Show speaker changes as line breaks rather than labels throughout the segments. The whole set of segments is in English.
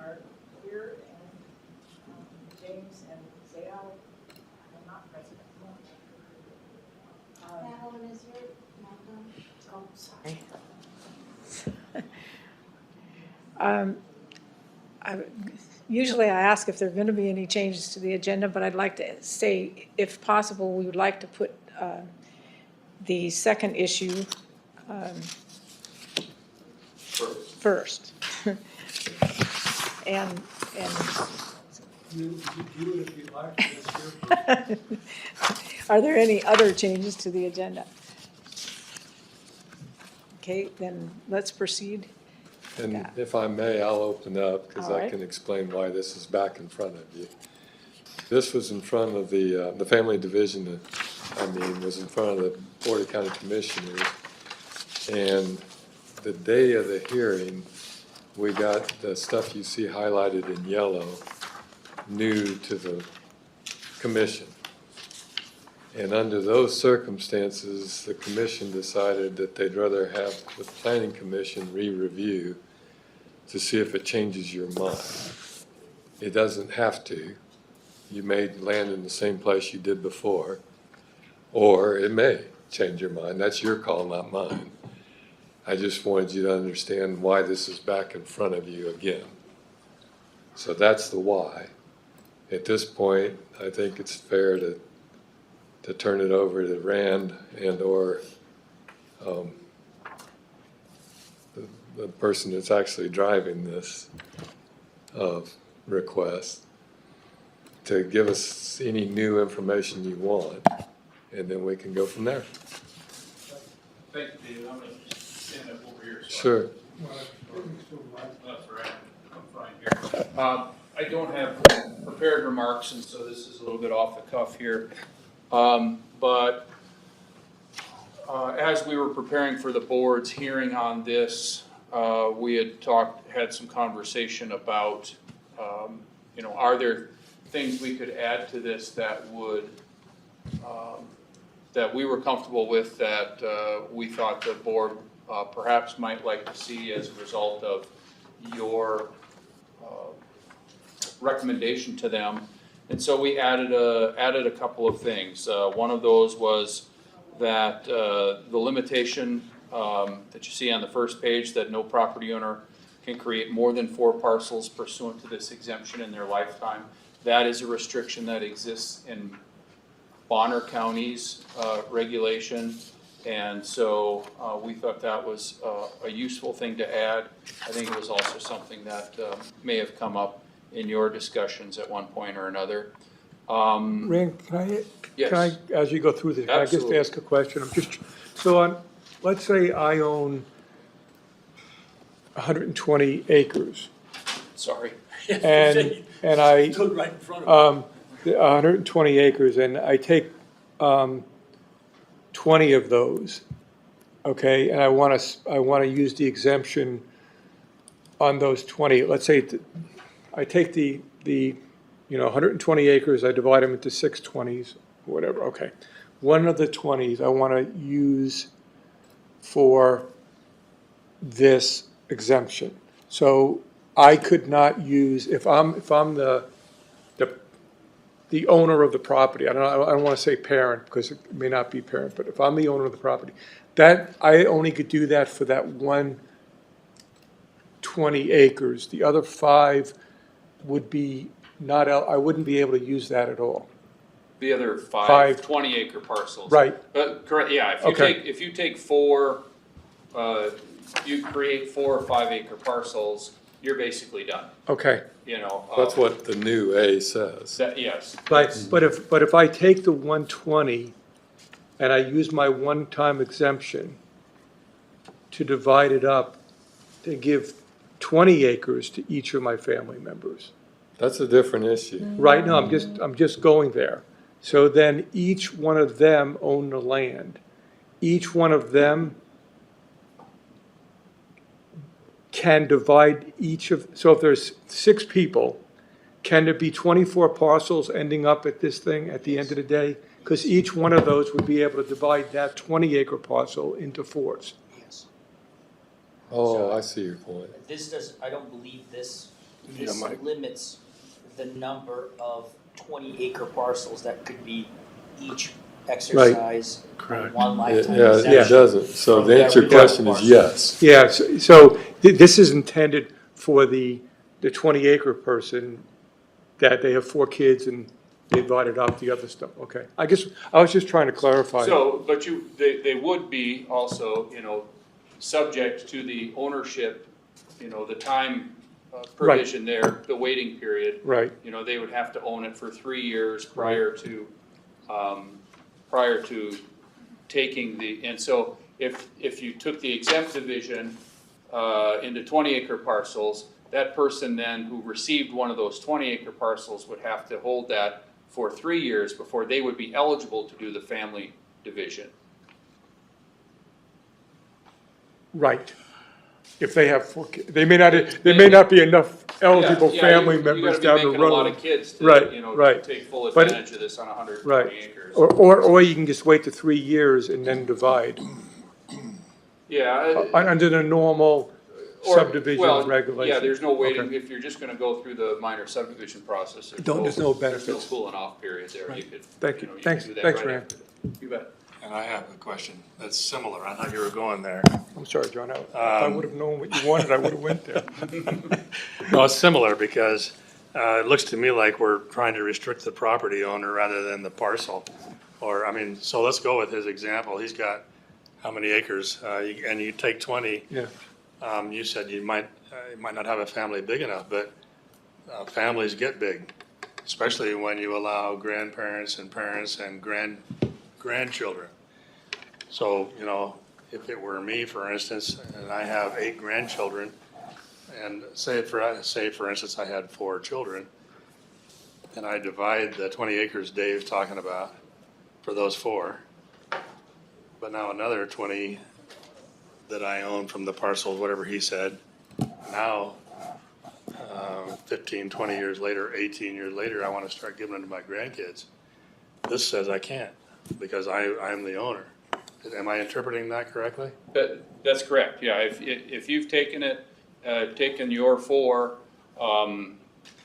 are here, and James and Zale are not present.
Madeline is here. Madeline.
Oh, sorry. Usually I ask if there are going to be any changes to the agenda, but I'd like to say, if possible, we would like to put the second issue first. and
You would if you like.
are there any other changes to the agenda? Okay, then let's proceed.
And if I may, I'll open up because
All
I
right.
can explain why this is back in front of you. This was in front of the family division, was in front of the Board of County Commissioners. And the day of the hearing, we got the stuff you see highlighted in yellow new to the commission. And under those circumstances, the commission decided that they'd rather have the planning commission re-review to see if it changes your mind. It doesn't have to. You may land in the same place you did before, or it may change your mind. That's your call, not mine. I just wanted you to understand why this is back in front of you again. So that's the why. At this point, I think it's fair to turn it over to Rand and or the person that's actually driving this request to give us any new information you want, and then we can go from there.
Thank you, David. I'm going to stand up over here.
Sure.
That's right. I'm fine here. I don't have prepared remarks, and so this is a little bit off the cuff here. But as we were preparing for the board's hearing on this, we had some conversation about, are there things we could add to this that would, that we were comfortable with, that we thought the board perhaps might like to see as a result of your recommendation to them. And so we added a couple of things. One of those was that the limitation that you see on the first page, that no property owner can create more than 4 parcels pursuant to this exemption in their lifetime. That is a restriction that exists in Bonner County's regulation. And so we thought that was a useful thing to add. I think it was also something that may have come up in your discussions at one point or another.
Rand,
Yes.
can I, as you go through this, can I just
Absolutely.
ask a question? So let's say I own 120 acres,
Sorry.
and I,
Stood right in front of
120 acres, and I take 20 of those, okay, and I want to use the exemption on those 20. Let's say I take the 120 acres, I divide them into 6 20s, whatever, okay. One of the 20s I want to use for this exemption. So I could not use, if I'm the owner of the property, I don't want to say parent because it may not be parent, but if I'm the owner of the property, that I only could do that for that 120 acres. The other 5 would be not, I wouldn't be able to use that at all.
The other five
Five.
20-acre parcels.
Right.
Correct, yeah. If you take 4, you create 4 or 5-acre parcels, you're basically done,
Okay.
That's what the new A says.
Yes.
But if I take the 120 and I use my one-time exemption to divide it up, to give 20 acres to each of my family members.
That's a different issue.
Right now, I'm just going there. So then each one of them own the land. Each one of them can divide so if there's 6 people, can there be 24 parcels ending up at this thing at the end of the day? Because each one of those would be able to divide that 20-acre parcel into 4s.
Yes.
Oh, I see your point.
I don't believe this this limits the number of 20-acre parcels that could be each exercise on
Correct.
one lifetime
Yeah,
exemption.
it doesn't. So
from
the answer to your
every other
question is
parcel.
yes.
Yeah, so this is intended for the 20-acre person, that they have 4 kids and they divided out the other stuff, okay. I guess, I was just trying to clarify.
So, but they would be also, subject to the ownership, the time provision there, the waiting period.
Right,
They would have to own it for 3 years prior to taking and so if you took the exempt division into 20-acre parcels, that person then who received one of those 20-acre parcels would have to hold that for 3 years before they would be eligible to do the family division.
right. If they have 4 kids, they may not be enough eligible
Yeah,
family
you
members
gotta
down the
be making a lot
road.
of kids to,
Right,
to
right.
take full
But-
advantage of this on 120
Right.
acres.
Or you can just wait the 3 years and then divide,
Yeah.
under the normal
Or-
subdivision
well,
regulation.
Yeah, there's no waiting,
Okay.
if you're just gonna go through the minor subdivision process, there's
There's no benefits.
There's no cooling off period there, you could,
Thank you.
you
Thanks-
could do that
thanks,
right
Rand.
after. You bet.
And I have a question that's similar. I thought you were going there.
I'm sorry, John, if I would have known what you wanted, I would have went there.
No, it's similar because it looks to me like we're trying to restrict the property owner rather than the parcel. So let's go with his example. He's got how many acres? And you take 20.
Yeah,
You said you might not have a family big enough, but families get big, especially when you allow grandparents and parents and grandchildren. So, if it were me, for instance, and I have 8 grandchildren, and say for instance, I had 4 children, and I divide the 20 acres Dave's talking about for those 4, but now another 20 that I own from the parcels, whatever he said, now, 15, 20 years later, 18 years later, I want to start giving them to my grandkids. This says I can't, because I'm the owner. Am I interpreting that correctly?
That's correct, yeah, if you've taken it, taken your 4,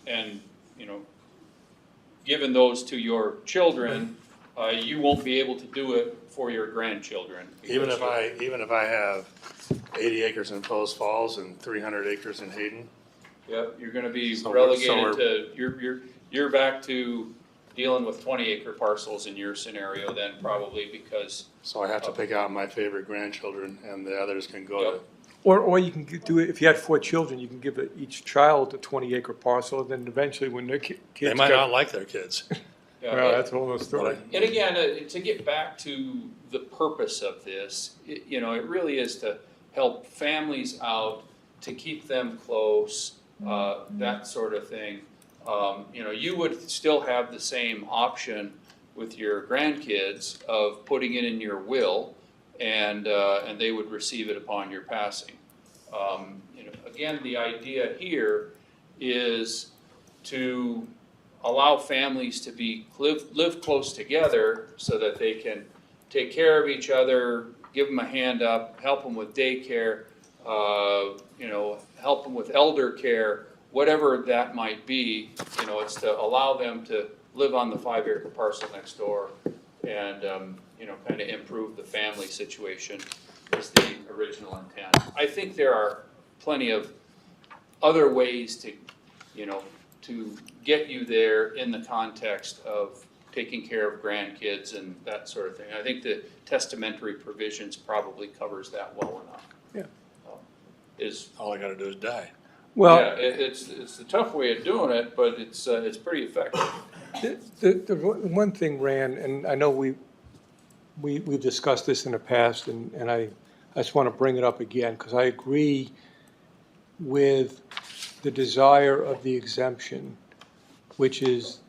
and, given those to your children, you won't be able to do it for your grandchildren.
Even if I have 80 acres in Post Falls and 300 acres in Hayden?
Yep, you're gonna be
So
relegated to, you're back to dealing with 20-acre parcels in your scenario then probably because.
So I have to pick out my favorite grandchildren and the others can go to,
Yep.
or you can do it, if you had 4 children, you can give each child a 20-acre parcel, and then eventually when their kids.
they might not like their kids.
Yeah,
Well, that's a whole other story.
and again, to get back to the purpose of this, it really is to help families out, to keep them close, that sort of thing. You would still have the same option with your grandkids of putting it in your will, and they would receive it upon your passing. Again, the idea here is to allow families to live close together so that they can take care of each other, give them a hand up, help them with daycare, help them with elder care, whatever that might be. It's to allow them to live on the 5-acre parcel next door and, kind of improve the family situation is the original intent. I think there are plenty of other ways to get you there in the context of taking care of grandkids and that sort of thing. I think the testamentary provisions probably covers that well enough.
Yeah.
All I gotta do is die.
Well,
Yeah, it's a tough way of doing it, but it's pretty effective.
the one thing, Rand, and I know we've discussed this in the past, and I just want to bring it up again, because I agree with the desire of the exemption, which is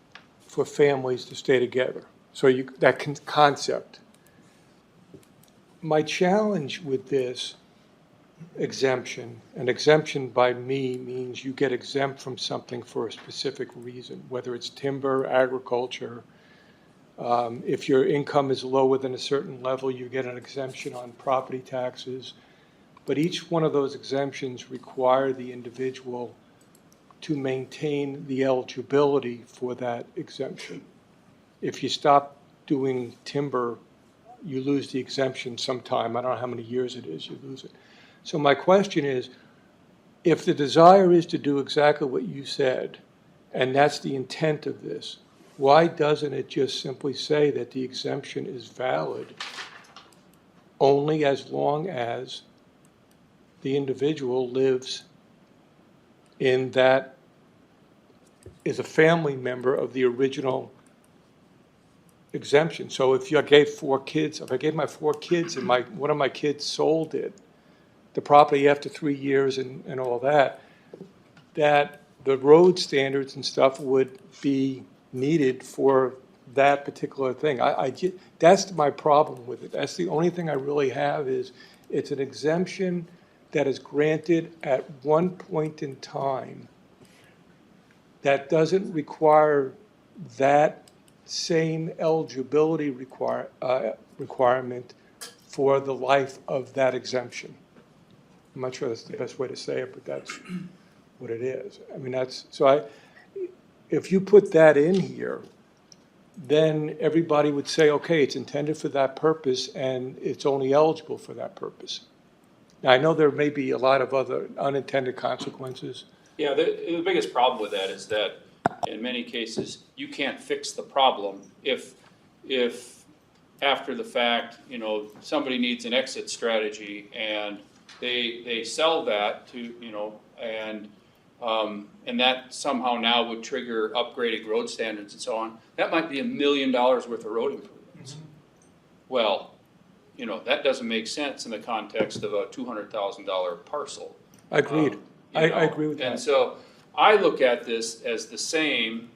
for families to stay together. So that concept. My challenge with this exemption, an exemption by me means you get exempt from something for a specific reason, whether it's timber, agriculture. If your income is lower than a certain level, you get an exemption on property taxes. But each one of those exemptions require the individual to maintain the eligibility for that exemption. If you stop doing timber, you lose the exemption sometime. I don't know how many years it is, you lose it. So my question is, if the desire is to do exactly what you said, and that's the intent of this, why doesn't it just simply say that the exemption is valid only as long as the individual lives in that, is a family member of the original exemption? So if I gave 4 kids, if I gave my 4 kids and one of my kids sold it, the property after 3 years and all that the road standards and stuff would be needed for that particular thing. That's my problem with it. That's the only thing I really have is it's an exemption that is granted at one point in time that doesn't require that same eligibility requirement for the life of that exemption. I'm not sure that's the best way to say it, but that's what it is. I mean, if you put that in here, then everybody would say, okay, it's intended for that purpose and it's only eligible for that purpose. Now, I know there may be a lot of other unintended consequences.
Yeah, the biggest problem with that is that in many cases, you can't fix the problem if after the fact, somebody needs an exit strategy and they sell that to, and that somehow now would trigger upgraded road standards and so on. That might be $1 million worth of road improvements. Well, that doesn't make sense in the context of a $200,000 parcel.
Agreed. I agree with that.
And so I look at this as the same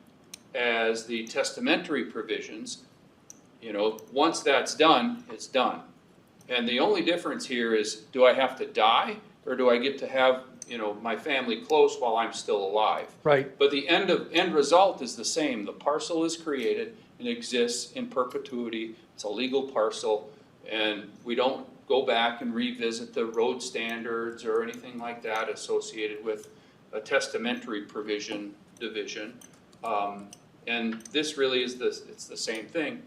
as the testamentary provisions. Once that's done, it's done. And the only difference here is, do I have to die or do I get to have, my family close while I'm still alive?
Right.
But the end result is the same. The parcel is created and exists in perpetuity. It's a legal parcel, and we don't go back and revisit the road standards or anything like that associated with a testamentary provision division. And this really is it's the same thing.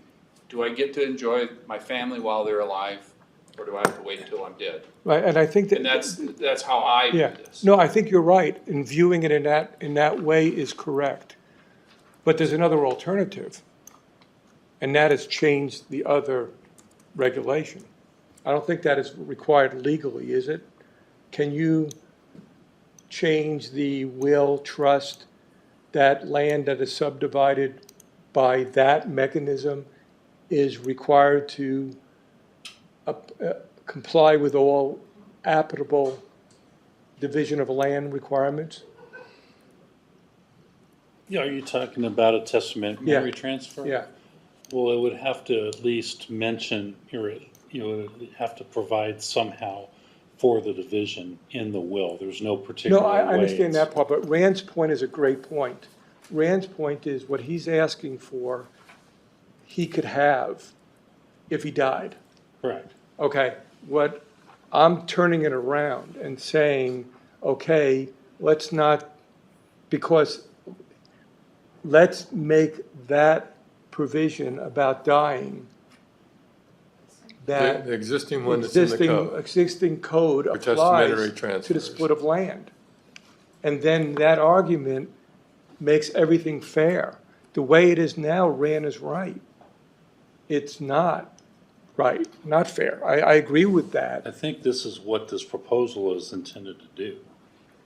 Do I get to enjoy my family while they're alive, or do I have to wait until I'm dead?
Right, and I think that.
And that's how I view
Yeah,
this.
no, I think you're right, and viewing it in that way is correct. But there's another alternative, and that is change the other regulation. I don't think that is required legally, is it? Can you change the will, trust, that land that is subdivided by that mechanism is required to comply with all applicable division of land requirements?
Yeah, are you talking about a testamentary transfer?
Yeah,
Well, it would have to at least mention, or it would have to provide somehow for the division in the will. There's no particular
no,
way.
I understand that part, but Rand's point is a great point. Rand's point is what he's asking for, he could have if he died.
Correct.
Okay, what I'm turning it around and saying, okay, let's make that provision about dying, that
The existing one that's in the code.
existing code
For testamentary
applies to the
transfers.
split of land. And then that argument makes everything fair. The way it is now, Rand is right. It's not right, not fair. I agree with that.
I think this is what this proposal is intended to do.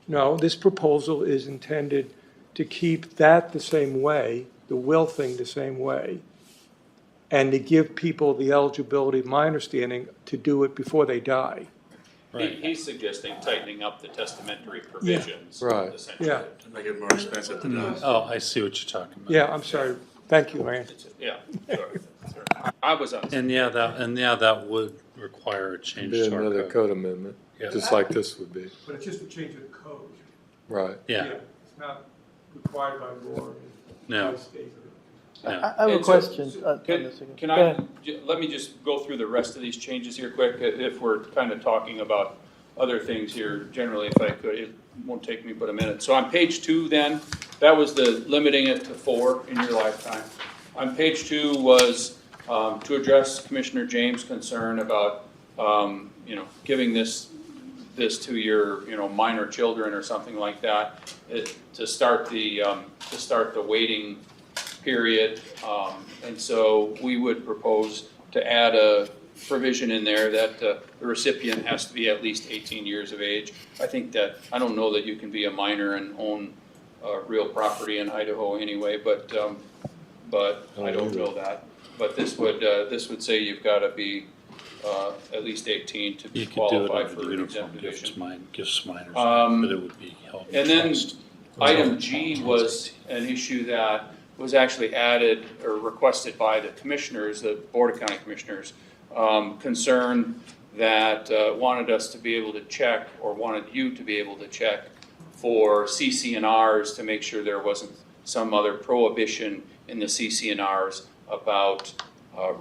No, this proposal is intended to keep that the same way, the will thing the same way, and to give people the eligibility, my understanding, to do it before they die.
He's suggesting tightening up the testamentary provisions.
Right.
Essentially.
Yeah.
To make it more expensive to do.
Oh, I see what you're talking about.
Yeah, I'm sorry. Thank you, Rand.
Yeah, sorry. I was on.
And that would require a change
Be
to our
another
code.
code amendment,
Yeah.
just like this would be.
But it's just a change of code.
Right.
Yeah,
It's not required by law.
No.
I have a
And so-
question.
Can
Go
I,
ahead.
let me just go through the rest of these changes here quick, if we're kind of talking about other things here, generally, if I could, it won't take me but a minute. So on page 2 then, that was the limiting it to 4 in your lifetime. On page 2 was to address Commissioner James' concern about, giving this to your, minor children or something like that, to start the waiting period. And so we would propose to add a provision in there that the recipient has to be at least 18 years of age. I don't know that you can be a minor and own real property in Idaho anyway, but I don't know that. But this would say you've got to be at least 18 to be
You could do it
qualified
under
for
the
an
uniform
exempt division.
gifts minors,
Um,
but it would be held in
And then
trust.
item G was an issue that was actually added or requested by the commissioners, the Board of County Commissioners, concerned that wanted us to be able to check, or wanted you to be able to check for CC&Rs to make sure there wasn't some other prohibition in the CC&Rs about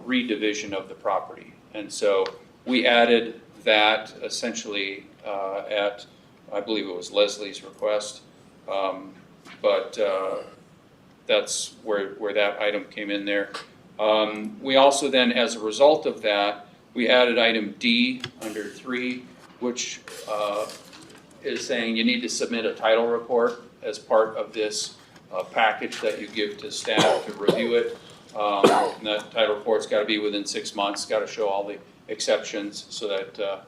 redivision of the property. And so we added that essentially at, I believe it was Leslie's request, but that's where that item came in there. We also then, as a result of that, we added item D under 3, which is saying you need to submit a title report as part of this package that you give to staff to review it. And that title report's got to be within 6 months, got to show all the exceptions so that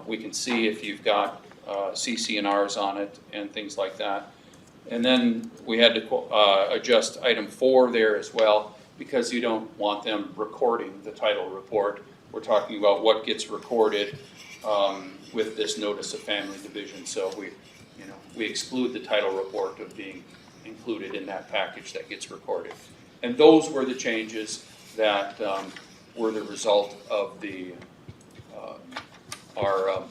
we can see if you've got CC&Rs on it and things like that. And then we had to adjust item 4 there as well, because you don't want them recording the title report. We're talking about what gets recorded with this notice of family division. So we exclude the title report of being included in that package that gets recorded. And those were the changes that were the result of our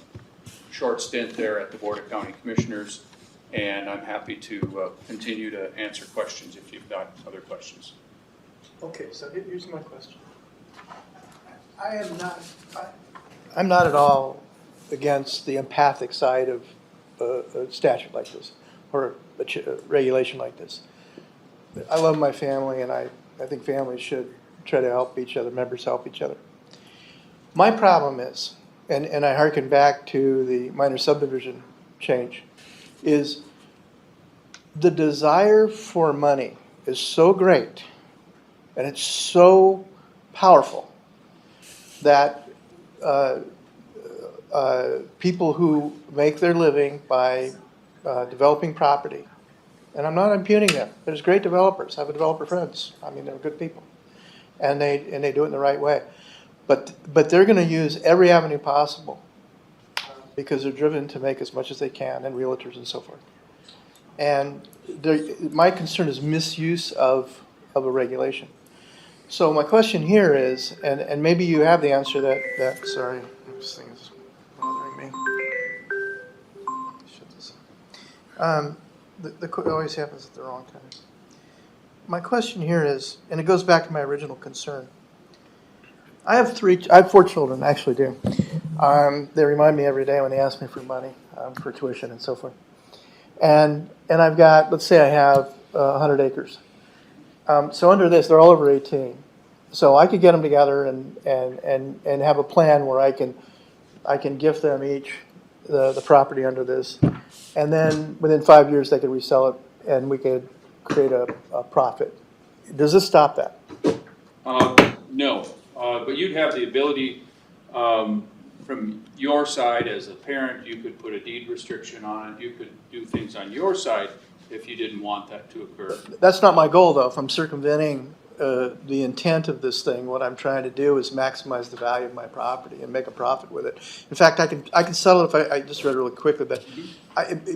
short stint there at the Board of County Commissioners. And I'm happy to continue to answer questions if you've got other questions.
Okay, so here's my question. I'm not at all against the empathic side of a statute like this, or a regulation like this. I love my family, and I think families should try to help each other, members help each other. My problem is, and I hearken back to the minor subdivision change, is the desire for money is so great and it's so powerful that people who make their living by developing property, and I'm not impugning them, there's great developers, I have developer friends, I mean, they're good people, and they do it in the right way. But they're going to use every avenue possible because they're driven to make as much as they can, and realtors and so forth. And my concern is misuse of a regulation. So my question here is, and maybe you have the answer that sorry, this thing is bothering me. Shut this off. It always happens at the wrong time. My question here is, and it goes back to my original concern. I have 4 children, I actually do. They remind me every day when they ask me for money, for tuition and so forth. And I've got, let's say I have 100 acres. So under this, they're all over 18. So I could get them together and have a plan where I can gift them each the property under this. And then within 5 years, they could resell it and we could create a profit. Does this stop that?
No, but you'd have the ability, from your side as a parent, you could put a deed restriction on it. You could do things on your side if you didn't want that to occur.
That's not my goal, though. If I'm circumventing the intent of this thing, what I'm trying to do is maximize the value of my property and make a profit with it. In fact, I can sell it if I just read really quickly, but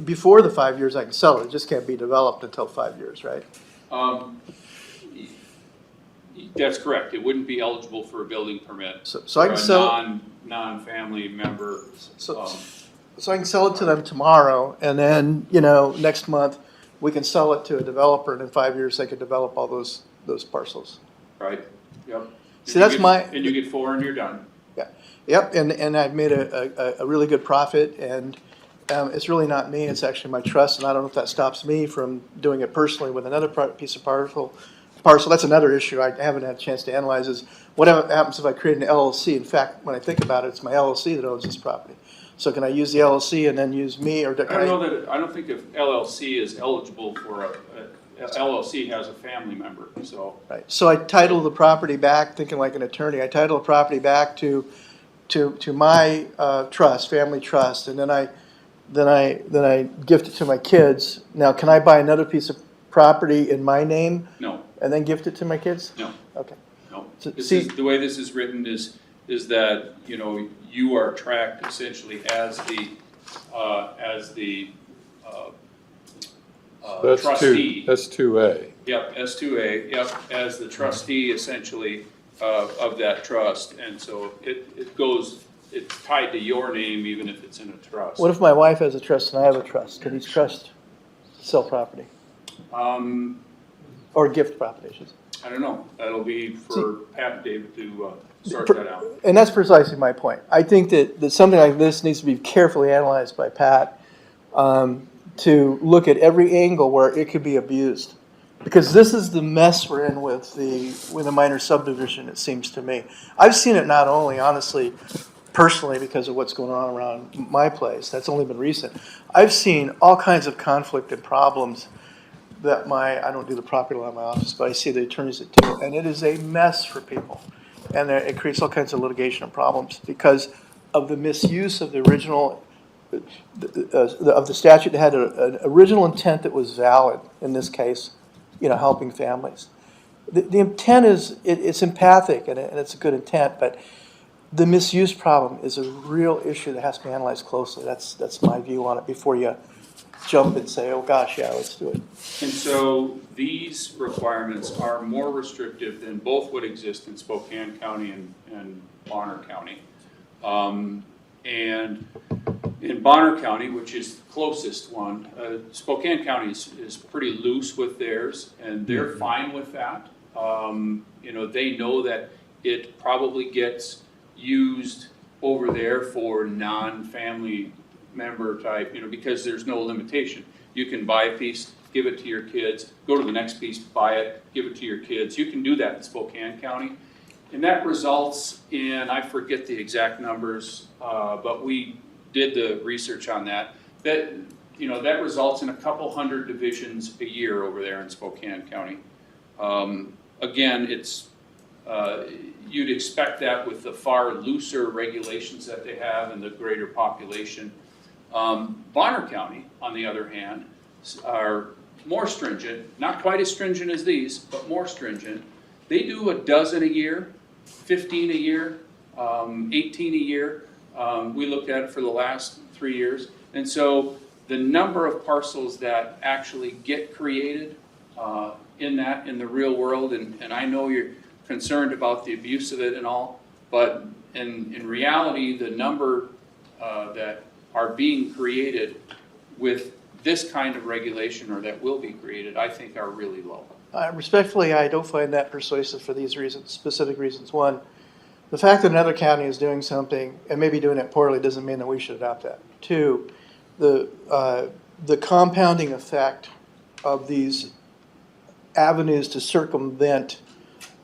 before the 5 years I can sell it. It just can't be developed until 5 years, right?
That's correct. It wouldn't be eligible for a building permit.
So I can sell
non-family member.
So I can sell it to them tomorrow, and then next month we can sell it to a developer, and in 5 years they could develop all those parcels.
Right. Yep.
See, that's
and you get 4 and you're done.
Yeah, yep, and I've made a really good profit, and it's really not me, it's actually my trust, and I don't know if that stops me from doing it personally with another piece of parcel. That's another issue I haven't had a chance to analyze, is what happens if I create an LLC? In fact, when I think about it, it's my LLC that owns this property. So can I use the LLC and then use me, or
I don't think if LLC is eligible for LLC has a family member, so.
Right, so I title the property back, thinking like an attorney, I title the property back to my trust, family trust, and then I gift it to my kids. Now, can I buy another piece of property in my name
No,
and then gift it to my kids?
no,
Okay.
no.
So,
This
see-
is, the way this is written is that, you know, you are tracked essentially as the trustee.
That's 2A.
Yep, S2A, yep, as the trustee essentially of that trust. And so it's tied to your name even if it's in a trust.
What if my wife has a trust and I have a trust? Can each trust sell property or gift property, I should say?
I don't know, that'll be for Pat and David to sort
Per-
that out.
And that's precisely my point. I think that something like this needs to be carefully analyzed by Pat, to look at every angle where it could be abused. Because this is the mess we're in with the minor subdivision, it seems to me. I've seen it not only, honestly, personally because of what's going on around my place, that's only been recent. I've seen all kinds of conflict and problems that I don't do the property law in my office, but I see the attorneys that do, and it is a mess for people. And it creates all kinds of litigation and problems because of the misuse of the original, of the statute that had an original intent that was valid, in this case, helping families. The intent it's empathic and it's a good intent, but the misuse problem is a real issue that has to be analyzed closely. That's my view on it before you jump and say, oh gosh, yeah, let's do it.
And so these requirements are more restrictive than both would exist in Spokane County and Bonner County. And in Bonner County, which is the closest one, Spokane County is pretty loose with theirs, and they're fine with that. They know that it probably gets used over there for non-family member type, because there's no limitation. You can buy a piece, give it to your kids, go to the next piece, buy it, give it to your kids. You can do that in Spokane County. And that results in, I forget the exact numbers, but we did the research on that. That results in a couple hundred divisions a year over there in Spokane County. Again, it's you'd expect that with the far looser regulations that they have and the greater population. Bonner County, on the other hand, are more stringent, not quite as stringent as these, but more stringent. They do a dozen a year, 15 a year, 18 a year. We looked at it for the last 3 years. And so the number of parcels that actually get created in the real world, and I know you're concerned about the abuse of it and all, but in reality, the number that are being created with this kind of regulation, or that will be created, I think are really low.
Respectfully, I don't find that persuasive for these reasons, specific reasons. One, the fact that another county is doing something and maybe doing it poorly doesn't mean that we should adopt that. Two, the compounding effect of these avenues to circumvent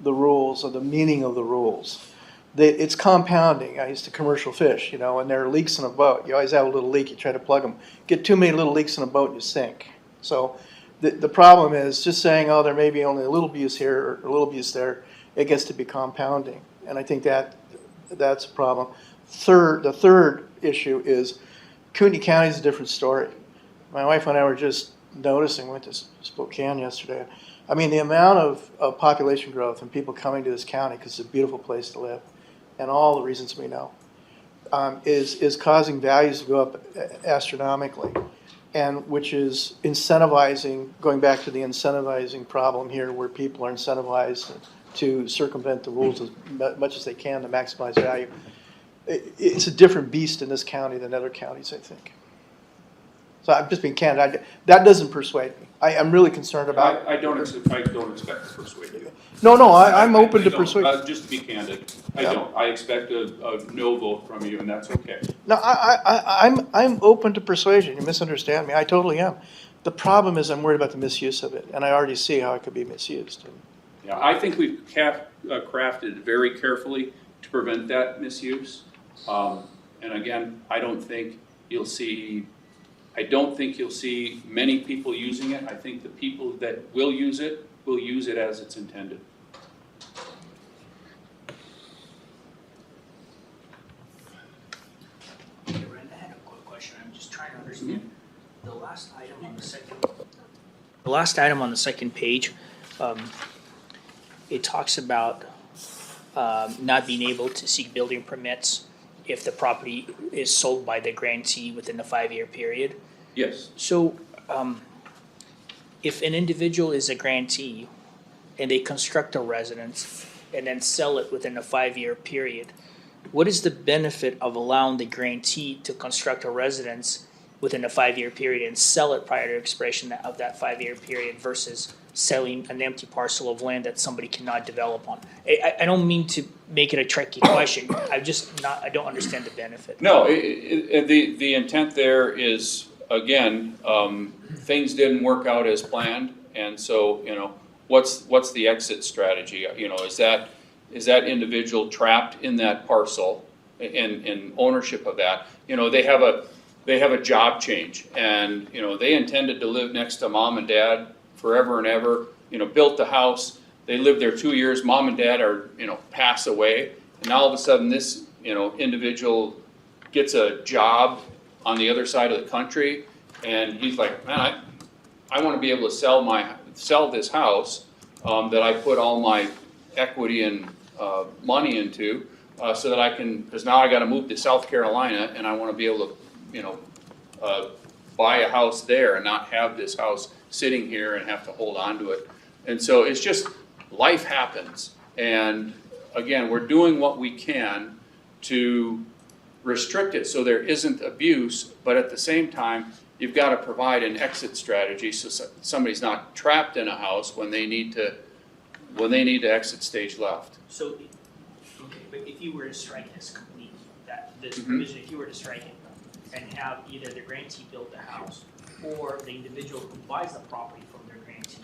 the rules or the meaning of the rules. It's compounding. I used to commercial fish, and there are leaks in a boat. You always have a little leak, you try to plug them. Get too many little leaks in a boat and you sink. So the problem is just saying, oh, there may be only a little abuse here or a little abuse there, it gets to be compounding. And I think that's a problem. The third issue is Kootenai County is a different story. My wife and I were just noticing, went to Spokane yesterday. I mean, the amount of population growth and people coming to this county because it's a beautiful place to live, and all the reasons we know, is causing values to go up astronomically, and which is incentivizing, going back to the incentivizing problem here, where people are incentivized to circumvent the rules as much as they can to maximize value. It's a different beast in this county than other counties, I think. So I'm just being candid. That doesn't persuade me. I'm really concerned about.
I don't expect to persuade you.
No, I'm open
I
to
don't.
persuade.
Just to be candid, I
Yeah.
don't. I expect a no vote from you, and that's okay.
No, I'm open to persuasion. You misunderstand me. I totally am. The problem is I'm worried about the misuse of it, and I already see how it could be misused.
Yeah, I think we've crafted it very carefully to prevent that misuse. And again, I don't think you'll see many people using it. I think the people that will use it as it's intended.
Hey, Ren, I had a quick question. I'm just trying to understand. The last item on the second page, it talks about not being able to seek building permits if the property is sold by the grantee within the 5-year period.
Yes.
So, if an individual is a grantee and they construct a residence and then sell it within a 5-year period, what is the benefit of allowing the grantee to construct a residence within a 5-year period and sell it prior to expiration of that 5-year period versus selling an empty parcel of land that somebody cannot develop on? I don't mean to make it a tricky question. I don't understand the benefit.
No, the intent there is, again, things didn't work out as planned, and so, what's the exit strategy? Is that individual trapped in that parcel in ownership of that? They have a job change, and, they intended to live next to mom and dad forever and ever, built the house, they lived there 2 years, mom and dad are, pass away, and all of a sudden this, individual gets a job on the other side of the country, and he's like, man, I want to be able to sell this house that I put all my equity and money into, so that I can, because now I got to move to South Carolina, and I want to be able to, buy a house there and not have this house sitting here and have to hold on to it. And so it's just, life happens. And again, we're doing what we can to restrict it so there isn't abuse, but at the same time, you've got to provide an exit strategy so somebody's not trapped in a house when they need to exit stage left.
So, okay, but if you were to strike this complete, this provision, if you were to strike it and have either the grantee build the house or the individual who buys the property from their grantee,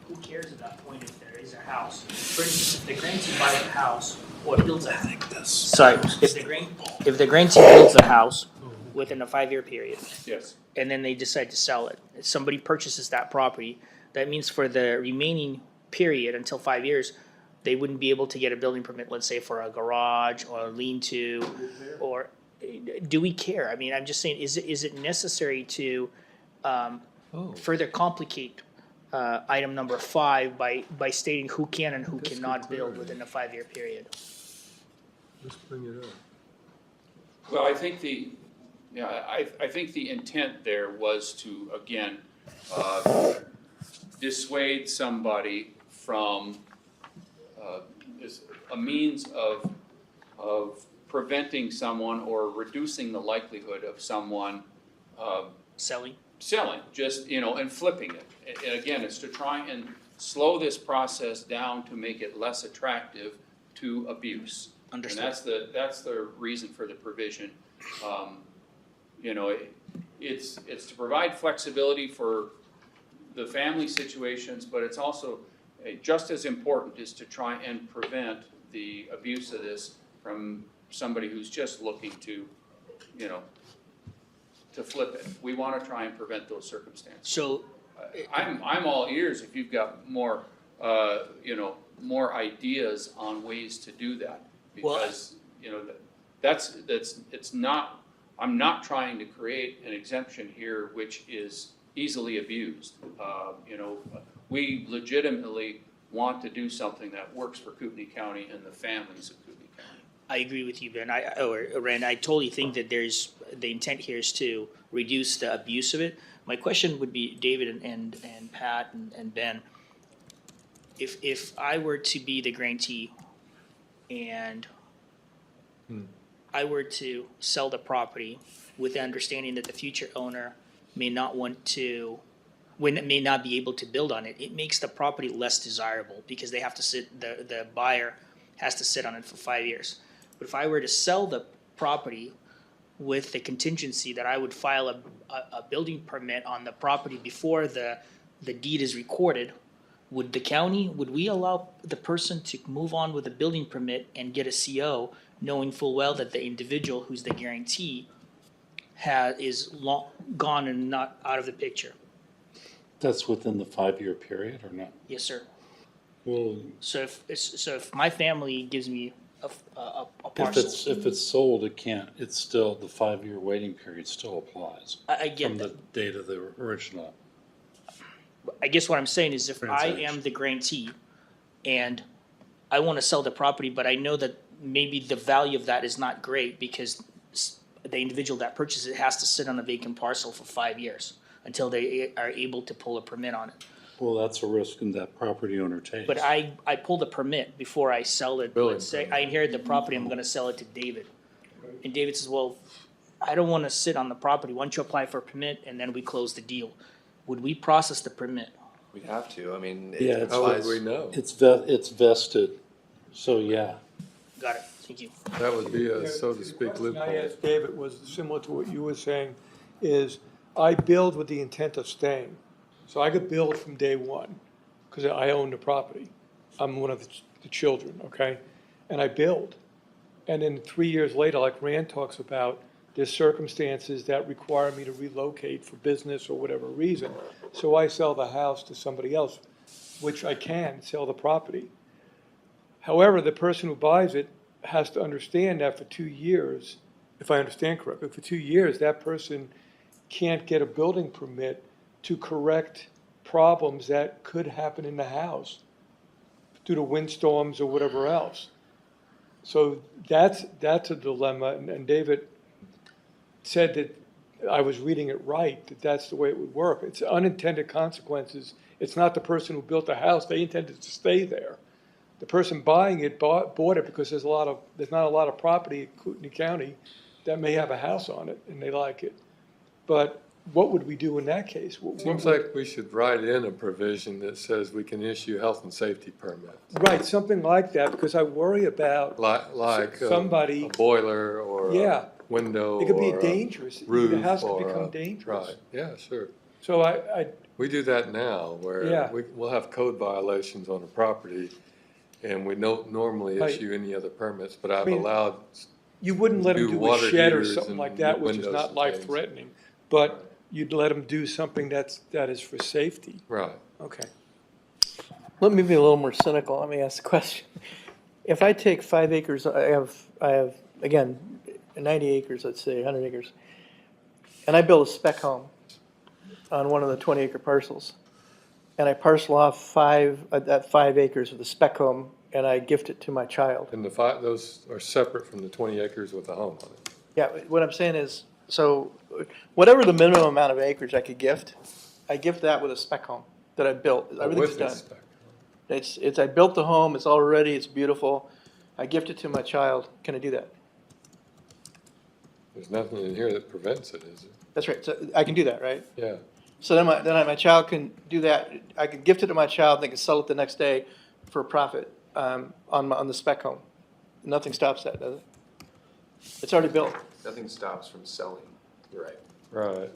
who cares at that point if there is a house? For instance, if the grantee buys a house or builds a house. Sorry, if the grantee builds a house within a 5-year period,
Yes.
and then they decide to sell it, if somebody purchases that property, that means for the remaining period until 5 years, they wouldn't be able to get a building permit, let's say for a garage or a lean-to, or do we care? I mean, I'm just saying, is it necessary to further complicate item number 5 by stating who can and who cannot build within a 5-year period?
Let's bring it up.
Well, I think the intent there was to, again, dissuade somebody from a means of preventing someone or reducing the likelihood of someone
Selling?
selling, just, and flipping it. And again, it's to try and slow this process down to make it less attractive to abuse.
Understood.
And that's the reason for the provision. It's to provide flexibility for the family situations, but it's also just as important is to try and prevent the abuse of this from somebody who's just looking to, to flip it. We want to try and prevent those circumstances.
So,
I'm all ears if you've got more, more ideas on ways to do that. Because, it's not, I'm not trying to create an exemption here which is easily abused. We legitimately want to do something that works for Kootenai County and the families of Kootenai County.
I agree with you, Ben. Ren, I totally think that the intent here is to reduce the abuse of it. My question would be, David and Pat and Ben, if I were to be the grantee and I were to sell the property with the understanding that the future owner may not want to, may not be able to build on it, it makes the property less desirable because they have to sit, the buyer has to sit on it for 5 years. But if I were to sell the property with the contingency that I would file a building permit on the property before the deed is recorded, would the county, would we allow the person to move on with a building permit and get a CO, knowing full well that the individual who's the guarantee is gone and not out of the picture?
That's within the 5-year period or not?
Yes, sir.
Well,
So if my family gives me a
if
parcel,
it's sold, it can't, it's still, the 5-year waiting period still applies.
I get
From the
that.
date of the original.
I guess what I'm saying is if I am
Transaction.
the grantee and I want to sell the property, but I know that maybe the value of that is not great because the individual that purchases it has to sit on a vacant parcel for 5 years until they are able to pull a permit on it.
Well, that's a risk that property owner takes.
But I pull the permit before I sell it.
Building
Let's say
permit.
I inherit the property, I'm gonna sell it to David. And David says, well, I don't wanna sit on the property. Why don't you apply for a permit and then we close the deal? Would we process the permit?
We'd have to, I mean, it
Yeah, it's
How would
applies.
we know?
It's vested, so yeah.
Got it, thank you.
That would be a,
Yeah,
so to
the
speak,
question I
loophole.
asked David was similar to what you were saying, is I build with the intent of staying. So I could build from day one, because I own the property. I'm one of the children, okay? And I build. And then 3 years later, like Rand talks about, there's circumstances that require me to relocate for business or whatever reason. So I sell the house to somebody else, which I can sell the property. However, the person who buys it has to understand that for 2 years, if I understand correctly, for 2 years, that person can't get a building permit to correct problems that could happen in the house due to windstorms or whatever else. So that's a dilemma, and David said that I was reading it right, that that's the way it would work. It's unintended consequences. It's not the person who built the house, they intended to stay there. The person buying it bought it because there's not a lot of property in Kootenai County that may have a house on it, and they like it. But what would we do in that case?
Seems like we should write in a provision that says we can issue health and safety permits.
Right, something like that, because I worry about,
Like
Somebody-
a boiler or
Yeah.
a window
it could be
or a
dangerous. The
roof
house could
or
become
a-
dangerous.
Right, yeah, sure.
So I,
We do that now, where
Yeah.
we'll have code violations on a property, and we don't normally
Right.
issue any other permits, but I've
mean,
allowed,
you wouldn't let them
Do
do a
water
shed or
heaters
something
and
like that, which is
windows
not
and
life-threatening. But you'd let them do something that is for safety.
right,
Okay.
Let me be a little more cynical. Let me ask the question. If I take 5 acres, I have, again, 90 acres, let's say, 100 acres, and I build a spec home on one of the 20-acre parcels, and I parcel off that 5 acres of the spec home, and I gift it to my child.
and those are separate from the 20 acres with the home on it.
Yeah, what I'm saying is, so whatever the minimum amount of acreage I could gift, I gift that with a spec home that I built. Everything's
With
done.
this spec.
It's I built the home, it's all ready, it's beautiful. I gift it to my child. Can I do that?
There's nothing in here that prevents it, is it?
That's right. So I can do that, right?
Yeah,
So then my child can do that. I can gift it to my child, and they can sell it the next day for a profit on the spec home. Nothing stops that, does it? It's already built.
Nothing stops from selling, you're right.
right.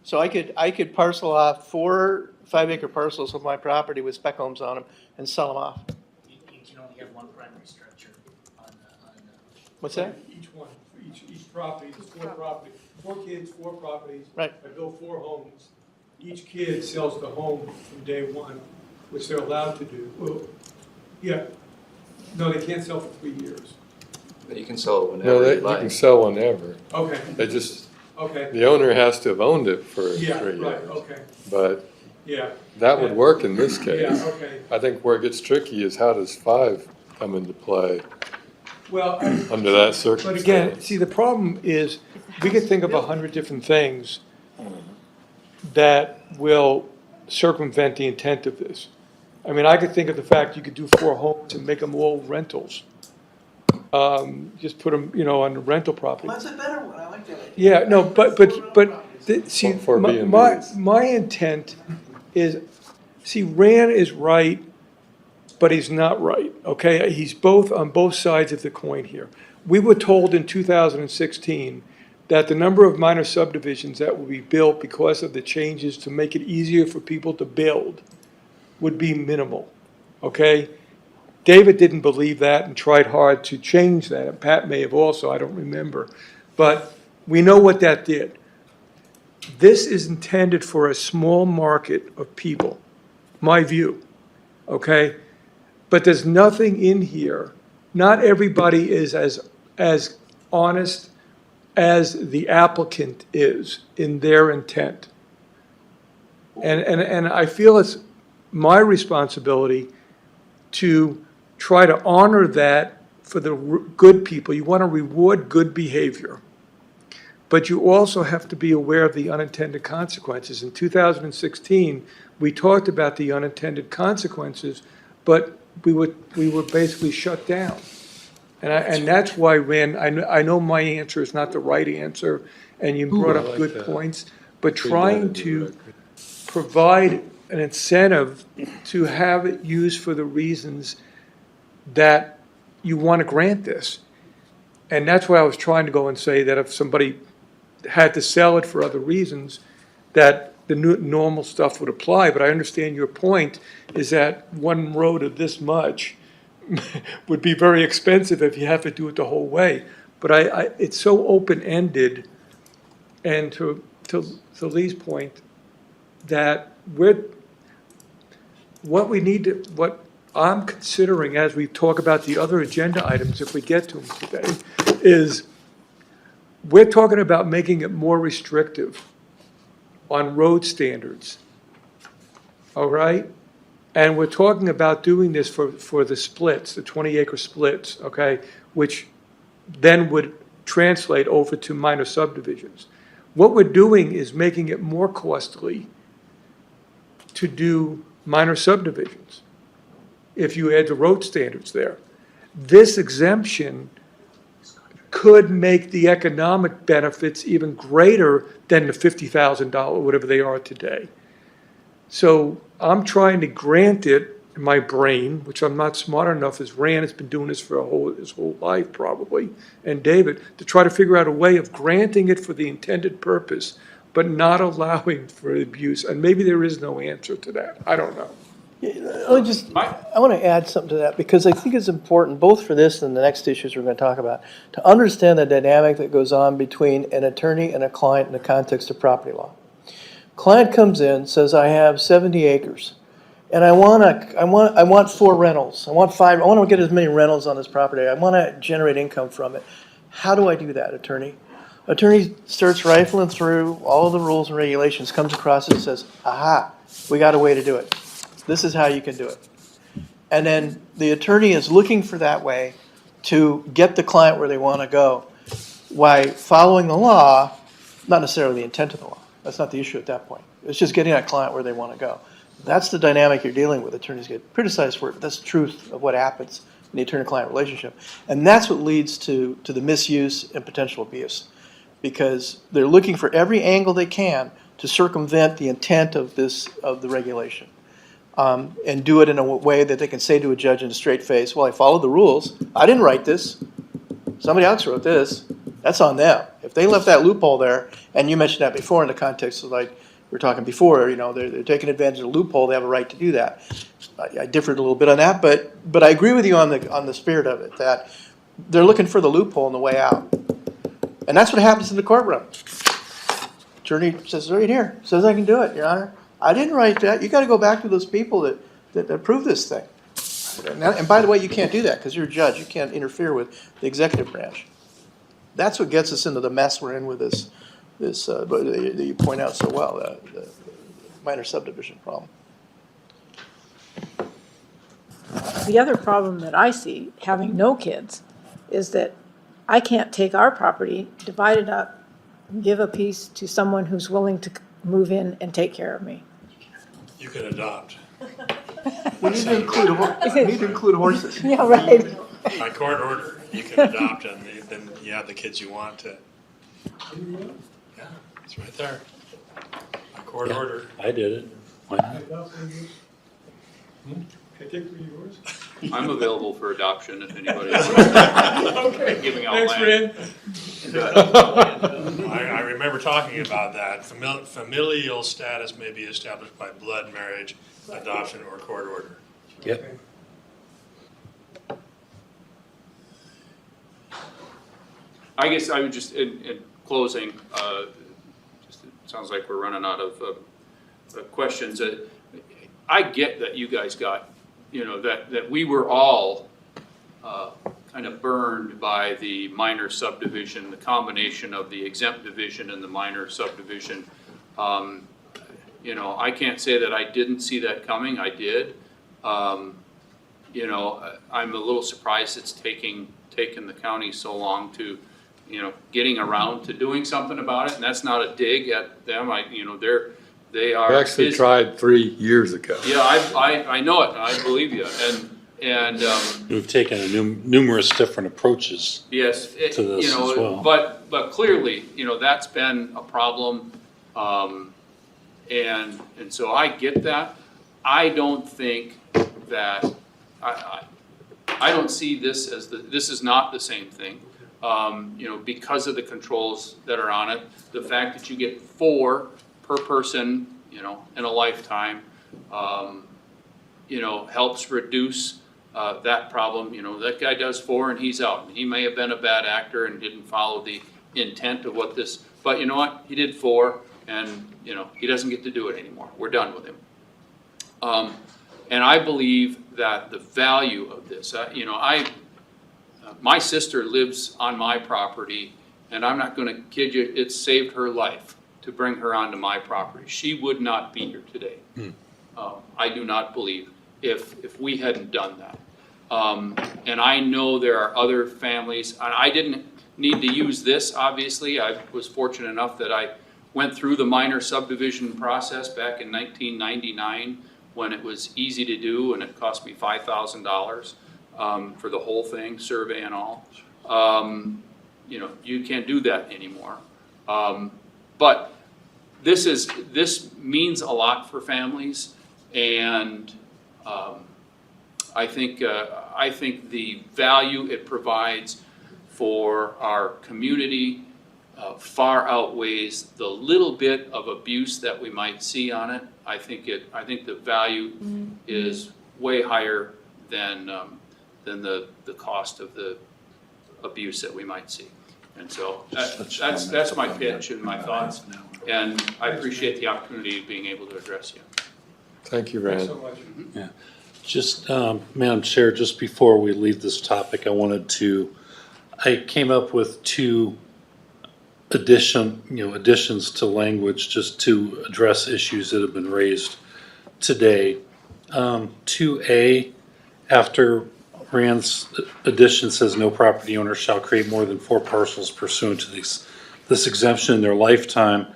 So I could parcel off 4 5-acre parcels of my property with spec homes on them and sell them off.
You can only have one primary structure on
What's that?
Each one, for each property, there's 4 properties, 4 kids, 4 properties.
Right.
I built 4 homes. Each kid sells the home from day one, which they're allowed to do. Well, yeah, no, they can't sell for 3 years.
But you can sell it
No,
whenever
you
you
can
like.
sell whenever.
Okay,
They just,
okay,
the owner has to have owned it for 3
yeah,
years.
right, okay,
But
yeah,
that would work in this
yeah,
case.
okay.
I think where it gets tricky is how does 5 come into play
Well,
under that
but
circumstance?
again, see, the problem is, we could think of 100 different things that will circumvent the intent of this. I mean, I could think of the fact you could do 4 homes and make them all rentals. Just put them, on the rental property.
That's a better one. I like that.
Yeah, no, but See,
For
my,
B&Bs.
my intent is, see, Rand is right, but he's not right, okay? He's both, on both sides of the coin here. We were told in 2016 that the number of minor subdivisions that will be built because of the changes to make it easier for people to build would be minimal, okay? David didn't believe that and tried hard to change that, and Pat may have also, I don't remember. But we know what that did. This is intended for a small market of people, my view, okay? But there's nothing in here, not everybody is as honest as the applicant is in their intent. And I feel it's my responsibility to try to honor that for the good people. You want to reward good behavior. But you also have to be aware of the unintended consequences. In 2016, we talked about the unintended consequences, but we were basically shut down. And that's why, Rand, I know my answer is not the right answer, and you brought
I
up
like
good
that.
points, but
Read that
trying
in the
to
record.
provide an incentive to have it used for the reasons that you want to grant this. And that's why I was trying to go and say that if somebody had to sell it for other reasons, that the normal stuff would apply. But I understand your point is that one road of this much would be very expensive if you have to do it the whole way. But it's so open-ended, and to Lee's point, that what I'm considering as we talk about the other agenda items, if we get to them today, is we're talking about making it more restrictive on road standards, all right? And we're talking about doing this for the splits, the 20-acre splits, okay, which then would translate over to minor subdivisions. What we're doing is making it more costly to do minor subdivisions if you add the road standards there. This exemption could make the economic benefits even greater than the $50,000, whatever they are today. So I'm trying to grant it in my brain, which I'm not smart enough, as Rand has been doing this for his whole life probably, and David, to try to figure out a way of granting it for the intended purpose, but not allowing for abuse. And maybe there is no answer to that. I don't know.
I want to add something to that, because I think it's important, both for this and the next issues we're going to talk about, to understand the dynamic that goes on between an attorney and a client in the context of property law. Client comes in, says, I have 70 acres, and I want 4 rentals. I want 5. I want to get as many rentals on this property. I want to generate income from it. How do I do that, attorney? Attorney starts rifling through all the rules and regulations, comes across it and says, aha, we got a way to do it. This is how you can do it. And then the attorney is looking for that way to get the client where they want to go, while following the law, not necessarily the intent of the law. That's not the issue at that point. It's just getting that client where they want to go. That's the dynamic you're dealing with. Attorneys get criticized for it. That's the truth of what happens in the attorney-client relationship. And that's what leads to the misuse and potential abuse, because they're looking for every angle they can to circumvent the intent of the regulation. And do it in a way that they can say to a judge in a straight face, well, I followed the rules. I didn't write this. Somebody else wrote this. That's on them. If they left that loophole there, and you mentioned that before in the context of, like we were talking before, they're taking advantage of the loophole, they have a right to do that. I differed a little bit on that, but I agree with you on the spirit of it, that they're looking for the loophole on the way out. And that's what happens in the courtroom. Attorney says, right here, says I can do it, Your Honor. I didn't write that. You got to go back to those people that approved this thing. And by the way, you can't do that because you're a judge. You can't interfere with the executive branch. That's what gets us into the mess we're in with this that you point out so well, the minor subdivision problem.
The other problem that I see, having no kids, is that I can't take our property, divide it up, and give a piece to someone who's willing to move in and take care of me.
You can adopt.
We need to include horses.
Yeah, right.
By court order, you can adopt, and then you have the kids you want to. Yeah, it's right there. A court
Yeah.
order.
I did it. Why not?
Can I take three yours?
I'm available for adoption if anybody.
Okay,
Giving out
thanks,
land.
Fran.
I remember talking about that. Familial status may be established by blood, marriage, adoption, or court order.
Yep.
I guess I would just, in closing, just, it sounds like we're running out of questions. I get that you guys got, that we were all kind of burned by the minor subdivision, the combination of the exempt division and the minor subdivision. I can't say that I didn't see that coming, I did. I'm a little surprised it's taken the county so long to, getting around to doing something about it, and that's not a dig at them. They are.
We actually
busy.
tried 3 years ago.
Yeah, I know it, I believe you, and
We've taken numerous different approaches.
yes,
To this as well.
but clearly, that's been a problem, and so I get that. I don't think that, I don't see this as this is not the same thing. Because of the controls that are on it, the fact that you get 4 per person, in a lifetime, helps reduce that problem. That guy does 4 and he's out. He may have been a bad actor and didn't follow the intent of what this, but you know what? He did 4 and, he doesn't get to do it anymore. We're done with him. And I believe that the value of this, my sister lives on my property, and I'm not gonna kid you, it saved her life to bring her onto my property. She would not be here today. I do not believe if we hadn't done that. And I know there are other families, and I didn't need to use this, obviously. I was fortunate enough that I went through the minor subdivision process back in 1999 when it was easy to do and it cost me $5,000 for the whole thing, survey and all. You can't do that anymore. But this means a lot for families, and I think the value it provides for our community far outweighs the little bit of abuse that we might see on it. I think the value is way higher than the cost of the abuse that we might see. And so that's my pitch and my thoughts. And I appreciate the opportunity of being able to address you.
Thank you,
Thanks
Rand.
so much.
Yeah. Just, Madam Chair, just before we leave this topic, I came up with 2 additions to language just to address issues that have been raised today. 2A, after Rand's addition says no property owner shall create more than 4 parcels pursuant to this exemption in their lifetime,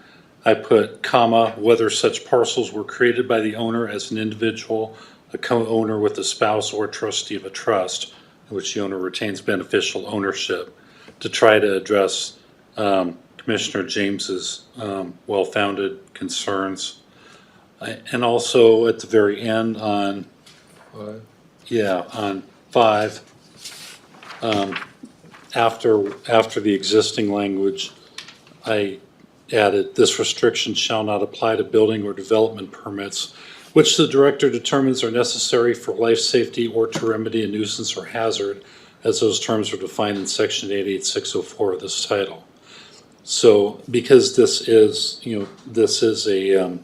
I put comma, whether such parcels were created by the owner as an individual, a co-owner with a spouse, or trustee of a trust, in which the owner retains beneficial ownership, to try to address Commissioner James's well-founded concerns. And also at the very end on, on 5, after the existing language, I added, this restriction shall not apply to building or development permits which the director determines are necessary for life safety or to remedy a nuisance or hazard, as those terms are defined in section 88604 of this title. So because this is a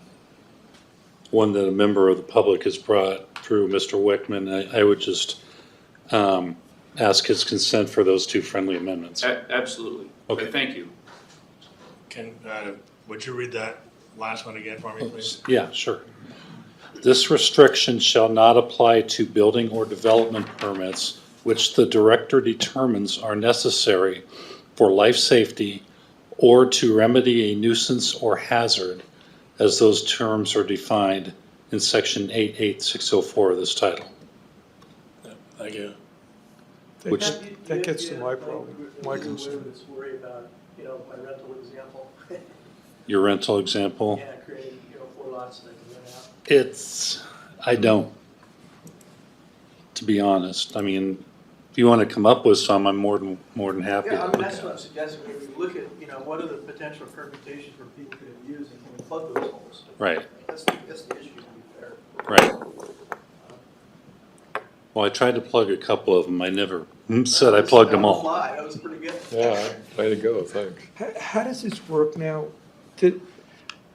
one that a member of the public has brought through, Mr. Wickman, I would just ask his consent for those 2 friendly amendments.
Absolutely.
Okay.
Thank you.
Would you read that last one again for me, please?
Yeah, sure. This restriction shall not apply to building or development permits which the director determines are necessary for life safety or to remedy a nuisance or hazard, as those terms are defined in section 88604 of this title.
Thank you.
That gets to my problem, my concern.
Worry about, my rental example.
your rental example.
Yeah, creating, 4 lots that can rent out.
I don't, to be honest. I mean, if you want to come up with some, I'm more than happy to
Yeah, I mean,
look
that's
at
what I'm
it.
suggesting, when we look at, what are the potential permutations where people could use, and can we plug those holes?
Right,
That's the issue, to be fair.
right. Well, I tried to plug a couple of them. I never said I plugged them all.
That was pretty good.
Yeah, way to go, thanks.
How does this work now?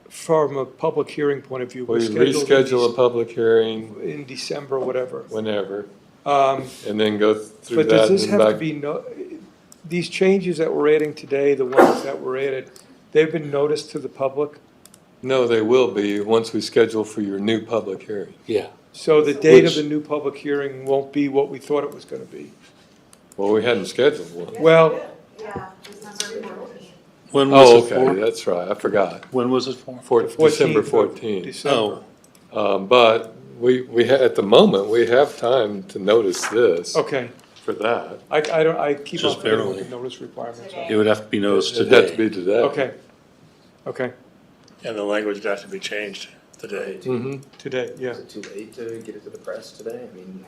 From a public hearing point of view,
We
we're scheduled
reschedule a public hearing
in December, whatever.
whenever,
Um,
and then go through
But
that
does this
and
have to
back.
be, these changes that we're adding today, the ones that were added, they've been noticed to the public?
No, they will be once we schedule for your new public hearing.
Yeah.
So the date of
Which-
the new public hearing won't be what we thought it was gonna be?
Well, we hadn't scheduled one.
Well,
Yeah, December 14th.
When was
Oh,
it
okay,
for?
that's right, I forgot.
When was it for?
December
14th of
14th.
December.
Oh,
But at the moment, we have time to notice this
Okay,
for that.
I keep
Just
on forgetting what
barely.
the notice requirements
it would have to be noticed
It'd have to
today.
be today.
are. Okay,
And the language would have to be changed today.
Mm-hmm.
today, yeah.
Is it too late to get it to the press today? I mean,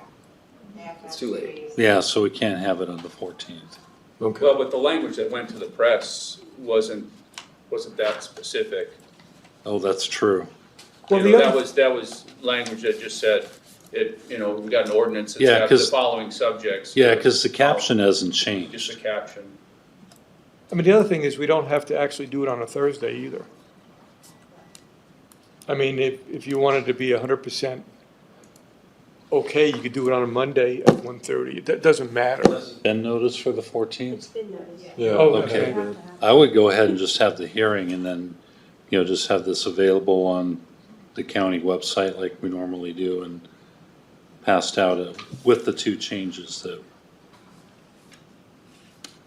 it's too late.
Yeah, so we can't have it on the 14th.
Okay.
Well, but the language that went to the press wasn't that specific.
Oh, that's true.
Well,
You
the
know,
other-
that was language that just said, we got an ordinance
Yeah,
that's got the
'cause-
following subjects.
Yeah, because the caption hasn't
Just
changed.
the caption.
I mean, the other thing is, we don't have to actually do it on a Thursday either. I mean, if you wanted to be 100% okay, you could do it on a Monday at 1:30, that doesn't matter.
Been noticed for the 14th?
Yeah.
Oh,
Okay.
okay.
I would go ahead and just have the hearing and then, just have this available on the county website like we normally do and passed out with the 2 changes that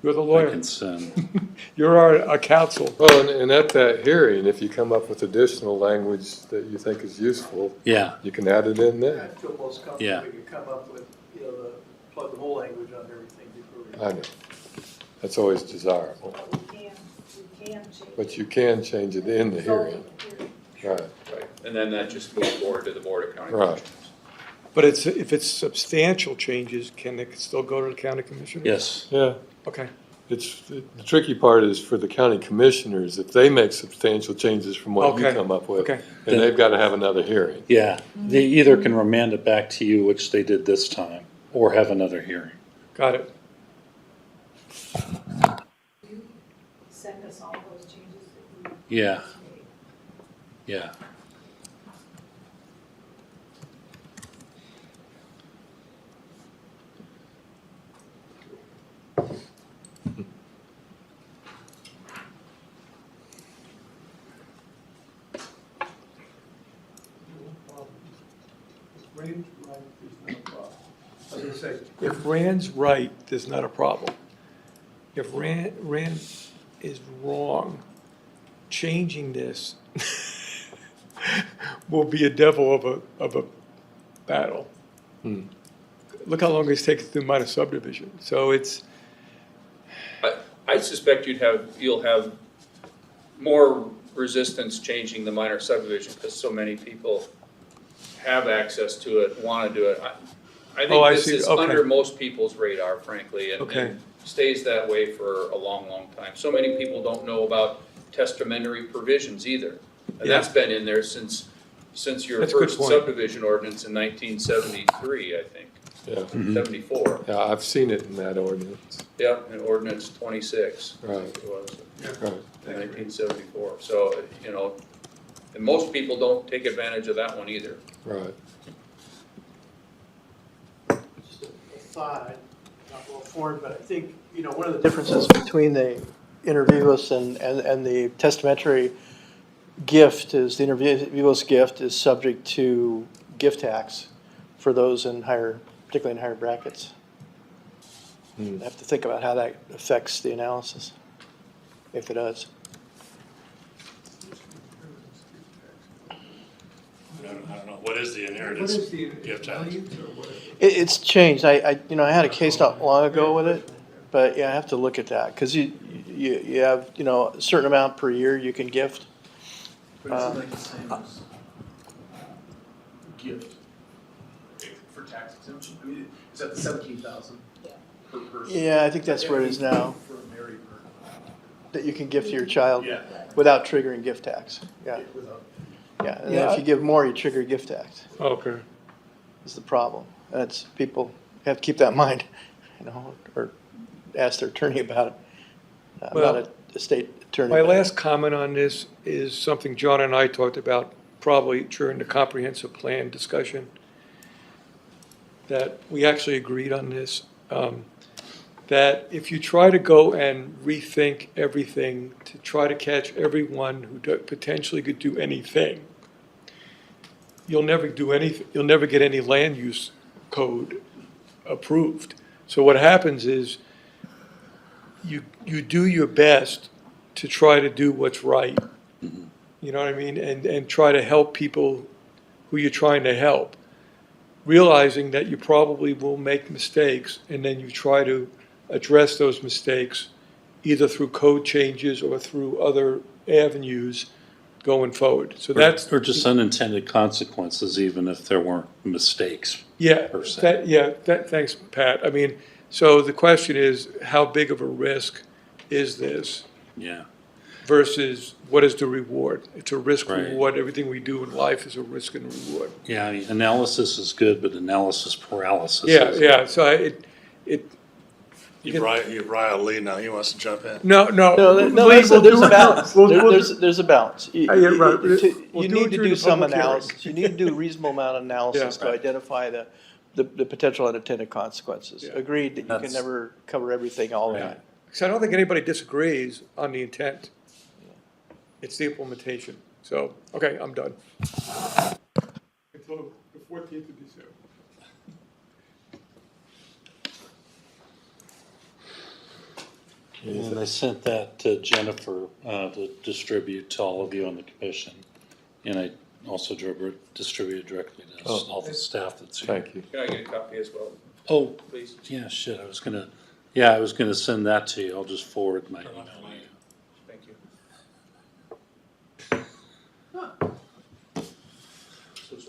You're the
I
lawyer,
can send.
you're our counsel.
Well, and at that hearing, if you come up with additional language that you think is useful,
Yeah,
you can add it in there.
I feel most comfortable
Yeah.
we could come up with, the plug the whole language on everything before we.
I know. That's always desirable.
We can change.
But you can change it in the hearing. Right,
Right. And then that just moves forward to the Board of County
Right.
Commissioners.
But if it's substantial changes, can it still go to the county commissioner?
yes.
yeah.
Okay,
The tricky part is for the county commissioners, if they make substantial changes from what you
Okay,
come up with,
okay.
then they've got to have another hearing.
Yeah, they either can remand it back to you, which they did this time, or have another hearing.
got it.
Send us all those changes that you
Yeah,
made.
yeah.
As I say, if Rand's right, there's not a problem. If Rand is wrong, changing this will be a devil of a battle. Look how long it's taken through minor subdivision, so it's,
I suspect you'll have more resistance changing the minor subdivision because so many people have access to it, want to do it. I
Oh, I
think this
see.
is
Okay.
under most people's radar, frankly,
Okay.
and stays that way for a long, long time. So many people don't know about testamentary provisions either. And that's been in there since your
That's a good
first
point.
subdivision ordinance in 1973, I think,
Yeah,
74.
yeah, I've seen it in that ordinance.
Yeah, and ordinance 26.
Right.
It was.
Right.
In 1974, so, and most people don't take advantage of that one either.
Right.
Just a thought, not well formed, but I think, one of the differences between the inter vivos and the testamentary gift is the inter vivos gift is subject to gift tax for those particularly in higher brackets. I have to think about how that affects the analysis, if it does.
I don't know, what is the inheritance gift tax?
It's changed. I had a case not long ago with it, but yeah, I have to look at that because you have, a certain amount per year you can gift.
But it's like the same as gift for tax exemption. I mean, it's at the 17,000 per person.
Yeah, I think that's where it is now,
For a married person.
that you can gift to your child
Yeah.
without triggering gift tax. Yeah,
Without-
yeah. And then if you give more, you trigger gift tax,
Okay.
is the problem. That's, people have to keep that in mind, or ask their attorney about it. I'm
Well,
not a state attorney.
My
but-
last comment on this is something John and I talked about probably during the comprehensive plan discussion, that we actually agreed on this, that if you try to go and rethink everything to try to catch everyone who potentially could do anything, you'll never do anything, you'll never get any land use code approved. So what happens is you do your best to try to do what's right. You know what I mean? And try to help people who you're trying to help, realizing that you probably will make mistakes, and then you try to address those mistakes either through code changes or through other avenues going forward. So that's.
Or just unintended consequences, even if there weren't mistakes.
Yeah,
per se.
thanks, Pat. I mean, so the question is, how big of a risk is this
Yeah,
versus what is the reward? It's a risk
Right.
reward. Everything we do in life is a risk and reward.
yeah, I mean, analysis is good, but analysis paralysis
Yeah,
is.
yeah, so
You've Ryan Lee now, he wants to jump in.
no.
No,
Please, we'll
there's
do
a
it.
balance.
We'll do
There's a balance. You
Yeah, right.
you-
We'll
you
do
need
it
to
during
do
the
some
public hearing.
analysis. You need to do a reasonable amount of analysis to
Yeah.
identify the potential unintended consequences.
Yeah.
Agreed that you can
That's-
never cover everything all the
Right.
time.
So I don't think anybody disagrees on the intent. It's the implementation. So, okay, I'm done. Until the 14th of December.
And I sent that to Jennifer to distribute to all of you on the commission. And I also distributed directly to all the staff that's here.
Thank you.
Can I get a copy as well,
Oh,
please?
yeah, shit, I was gonna send that to you. I'll just forward my email to you.
Thank you.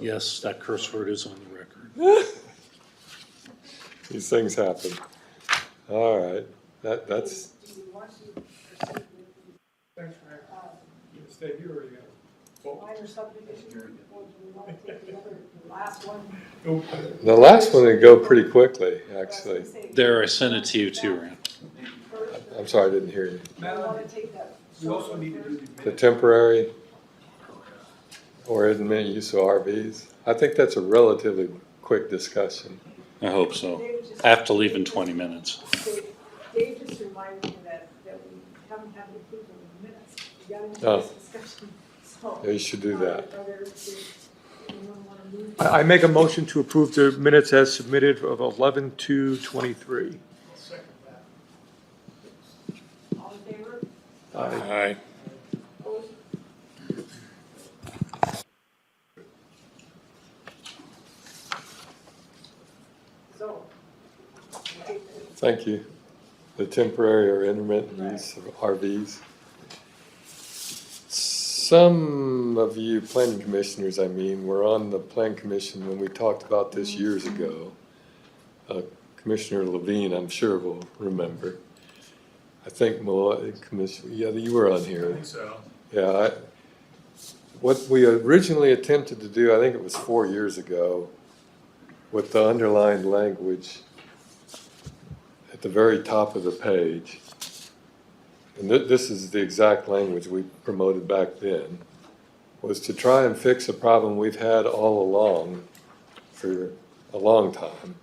Yes, that curse word is on the record.
These things happen. All right, that's,
Thanks, Frank. You can stay here or you gotta vote?
Minor subdivision, or do we want to take the last one?
the last one would go pretty quickly, actually.
There, I sent it to you too, Rand.
I'm sorry, I didn't hear you.
We want to take that.
We also need to do
The temporary or intermittent use of RVs, I think that's a relatively quick discussion.
I hope so. I have to leave in 20 minutes.
Dave just reminded me that we haven't had the approval of the minutes. We got into
Oh.
this discussion, so.
Yeah, you should do that.
Are there, does anyone want to move?
I make a motion to approve the minutes as submitted of 11/2/23.
All in favor?
Aye.
Opposed? So. we'll take the-
Thank you. The temporary or intermittent use of RVs. Some of you planning commissioners, were on the plan commission when we talked about this years ago. Commissioner Levine, I'm sure will remember. I think Commissioner, yeah, you were on
I
here.
think so.
Yeah, what we originally attempted to do, I think it was 4 years ago, with the underlined language at the very top of the page, and this is the exact language we promoted back then, was to try and fix a problem we've had all along for a long time,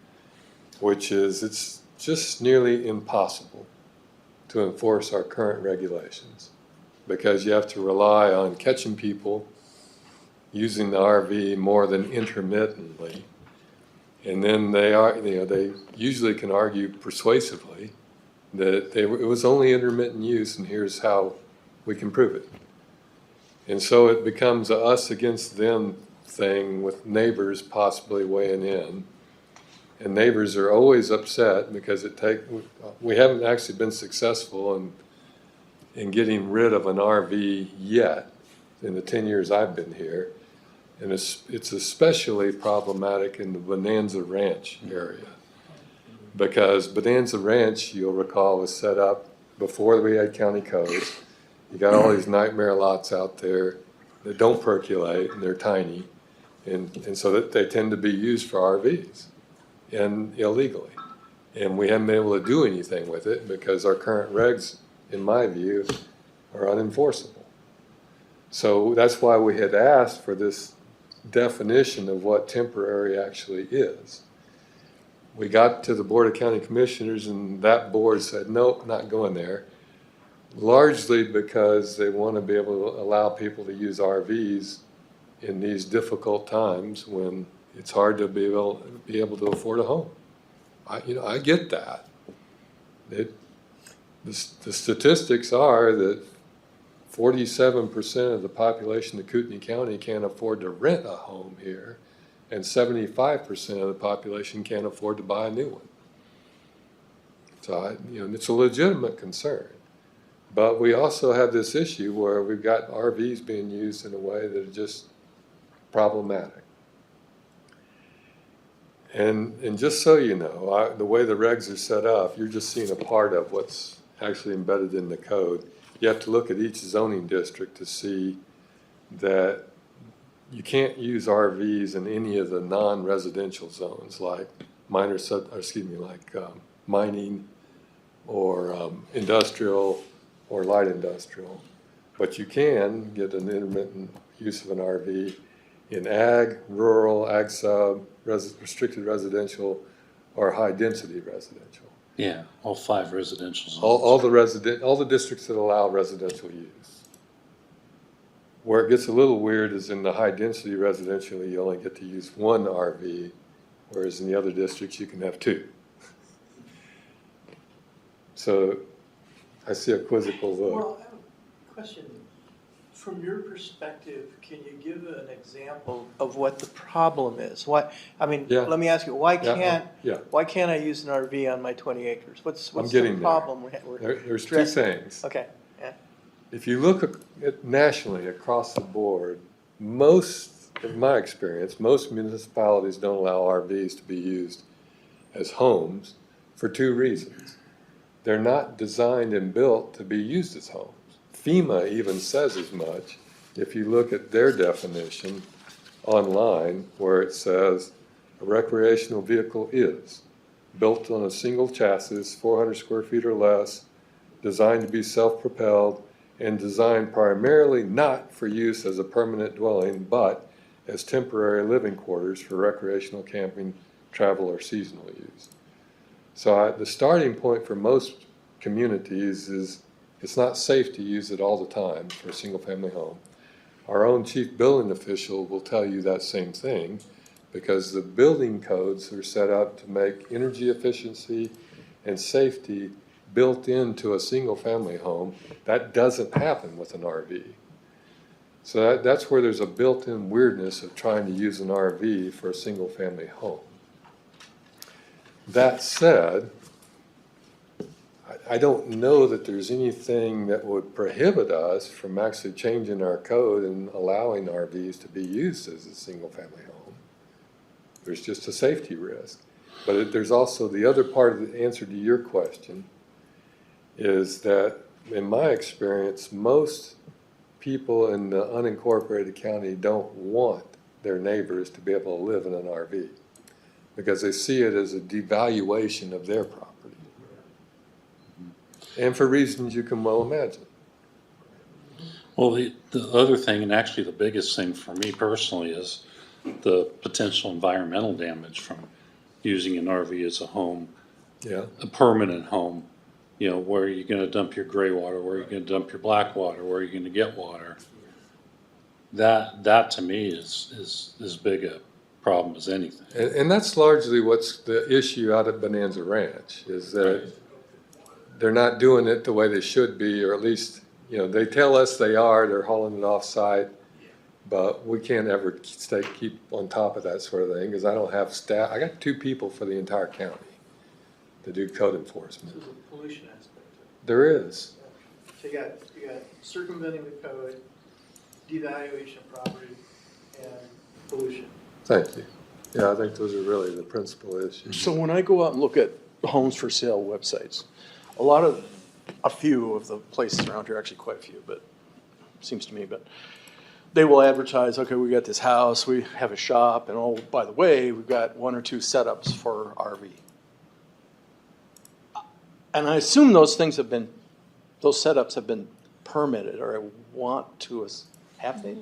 which is it's just nearly impossible to enforce our current regulations because you have to rely on catching people using the RV more than intermittently. And then they usually can argue persuasively that it was only intermittent use and here's how we can prove it. And so it becomes a us against them thing with neighbors possibly weighing in. And neighbors are always upset because we haven't actually been successful in getting rid of an RV yet. in the 10 years I've been here. And it's especially problematic in the Bonanza Ranch area. Because Bonanza Ranch, you'll recall, was set up before we had county codes. You got all these nightmare lots out there that don't percolate, and they're tiny. And so that they tend to be used for RVs, and illegally. And we haven't been able to do anything with it because our current regs, in my view, are unenforceable. So that's why we had asked for this definition of what temporary actually is. We got to the Board of County Commissioners, and that board said, nope, not going there. Largely because they want to be able to allow people to use RVs in these difficult times when it's hard to be able to afford a home. I get that. The statistics are that 47% of the population of Kootenai County can't afford to rent a home here, and 75% of the population can't afford to buy a new one. So it's a legitimate concern. But we also have this issue where we've got RVs being used in a way that are just problematic. And just so you know, the way the regs are set up, you're just seeing a part of what's actually embedded in the code. You have to look at each zoning district to see that you can't use RVs in any of the non-residential zones like mining or industrial or light industrial. But you can get an intermittent use of an RV in ag, rural, ag sub, restricted residential, or high density residential.
Yeah, all 5 residential zones.
All the districts that allow residential use. Where it gets a little weird is in the high density residential, you only get to use 1 RV, whereas in the other districts you can have 2. So I see a quizzical look.
Well, I have a question. From your perspective, can you give an example of what the problem is?
Yeah.
Let me ask you, why can't
Yeah.
I use an RV on my 20 acres? What's
I'm
the
getting
problem?
There's 2
addressing?
things.
Okay, yeah.
If you look at nationally across the board, in my experience, most municipalities don't allow RVs to be used as homes for 2 reasons. They're not designed and built to be used as homes. FEMA even says as much if you look at their definition online, where it says a recreational vehicle is built on a single chassis, 400 square feet or less, designed to be self-propelled, and designed primarily not for use as a permanent dwelling, but as temporary living quarters for recreational camping, travel, or seasonal use. So the starting point for most communities is it's not safe to use it all the time for a single-family home. Our own chief building official will tell you that same thing because the building codes are set up to make energy efficiency and safety built into a single-family home. That doesn't happen with an RV. So that's where there's a built-in weirdness of trying to use an RV for a single-family home. That said, I don't know that there's anything that would prohibit us from actually changing our code and allowing RVs to be used as a single-family home. There's just a safety risk. But there's also the other part of the answer to your question is that, in my experience, most people in the unincorporated county don't want their neighbors to be able to live in an RV because they see it as a devaluation of their property. And for reasons you can well imagine.
Well, the other thing, and actually the biggest thing for me personally, is the potential environmental damage from using an RV as a home,
Yeah.
a permanent home. Where are you going to dump your gray water? Where are you going to dump your black water? Where are you going to get water? That to me is as big a problem as anything.
And that's largely what's the issue out at Bonanza Ranch, is that they're not doing it the way they should be, or at least, they tell us they're hauling it off-site, but we can't ever keep on top of that sort of thing, because I don't have staff. I got 2 people for the entire county to do code enforcement.
There's a pollution aspect to it.
There is.
So you got circumventing the code, devaluation of property and pollution.
Thank you. Yeah, I think those are really the principal issues.
So when I go out and look at homes for sale websites, a few of the places around here, actually quite a few, but seems to me, but they will advertise, okay, we got this house, we have a shop, and oh, by the way, we've got 1 or 2 setups for RV. And I assume those setups have been permitted, or I want to, have they?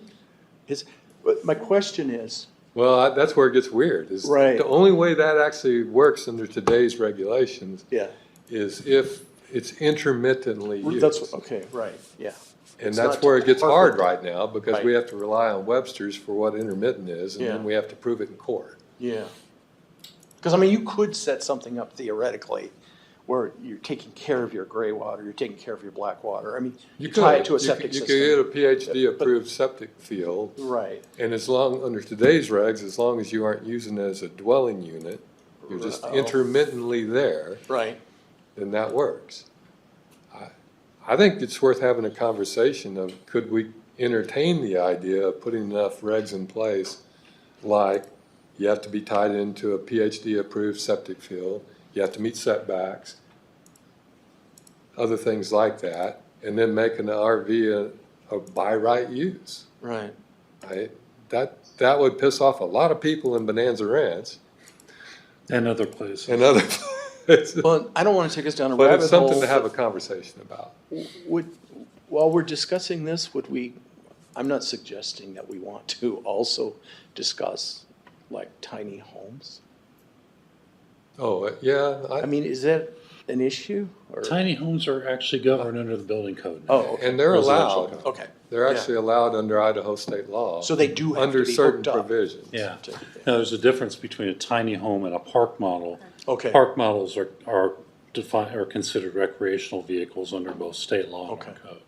But my question is,
Well, that's where it gets weird, is
Right.
the only way that actually works under today's regulations
yeah,
is if it's intermittently used.
that's, okay, right, yeah.
And
It's
that's
not
where it gets hard
perfect.
right now, because we have to rely on Webster's for what intermittent is, and
Yeah.
then we have to prove it in court.
Yeah. Because, I mean, you could set something up theoretically where you're taking care of your gray water, you're taking care of your black water. I mean, you tie it to a septic
You
system.
could get a PhD-approved septic field,
Right,
and under today's regs, as long as you aren't using it as a dwelling unit, you're just
Oh.
intermittently there,
right.
then that works. I think it's worth having a conversation of, could we entertain the idea of putting enough regs in place, like you have to be tied into a PhD-approved septic field, you have to meet setbacks, other things like that, and then make an RV a by right use.
Right.
That would piss off a lot of people in Bonanza Ranch
And other places.
and other places.
Well, I don't want to take us down a
But
rabbit
it's
hole.
something to have a conversation about.
While we're discussing this, I'm not suggesting that we want to also discuss like tiny homes.
Oh, yeah,
I mean, is that an issue? Or?
Tiny homes are actually governed under the building code. now.
Oh, okay.
and they're
Residential
allowed.
code.
Okay.
They're
Yeah.
actually allowed under Idaho state law.
So they do have
under
to be
certain
hooked up.
provisions.
Yeah. Now, there's a difference between a tiny home and a park model.
Okay.
Park models are defined, are considered recreational vehicles under both state law and
Okay.
our code.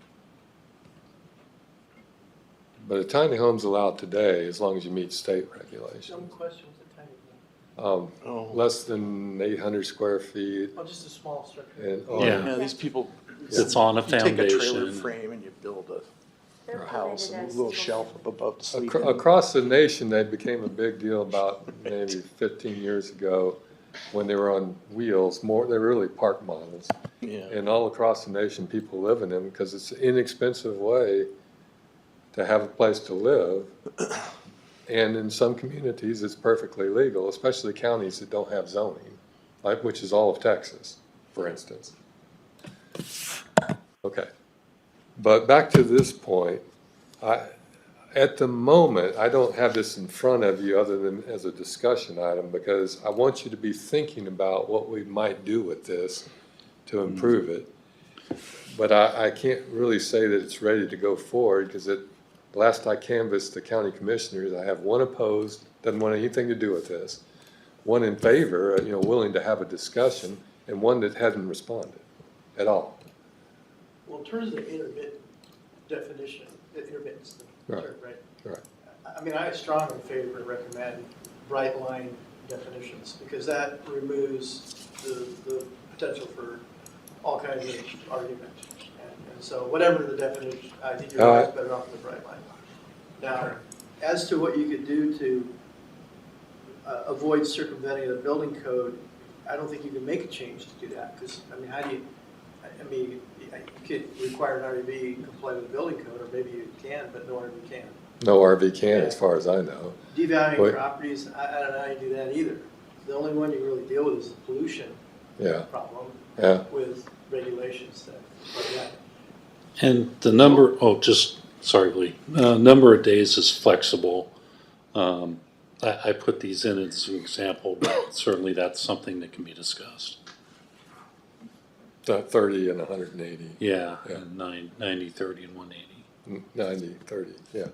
But a tiny home's allowed today as long as you meet state regulations.
Some question with the tiny home.
Oh.
Less than 800 square feet.
Oh, just a small structure.
And
Yeah.
Yeah, these people.
It's on a
You take a trailer
foundation.
frame and you build
They're
a house and a
permitted
little
as
shelf up above the sleeping.
Across the nation, they became a big deal about maybe 15 years ago when they were on wheels. They were really park models.
Yeah.
And all across the nation, people live in them because it's an inexpensive way to have a place to live. And in some communities, it's perfectly legal, especially counties that don't have zoning, which is all of Texas, for instance. Okay. But back to this point, at the moment, I don't have this in front of you other than as a discussion item, because I want you to be thinking about what we might do with this to improve it. But I can't really say that it's ready to go forward, because last I canvassed the county commissioners, I have one opposed, doesn't want anything to do with this, one in favor, willing to have a discussion, and one that hadn't responded at all.
Well, in terms of the intermittent definition, intermittence,
Right.
right?
Right.
I mean, I strongly favor and recommend bright line definitions, because that removes the potential for all kinds of argument. And so whatever the definition, I think you're always better off with a bright line. Now, as to what you could do to avoid circumventing the building code, I don't think you can make a change to do that, because, I mean, how do you, you could require an RV comply with the building code, or maybe you can, but no RV can.
No RV can, as far as I know.
Devaluing
Wait.
properties, I don't know how you do that either. The only one you really deal with is the pollution
Yeah,
problem
yeah.
with regulations that, yeah.
And the number, sorry, Lee, number of days is flexible. I put these in as an example, but certainly that's something that can be discussed.
30 and 180.
Yeah,
Yeah.
and 90, 30, and 180.
90, 30, yeah.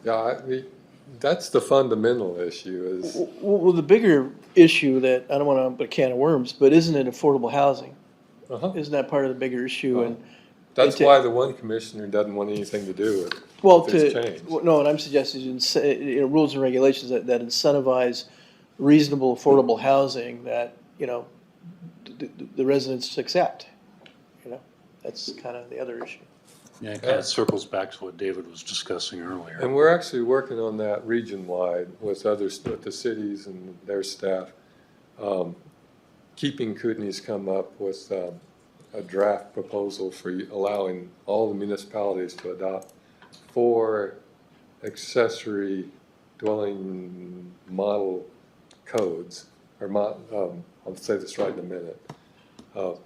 Yeah, that's the fundamental issue is,
Well, the bigger issue that, I don't want to open a can of worms, but isn't it affordable housing?
uh-huh.
Isn't that part of the bigger issue? And
That's
It's a-
why the one commissioner doesn't want anything to do with it.
Well,
If it's changed.
no, what I'm suggesting is, rules and regulations that incentivize reasonable, affordable housing that, the residents accept. That's kind of the other issue.
Yeah, it kind of circles back to what David was discussing earlier.
And we're actually working on that region-wide with others, with the cities and their staff. Keeping Kootenai's come up with a draft proposal for allowing all the municipalities to adopt 4 accessory dwelling model codes, or I'll say this right in a minute,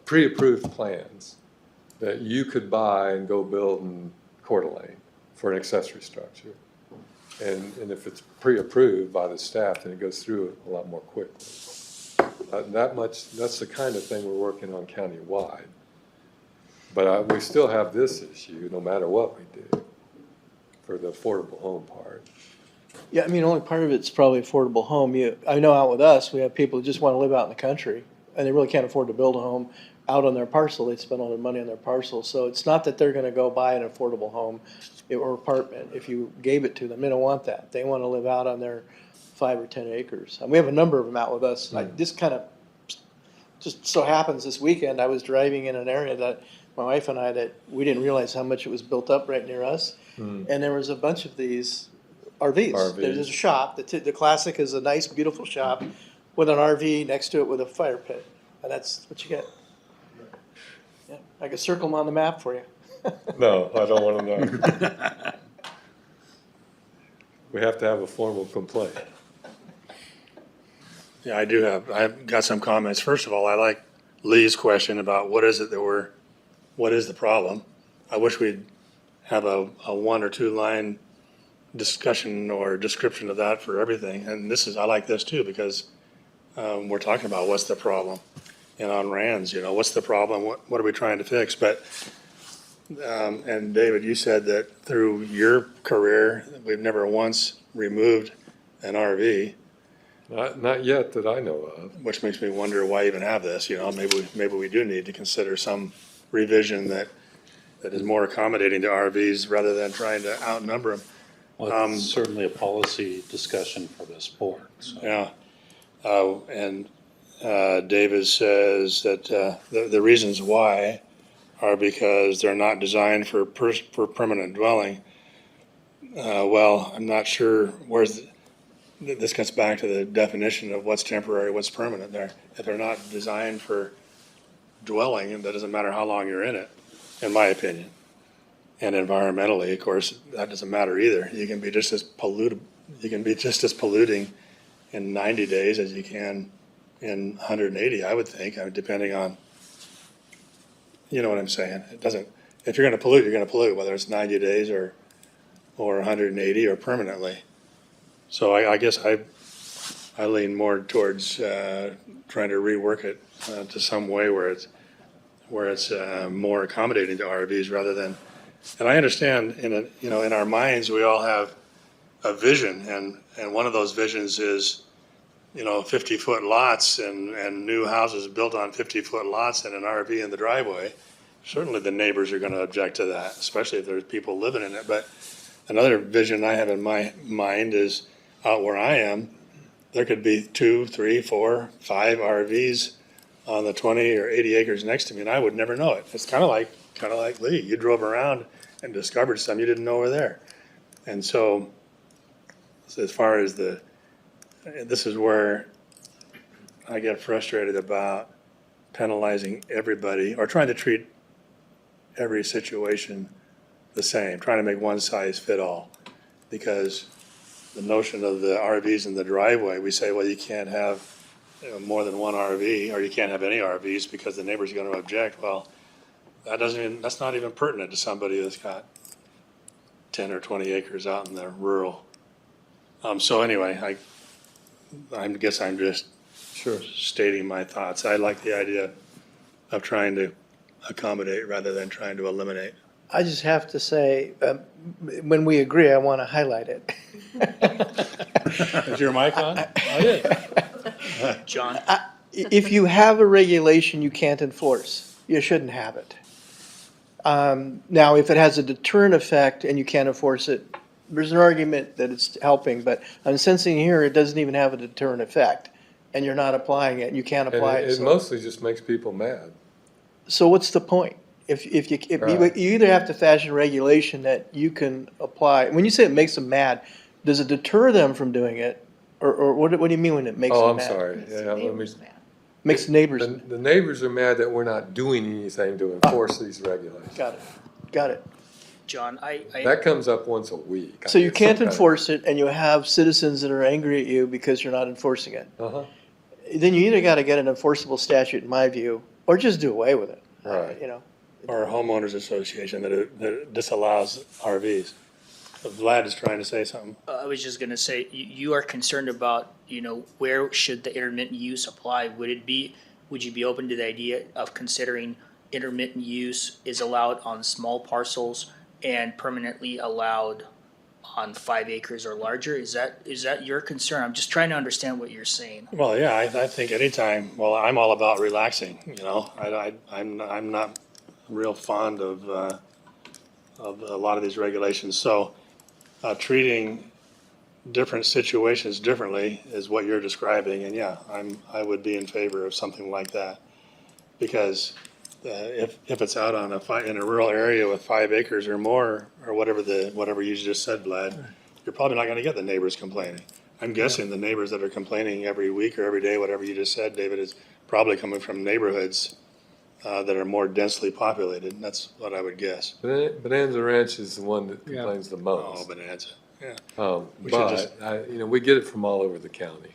pre-approved plans that you could buy and go build in Coeur d'Alene for an accessory structure. And if it's pre-approved by the staff, then it goes through a lot more quickly. That's the kind of thing we're working on countywide. But we still have this issue, no matter what we do, for the affordable home part.
Yeah, I mean, only part of it's probably affordable home. I know out with us, we have people who just want to live out in the country, and they really can't afford to build a home out on their parcel. They spend all their money on their parcel. So it's not that they're gonna go buy an affordable home or apartment if you gave it to them. They don't want that. They want to live out on their 5 or 10 acres. And we have a number of them out with us. Just so happens this weekend, I was driving in an area that my wife and I, that we didn't realize how much it was built up right near us. And there was a bunch of these RVs. There's a shop. The classic is a nice, beautiful shop with an RV next to it with a fire pit. And that's what you get. Yeah, I could circle them on the map for you.
No, I don't want to know. We have to have a formal complaint.
Yeah, I've got some comments. First of all, I like Lee's question about what is the problem? I wish we'd have a 1 or 2 line discussion or description of that for everything. And I like this too, because we're talking about what's the problem. And on Rands, what's the problem? What are we trying to fix? But, and David, you said that through your career, we've never once removed an RV.
Not yet that I know of.
Which makes me wonder why even have this, maybe we do need to consider some revision that is more accommodating to RVs rather than trying to outnumber them.
Well, it's certainly a policy discussion for this board, so.
Yeah. And David says that the reasons why are because they're not designed for permanent dwelling. Well, I'm not sure this gets back to the definition of what's temporary, what's permanent there. If they're not designed for dwelling, that doesn't matter how long you're in it, in my opinion. And environmentally, of course, that doesn't matter either. You can be just as polluting in 90 days as you can in 180, I would think, depending on, you know what I'm saying. It doesn't, if you're going to pollute, you're going to pollute, whether it's 90 days or 180 or permanently. So I guess I lean more towards trying to rework it to some way where it's more accommodating to RVs rather than. And I understand in our minds we all have a vision, and one of those visions is 50-foot lots and new houses built on 50-foot lots and an RV in the driveway. Certainly the neighbors are going to object to that, especially if there's people living in it. But another vision I have in my mind is out where I am, there could be 2, 3, 4, 5 RVs on the 20 or 80 acres next to me, and I would never know it. It's kind of like Lee. You drove around and discovered some you didn't know were there. And so as far as this is where I get frustrated about penalizing everybody or trying to treat every situation the same, trying to make one size fit all. Because the notion of the RVs in the driveway, we say, well, you can't have more than one RV, or you can't have any RVs because the neighbor's going to object. Well, that's not even pertinent to somebody that's got 10 or 20 acres out in the rural. So anyway, I guess I'm just stating my thoughts. I like the idea of trying to accommodate rather than trying to eliminate.
I just have to say, when we agree, I want to highlight it.
Is your mic on? Oh, yeah.
John?
If you have a regulation you can't enforce, you shouldn't have it. Now, if it has a deterrent effect and you can't enforce it, there's an argument that it's helping, but I'm sensing here it doesn't even have a deterrent effect, and you're not applying it, and you can't apply it.
It mostly just makes people mad.
So what's the point? You either have to fashion regulation that you can apply. When you say it makes them mad, does it deter them from doing it? Or what do you mean when it makes
Oh,
them
I'm
mad?
sorry.
Makes
Yeah,
the
let me,
neighbors mad.
Makes neighbors,
the neighbors are mad that we're not doing anything to enforce these regulations.
got it.
John,
That comes up once a week. I
So you
get some
can't
kind of-
enforce it and you have citizens that are angry at you because you're not enforcing it.
Uh-huh,
Then you either gotta get an enforceable statute, in my view, or just do away with it.
Right.
You know,
Or a homeowners association that disallows RVs. Vlad is trying to say something.
I was just gonna say, you are concerned about, where should the intermittent use apply? Would you be open to the idea of considering intermittent use is allowed on small parcels and permanently allowed on 5 acres or larger? Is that your concern? I'm just trying to understand what you're saying.
Well, yeah, I think anytime, well, I'm all about relaxing, I'm not real fond of a lot of these regulations, so, treating different situations differently is what you're describing, and yeah, I would be in favor of something like that. Because, if it's out on in a rural area with 5 acres or more, or whatever you just said, Vlad, you're probably not gonna get the neighbors complaining. I'm guessing the neighbors that are complaining every week or every day, whatever you just said, David, is probably coming from neighborhoods that are more densely populated. That's what I would guess.
Bonanza Ranch is the one that
Yeah.
complains the
Oh,
most.
Bonanza, yeah. We should
But,
just-
we get it from all over the county.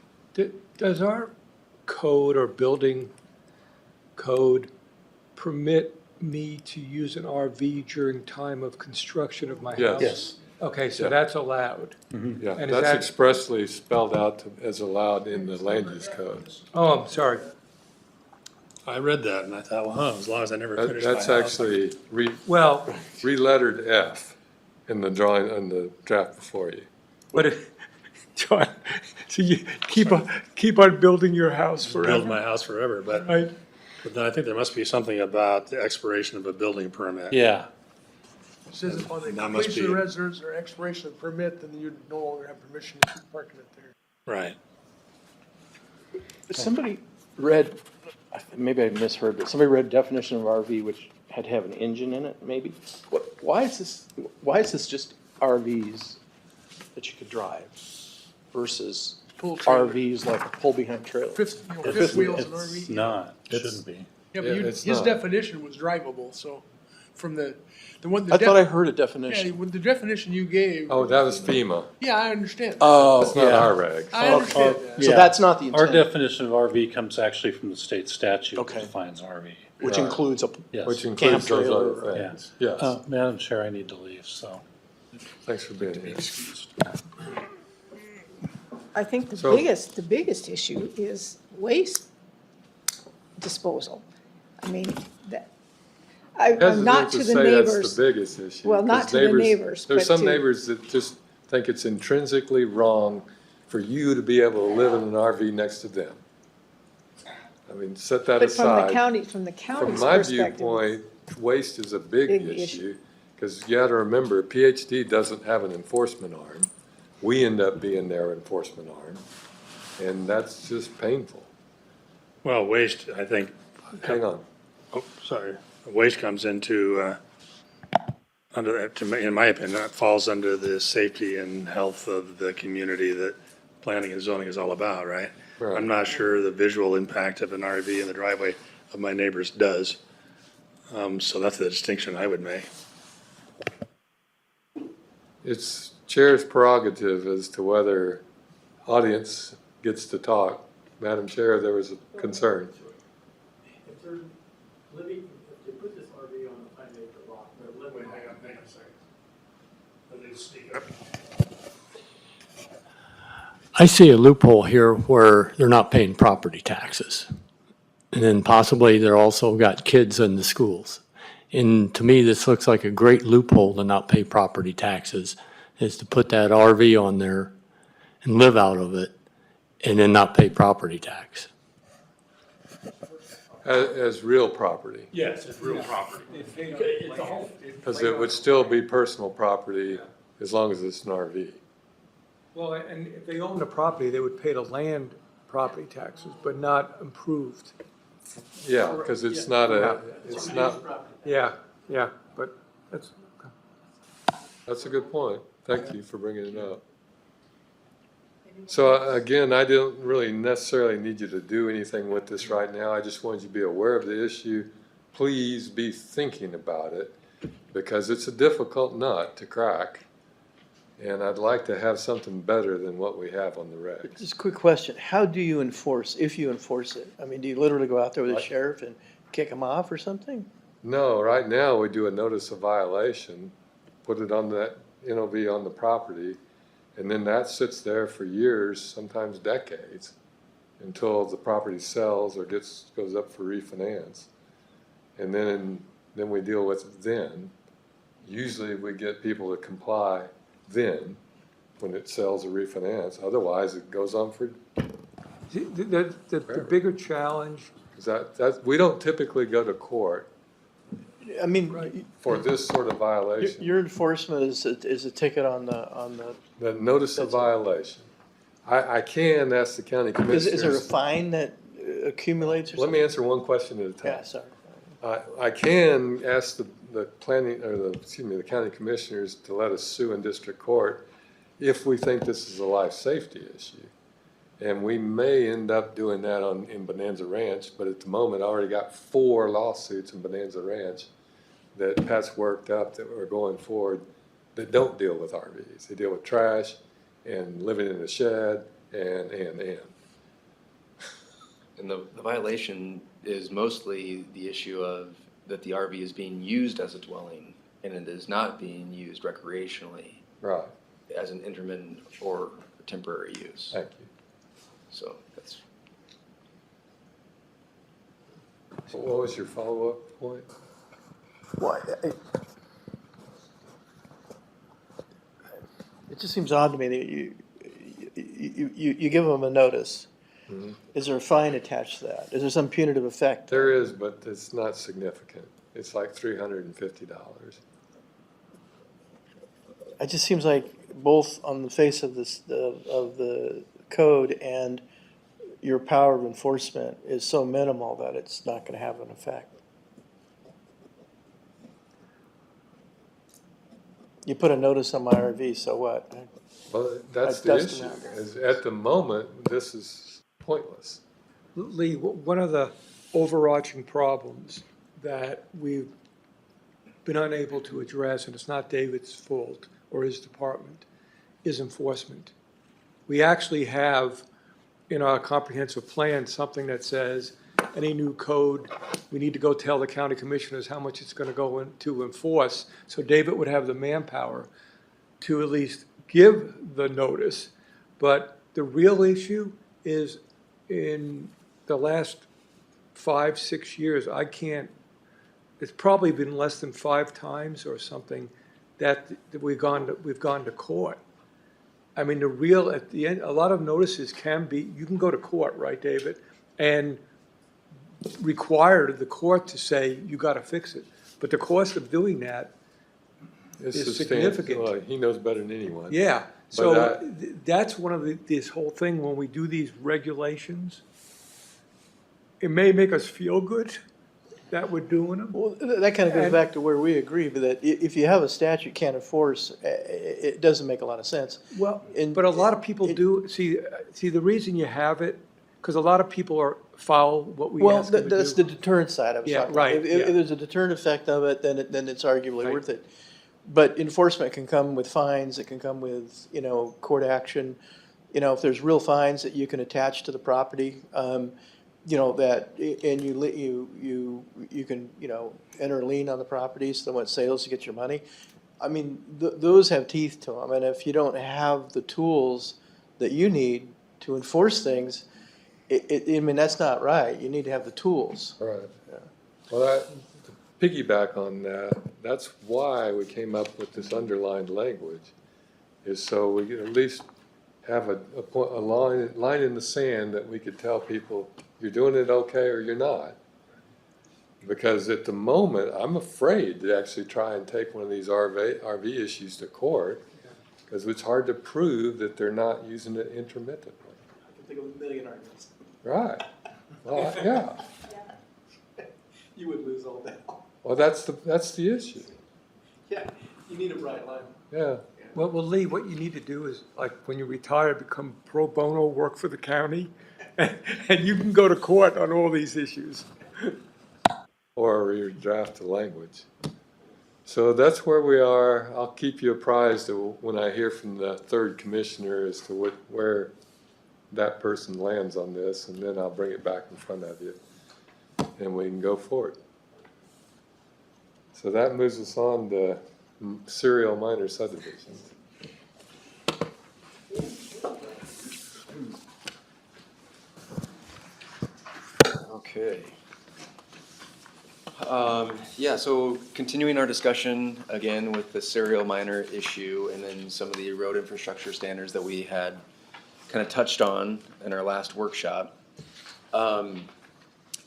Does our code or building code permit me to use an RV during time of construction of my
Yes.
house?
Yes.
Okay, so
Yeah.
that's allowed.
Yeah,
And is
that's
that-
expressly spelled out as allowed in the land use code.
Oh, I'm sorry.
I read that and I thought, well, as long as I never finish my house.
That's actually
Well,
re-lettered F in the drawing, in the draft before you.
but, John, so you keep on building your house
Build
forever,
my house forever, but
right?
then I think there must be something about the expiration of a building permit.
Yeah,
It says upon the
That must
completion of
be-
residence or expiration of permit, then you no longer have permission to keep parking it there.
Right.
somebody read, maybe I misheard, but somebody read definition of RV which had to have an engine in it, maybe? Why is this just RVs that you could drive versus
Pull trailer.
RVs like a pull-behind trailer?
Fifth wheels and
it's
RV.
not, shouldn't be.
Yeah,
Yeah,
but
it's
his
not.
definition was drivable, so from the one.
I thought I heard a
Yeah,
definition.
with the definition you gave.
Oh, that was FEMA.
Yeah, I understand.
Oh,
That's not our reg.
I understand that.
So that's not the
Our
intent,
definition of RV comes actually from the state statute that
Okay.
defines RV.
which
Right.
includes a,
Yes.
Which includes those
trailer,
other things. Yes,
Madam Chair, I need to leave, so.
thanks for being here.
I think
So-
the biggest issue is waste disposal. I mean, I'm not
Hesitant
to
to
the
say that's
neighbors.
the biggest issue.
Well, not
'cause
to the neighbors,
There's
but
some
to-
neighbors that just think it's intrinsically wrong for you to be able to live in an RV next to them. I mean, set that
But from the
aside.
county's
From
perspective.
my viewpoint, waste is a big
Big
issue,
issue.
because you gotta remember, PhD doesn't have an enforcement arm. We end up being their enforcement arm, and that's just painful.
Well, waste, I think,
Hang on.
oh, sorry, waste comes into, under, in my opinion, that falls under the safety and health of the community that planning and zoning is all about, right?
Right.
I'm not sure the visual impact of an RV in the driveway of my neighbors does. So that's the distinction I would make.
It's chair's prerogative as to whether audience gets to talk. Madam Chair, there was a concern.
If they're living, if they put this RV on a 5 acre lot, they're living.
Hang on a second. I need to speak up.
I see a loophole here where they're not paying property taxes. And then possibly they're also got kids in the schools. And to me, this looks like a great loophole to not pay property taxes, is to put that RV on there and live out of it and then not pay property tax.
As real property,
Yes, it's real property.
because it would still be personal property as long as it's an RV.
Well, and if they own the property, they would pay the land property taxes, but not improved
Yeah, because it's not it's not,
Yeah, yeah, but
that's a good point. Thank you for bringing it up. So again, I don't really necessarily need you to do anything with this right now. I just wanted you to be aware of the issue. Please be thinking about it because it's a difficult nut to crack. And I'd like to have something better than what we have on the regs.
Just a quick question. How do you enforce, if you enforce it? I mean, do you literally go out there with a sheriff and kick them off or something?
No, right now we do a notice of violation, put it on that NOV on the property, and then that sits there for years, sometimes decades, until the property sells or goes up for refinance. And then we deal with it then. Usually we get people to comply then when it sells or refinance. Otherwise it goes on for
the bigger challenge,
that we don't typically go to court
I mean,
for this sort of violation.
your enforcement is a ticket on the,
The notice of violation. I can ask the county commissioners.
is there a fine that accumulates or
Let
something?
me answer one question at a time.
Yeah, sorry.
I can ask the planning, or the county commissioners to let us sue in district court if we think this is a life safety issue. And we may end up doing that in Bonanza Ranch, but at the moment, I already got 4 lawsuits in Bonanza Ranch that Pat's worked up that are going forward that don't deal with RVs. They deal with trash and living in a shed and.
And the violation is mostly the issue of that the RV is being used as a dwelling and it is not being used recreationally.
Right.
As an intermittent or temporary use.
Thank you.
So that's.
So what was your follow-up point?
Why? It just seems odd to me that you give them a notice.
Mm-hmm.
Is there a fine attached to that? Is there some punitive effect?
There is, but it's not significant. It's like $350.
It just seems like both on the face of this, of the code and your power of enforcement is so minimal that it's not gonna have an effect. You put a notice on my RV, so what?
Well, that's
I
the
dust
issue.
around.
Is at the moment, this is pointless.
Lee, one of the overarching problems that we've been unable to address, and it's not David's fault or his department, is enforcement. We actually have in our comprehensive plan something that says any new code, we need to go tell the county commissioners how much it's going to go in to enforce. So David would have the manpower to at least give the notice. But the real issue is in the last 5-6 years, it's probably been less than 5 times or something that we've gone to court. I mean, at the end, a lot of notices you can go to court, right, David? And require the court to say, you gotta fix it. But the cost of doing that is significant.
Well, he knows better than anyone.
Yeah,
But
so that's one of this whole thing, when we do these regulations, it may make us feel good that we're doing them.
Well, that kind of goes back to where we agree, but that if you have a statute can't enforce, it doesn't make a lot of sense.
Well,
And
but a lot of people do, see, the reason you have it, because a lot of people follow what we
Well,
ask them to
that's the
do.
deterrent side of it.
Yeah, right,
If
yeah.
there's a deterrent effect of it, then it's arguably
Right.
worth it. But enforcement can come with fines, it can come with, court action. If there's real fines that you can attach to the property, that, and you can, enter a lien on the property, so when it sales, you get your money. I mean, those have teeth to them, and if you don't have the tools that you need to enforce things, that's not right. You need to have the tools.
Right. Well, to piggyback on that, that's why we came up with this underlined language, is so we could at least have a line in the sand that we could tell people, you're doing it okay or you're not. Because at the moment, I'm afraid to actually try and take one of these RV issues to court, because it's hard to prove that they're not using it intermittently.
I can think of a million arguments.
Right. Well, yeah.
You would lose all that.
Well, that's the issue.
Yeah, you need a bright line.
Yeah.
Well, Lee, what you need to do is, like, when you retire, become pro bono, work for the county, and you can go to court on all these issues.
Or you draft the language. So that's where we are. I'll keep you apprised of when I hear from the third commissioner as to where that person lands on this, and then I'll bring it back in front of you, and we can go forward. So that moves us on to serial minor subdivisions.
Okay. Yeah, so continuing our discussion again with the serial minor issue and then some of the road infrastructure standards that we had kind of touched on in our last workshop.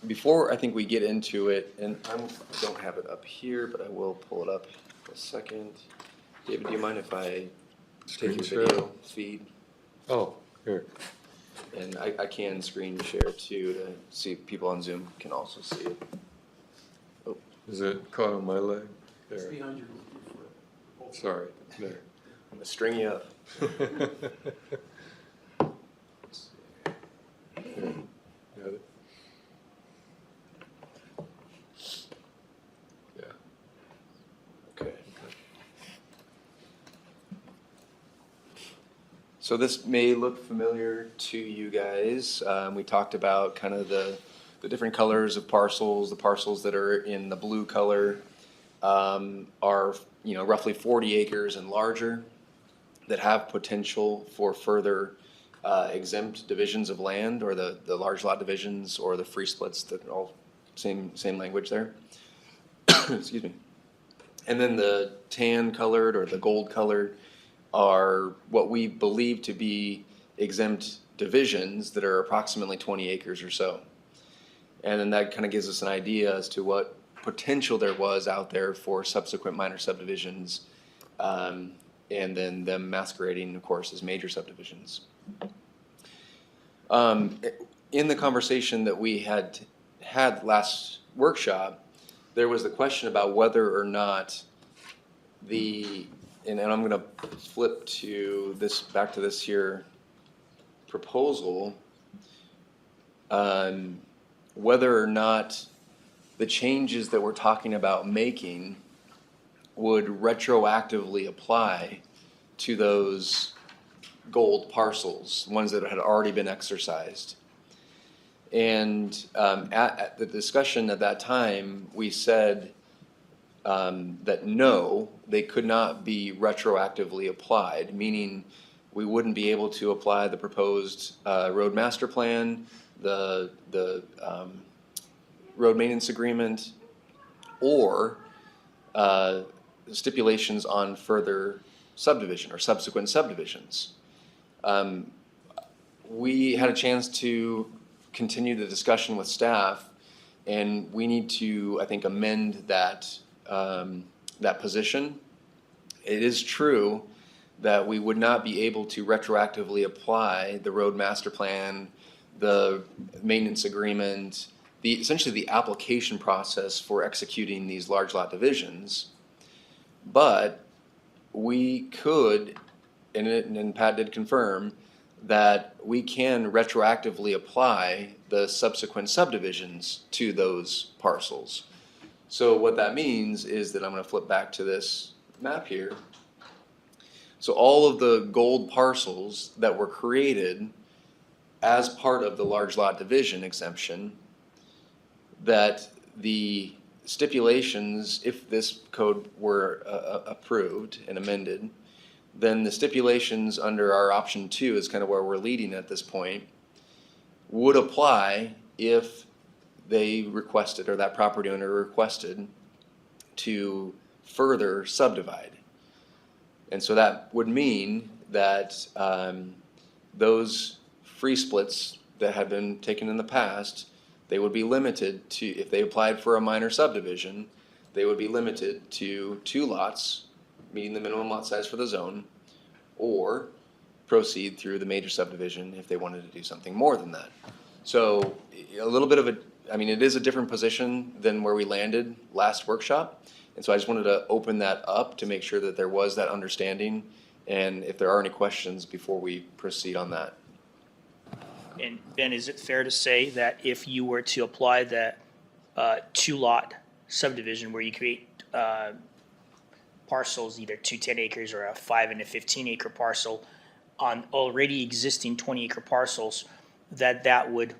Before I think we get into it, and I don't have it up here, but I will pull it up in a second. David, do you mind if I take your
Screen
video feed?
Oh, here.
And I can screen share too to see if people on Zoom can also see it.
Is it caught on my leg?
It's
There.
behind your.
Sorry, there.
I'm gonna string you up.
Here. Got it? Yeah.
Okay. So this may look familiar to you guys. We talked about kind of the different colors of parcels. The parcels that are in the blue color are, you know, roughly 40 acres and larger that have potential for further exempt divisions of land, or the large lot divisions, or the free splits that are all same language there. Excuse me. And then the tan colored or the gold colored are what we believe to be exempt divisions that are approximately 20 acres or so. And then that kind of gives us an idea as to what potential there was out there for subsequent minor subdivisions, and then them masquerading, of course, as major subdivisions. In the conversation that we had last workshop, there was the question about whether or not and I'm going to flip to this, back to this here proposal, whether or not the changes that we're talking about making would retroactively apply to those gold parcels, ones that had already been exercised. And at the discussion at that time, we said that no, they could not be retroactively applied, meaning we wouldn't be able to apply the proposed road master plan, the road maintenance agreement, or stipulations on further subdivision or subsequent subdivisions. We had a chance to continue the discussion with staff, and we need to, I think, amend that position. It is true that we would not be able to retroactively apply the road master plan, the maintenance agreement, essentially the application process for executing these large lot divisions. But we could, and Pat did confirm, that we can retroactively apply the subsequent subdivisions to those parcels. So what that means is that I'm going to flip back to this map here. So all of the gold parcels that were created as part of the large lot division exemption, that the stipulations, if this code were approved and amended, then the stipulations under our option 2 is kind of where we're leading at this point, would apply if they requested, or that property owner requested, to further subdivide. And so that would mean that those free splits that had been taken in the past, they would be limited to, if they applied for a minor subdivision, they would be limited to 2 lots, meeting the minimum lot size for the zone, or proceed through the major subdivision if they wanted to do something more than that. So a little bit of I mean, it is a different position than where we landed last workshop. And so I just wanted to open that up to make sure that there was that understanding, and if there are any questions before we proceed on that.
And Ben, is it fair to say that if you were to apply the two-lot subdivision where you create parcels, either 2 10 acres or a 5 and a 15-acre parcel on already existing 20-acre parcels, that would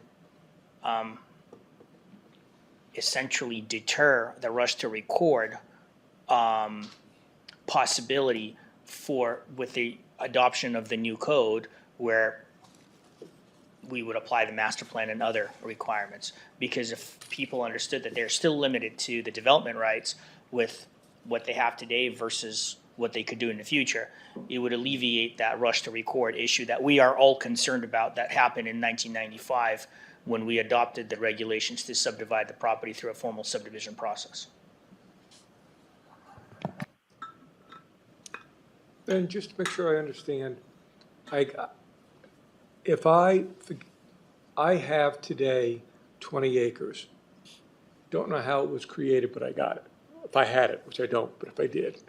essentially deter the rush to record possibility with the adoption of the new code where we would apply the master plan and other requirements? Because if people understood that they're still limited to the development rights with what they have today versus what they could do in the future, it would alleviate that rush to record issue that we are all concerned about that happened in 1995 when we adopted the regulations to subdivide the property through a formal subdivision process.
And just to make sure I understand, if I have today 20 acres, don't know how it was created, but I got it. If I had it, which I don't, but if I did,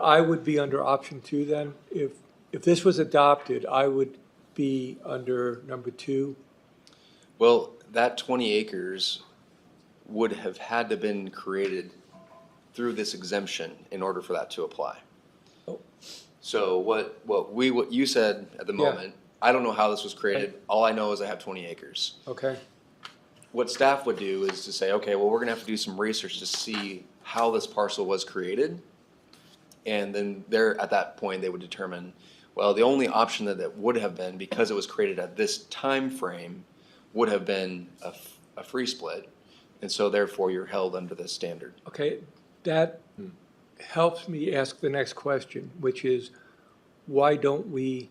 I would be under option 2 then. If this was adopted, I would be under number 2.
Well, that 20 acres would have had to been created through this exemption in order for that to apply.
Oh.
So what you said at the
Yeah.
moment, I don't know how this was created. All I know is I have 20 acres.
Okay.
What staff would do is to say, okay, well, we're gonna have to do some research to see how this parcel was created. And then at that point, they would determine, well, the only option that would have been, because it was created at this time frame, would have been a free split. And so therefore, you're held under this standard.
Okay, that helps me ask the next question, which is, why don't we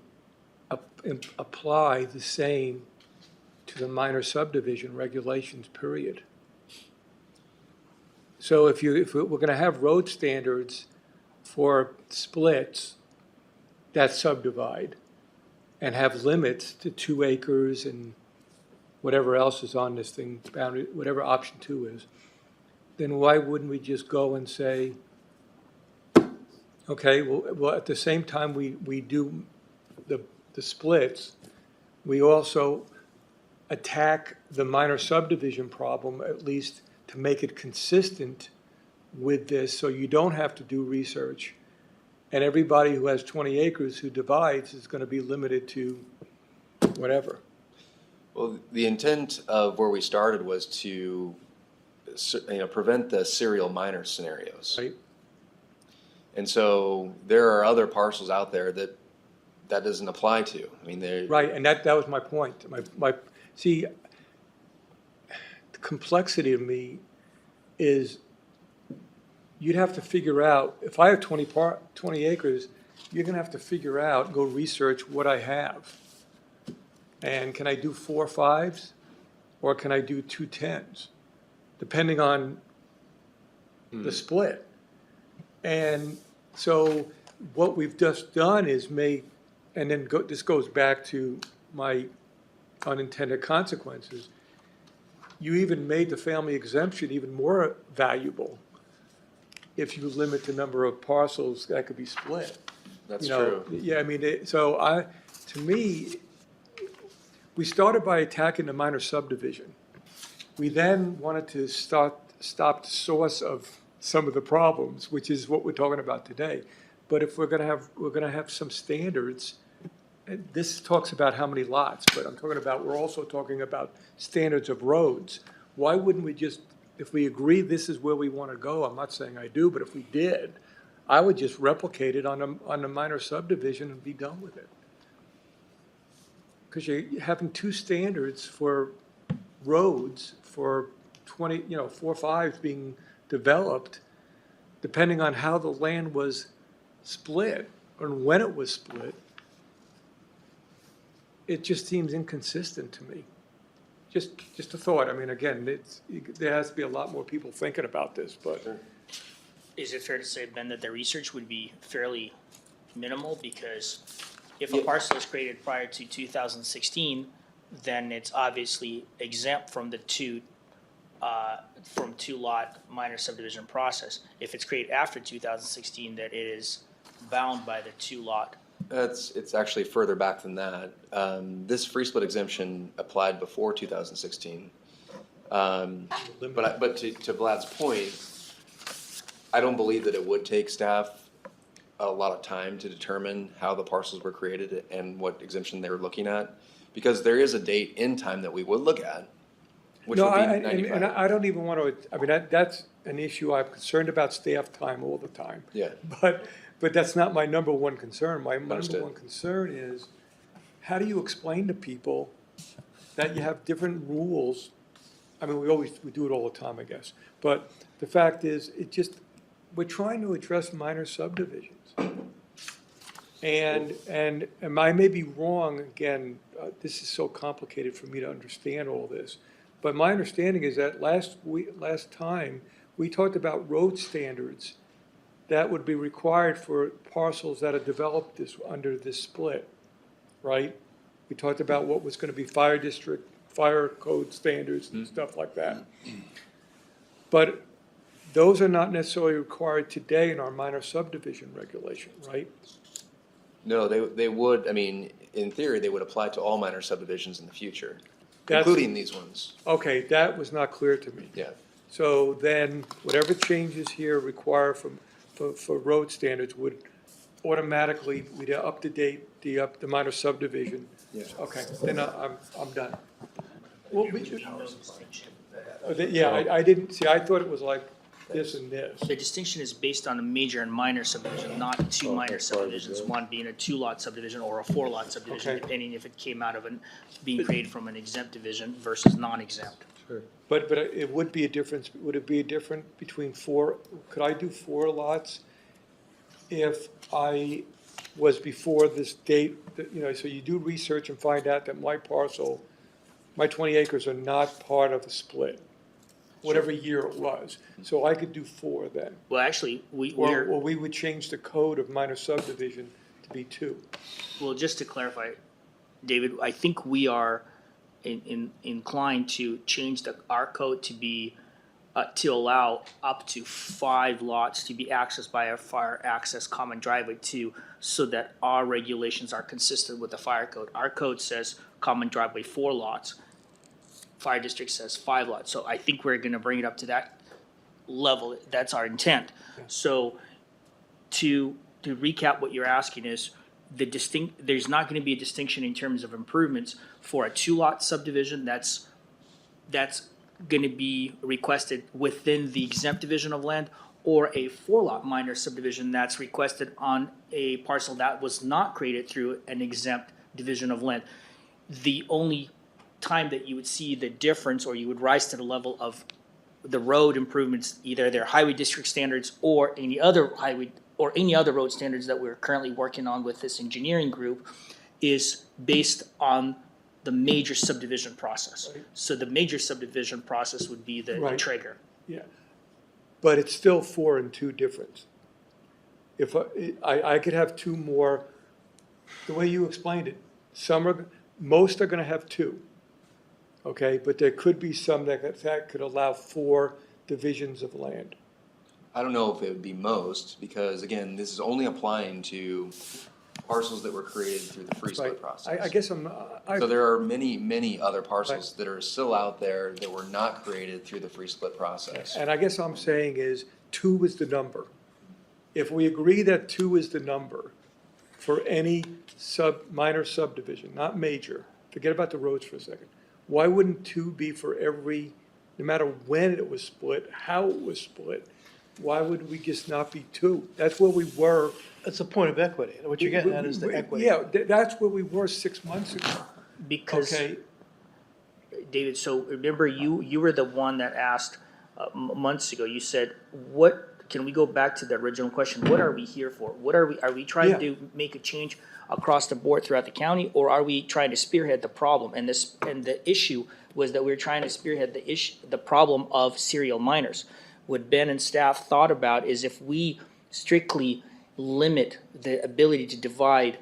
apply the same to the minor subdivision regulations, period? So if we're gonna have road standards for splits that subdivide and have limits to 2 acres and whatever else is on this thing, boundary, whatever option 2 is, then why wouldn't we just go and say, okay, well, at the same time we do the splits, we also attack the minor subdivision problem, at least to make it consistent with this, so you don't have to do research. And everybody who has 20 acres who divides is gonna be limited to whatever.
Well, the intent of where we started was to, prevent the serial minor scenarios.
Right.
And so there are other parcels out there that doesn't apply to. I mean, they're.
Right, and that was my point. See, the complexity of me is you'd have to figure out, if I have 20 acres, you're gonna have to figure out, go research what I have. And can I do 4 5s, or can I do 2 10s, depending on the split? And so what we've just done is this goes back to my unintended consequences. You even made the family exemption even more valuable if you limit the number of parcels that could be split.
That's
You know,
true.
Yeah, I mean, to me, we started by attacking the minor subdivision. We then wanted to stop the source of some of the problems, which is what we're talking about today. But if we're gonna have some standards, and this talks about how many lots, but we're also talking about standards of roads. Why wouldn't we just, if we agree this is where we want to go, I'm not saying I do, but if we did, I would just replicate it on the minor subdivision and be done with it. Because you're having 2 standards for roads for 4 5s being developed, depending on how the land was split or when it was split. It just seems inconsistent to me. Just a thought. I mean, again, there has to be a lot more people thinking about this, but.
Is it fair to say, Ben, that the research would be fairly minimal? Because if a parcel is created prior to 2016, then it's obviously exempt from the two lot minor subdivision process. If it's created after 2016, that it is bound by the two lot.
It's actually further back than that. This free split exemption applied before 2016. But to Vlad's point, I don't believe that it would take staff a lot of time to determine how the parcels were created and what exemption they were looking at, because there is a date in time that we would look at, which
No,
would be
and
95.
I don't even want to, I mean, that's an issue. I'm concerned about staff time all the time.
Yeah.
But that's not my number one concern. My number
Understood.
one concern is, how do you explain to people that you have different rules? I mean, we do it all the time, I guess. But the fact is, we're trying to address minor subdivisions. And I may be wrong, again, this is so complicated for me to understand all this. But my understanding is that last time, we talked about road standards that would be required for parcels that are developed under this split, right? We talked about what was gonna be fire district, fire code standards and stuff like that. But those are not necessarily required today in our minor subdivision regulation, right?
No, they would, I mean, in theory, they would apply to all minor subdivisions in the future,
That's-
including these ones.
Okay, that was not clear to me.
Yeah.
So then, whatever changes here require for road standards would automatically, we'd up to date the minor subdivision.
Yeah.
Okay, then I'm done. Well, yeah, I didn't, see, I thought it was like this and this.
The distinction is based on a major and minor subdivision, not two minor subdivisions, one being a two-lot subdivision or a four-lot subdivision,
Okay.
depending if it came out of being created from an exempt division versus non-exempt.
But it would be a difference, would it be a difference between could I do 4 lots if I was before this date, so you do research and find out that my parcel, my 20 acres are not part of the split, whatever year it was. So I could do 4 then.
Well, actually,
Or we would change the code of minor subdivision to be 2.
well, just to clarify, David, I think we are inclined to change our code to be, to allow up to 5 lots to be accessed by a fire access common driveway so that our regulations are consistent with the fire code. Our code says common driveway 4 lots. Fire district says 5 lots. So I think we're gonna bring it up to that level. That's our intent. So to recap, what you're asking is there's not gonna be a distinction in terms of improvements for a 2-lot subdivision that's gonna be requested within the exempt division of land, or a 4-lot minor subdivision that's requested on a parcel that was not created through an exempt division of land. The only time that you would see the difference, or you would rise to the level of the road improvements, either their highway district standards or any other road standards that we're currently working on with this engineering group, is based on the major subdivision process.
Right.
So the major subdivision process would be the
Right.
trigger.
Yeah, but it's still 4 and 2 difference. If I could have 2 more, the way you explained it, most are gonna have 2, okay? But there could be some that could allow 4 divisions of land.
I don't know if it would be most, because again, this is only applying to parcels that were created through the free split
Right.
process.
I guess
So there are many, many other parcels that are still out there that were not created through the free split process.
and I guess I'm saying is 2 is the number. If we agree that 2 is the number for any minor subdivision, not major, forget about the roads for a second. Why wouldn't 2 be for every, no matter when it was split, how it was split? Why would we just not be 2? That's where we were.
That's the point of equity. What you're getting at is the equity.
Yeah, that's where we were 6 months ago.
Because,
Okay,
David, so remember, you were the one that asked months ago, you said, can we go back to the original question? What are we here for? Are we trying
Yeah.
to make a change across the board throughout the county, or are we trying to spearhead the problem? And the issue was that we were trying to spearhead the problem of serial minors. What Ben and staff thought about is if we strictly limit the ability to divide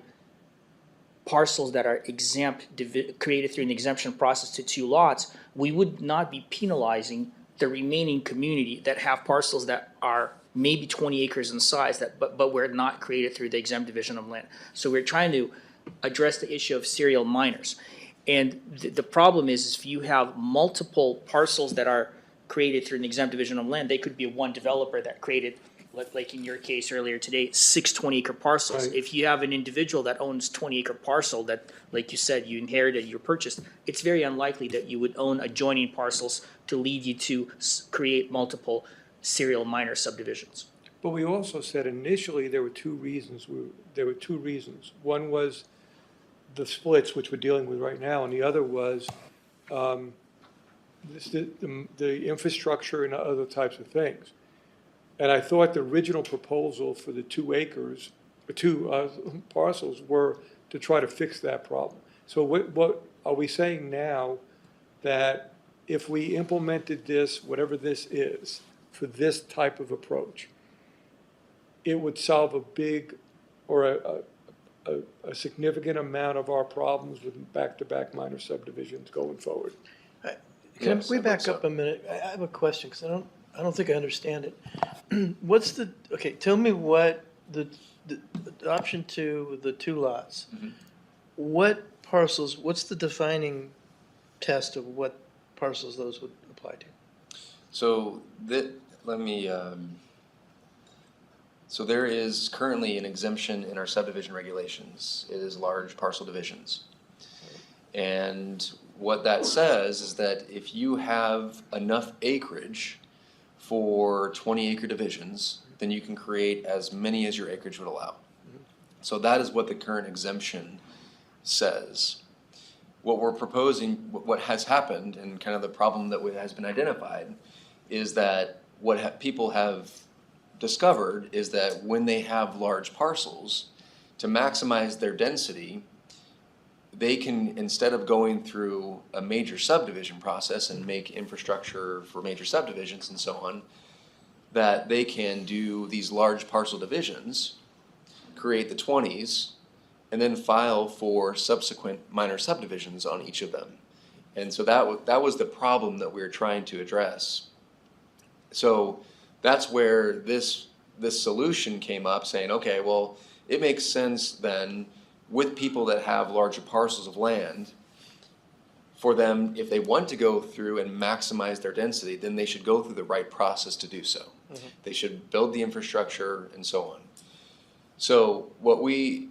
parcels that are created through an exemption process to 2 lots, we would not be penalizing the remaining community that have parcels that are maybe 20 acres in size but were not created through the exempt division of land. So we're trying to address the issue of serial minors. And the problem is if you have multiple parcels that are created through an exempt division of land, they could be one developer that created, like in your case earlier today, 6 20-acre parcels.
Right.
If you have an individual that owns 20-acre parcel that, like you said, you inherited, you purchased, it's very unlikely that you would own adjoining parcels to lead you to create multiple serial minor subdivisions.
But we also said initially there were two reasons. One was the splits, which we're dealing with right now, and the other was the infrastructure and other types of things. And I thought the original proposal for the 2 acres, parcels were to try to fix that problem. So what are we saying now, that if we implemented this, whatever this is, for this type of approach, it would solve a big or a significant amount of our problems with back-to-back minor subdivisions going forward?
Can
Yes,
we
I
back
think so.
up a minute? I have a question, because I don't think I understand it. Tell me what the option 2, the 2 lots.
Mhm.
What parcels, what's the defining test of what parcels those would apply to?
So so there is currently an exemption in our subdivision regulations. It is large parcel divisions. And what that says is that if you have enough acreage for 20-acre divisions, then you can create as many as your acreage would allow. So that is what the current exemption says. What we're proposing, what has happened, and kind of the problem that has been identified, is that people have discovered is that when they have large parcels, to maximize their density, they can, instead of going through a major subdivision process and make infrastructure for major subdivisions and so on, that they can do these large parcel divisions, create the 20s, and then file for subsequent minor subdivisions on each of them. And so that was the problem that we were trying to address. So that's where this solution came up, saying, okay, well, it makes sense then with people that have larger parcels of land, for them, if they want to go through and maximize their density, then they should go through the right process to do so. Mm-hmm. They should build the infrastructure and so on. So what we,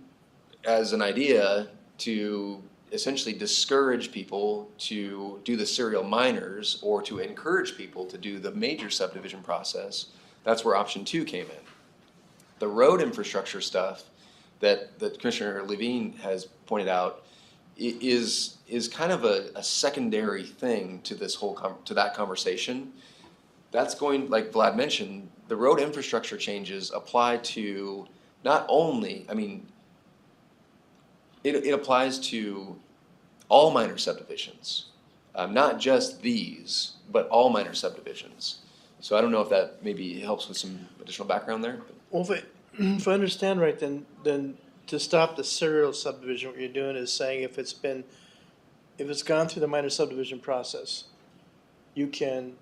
as an idea to essentially discourage people to do the serial minors or to encourage people to do the major subdivision process, that's where option 2 came in. The road infrastructure stuff that Commissioner Levine has pointed out is kind of a secondary thing to this whole to that conversation. That's going, like Vlad mentioned, the road infrastructure changes apply to not only, I mean, it applies to all minor subdivisions, not just these, but all minor subdivisions. So I don't know if that maybe helps with some additional background there.
Well, if I understand right, then to stop the serial subdivision, what you're doing is saying if it's gone through the minor subdivision process, you can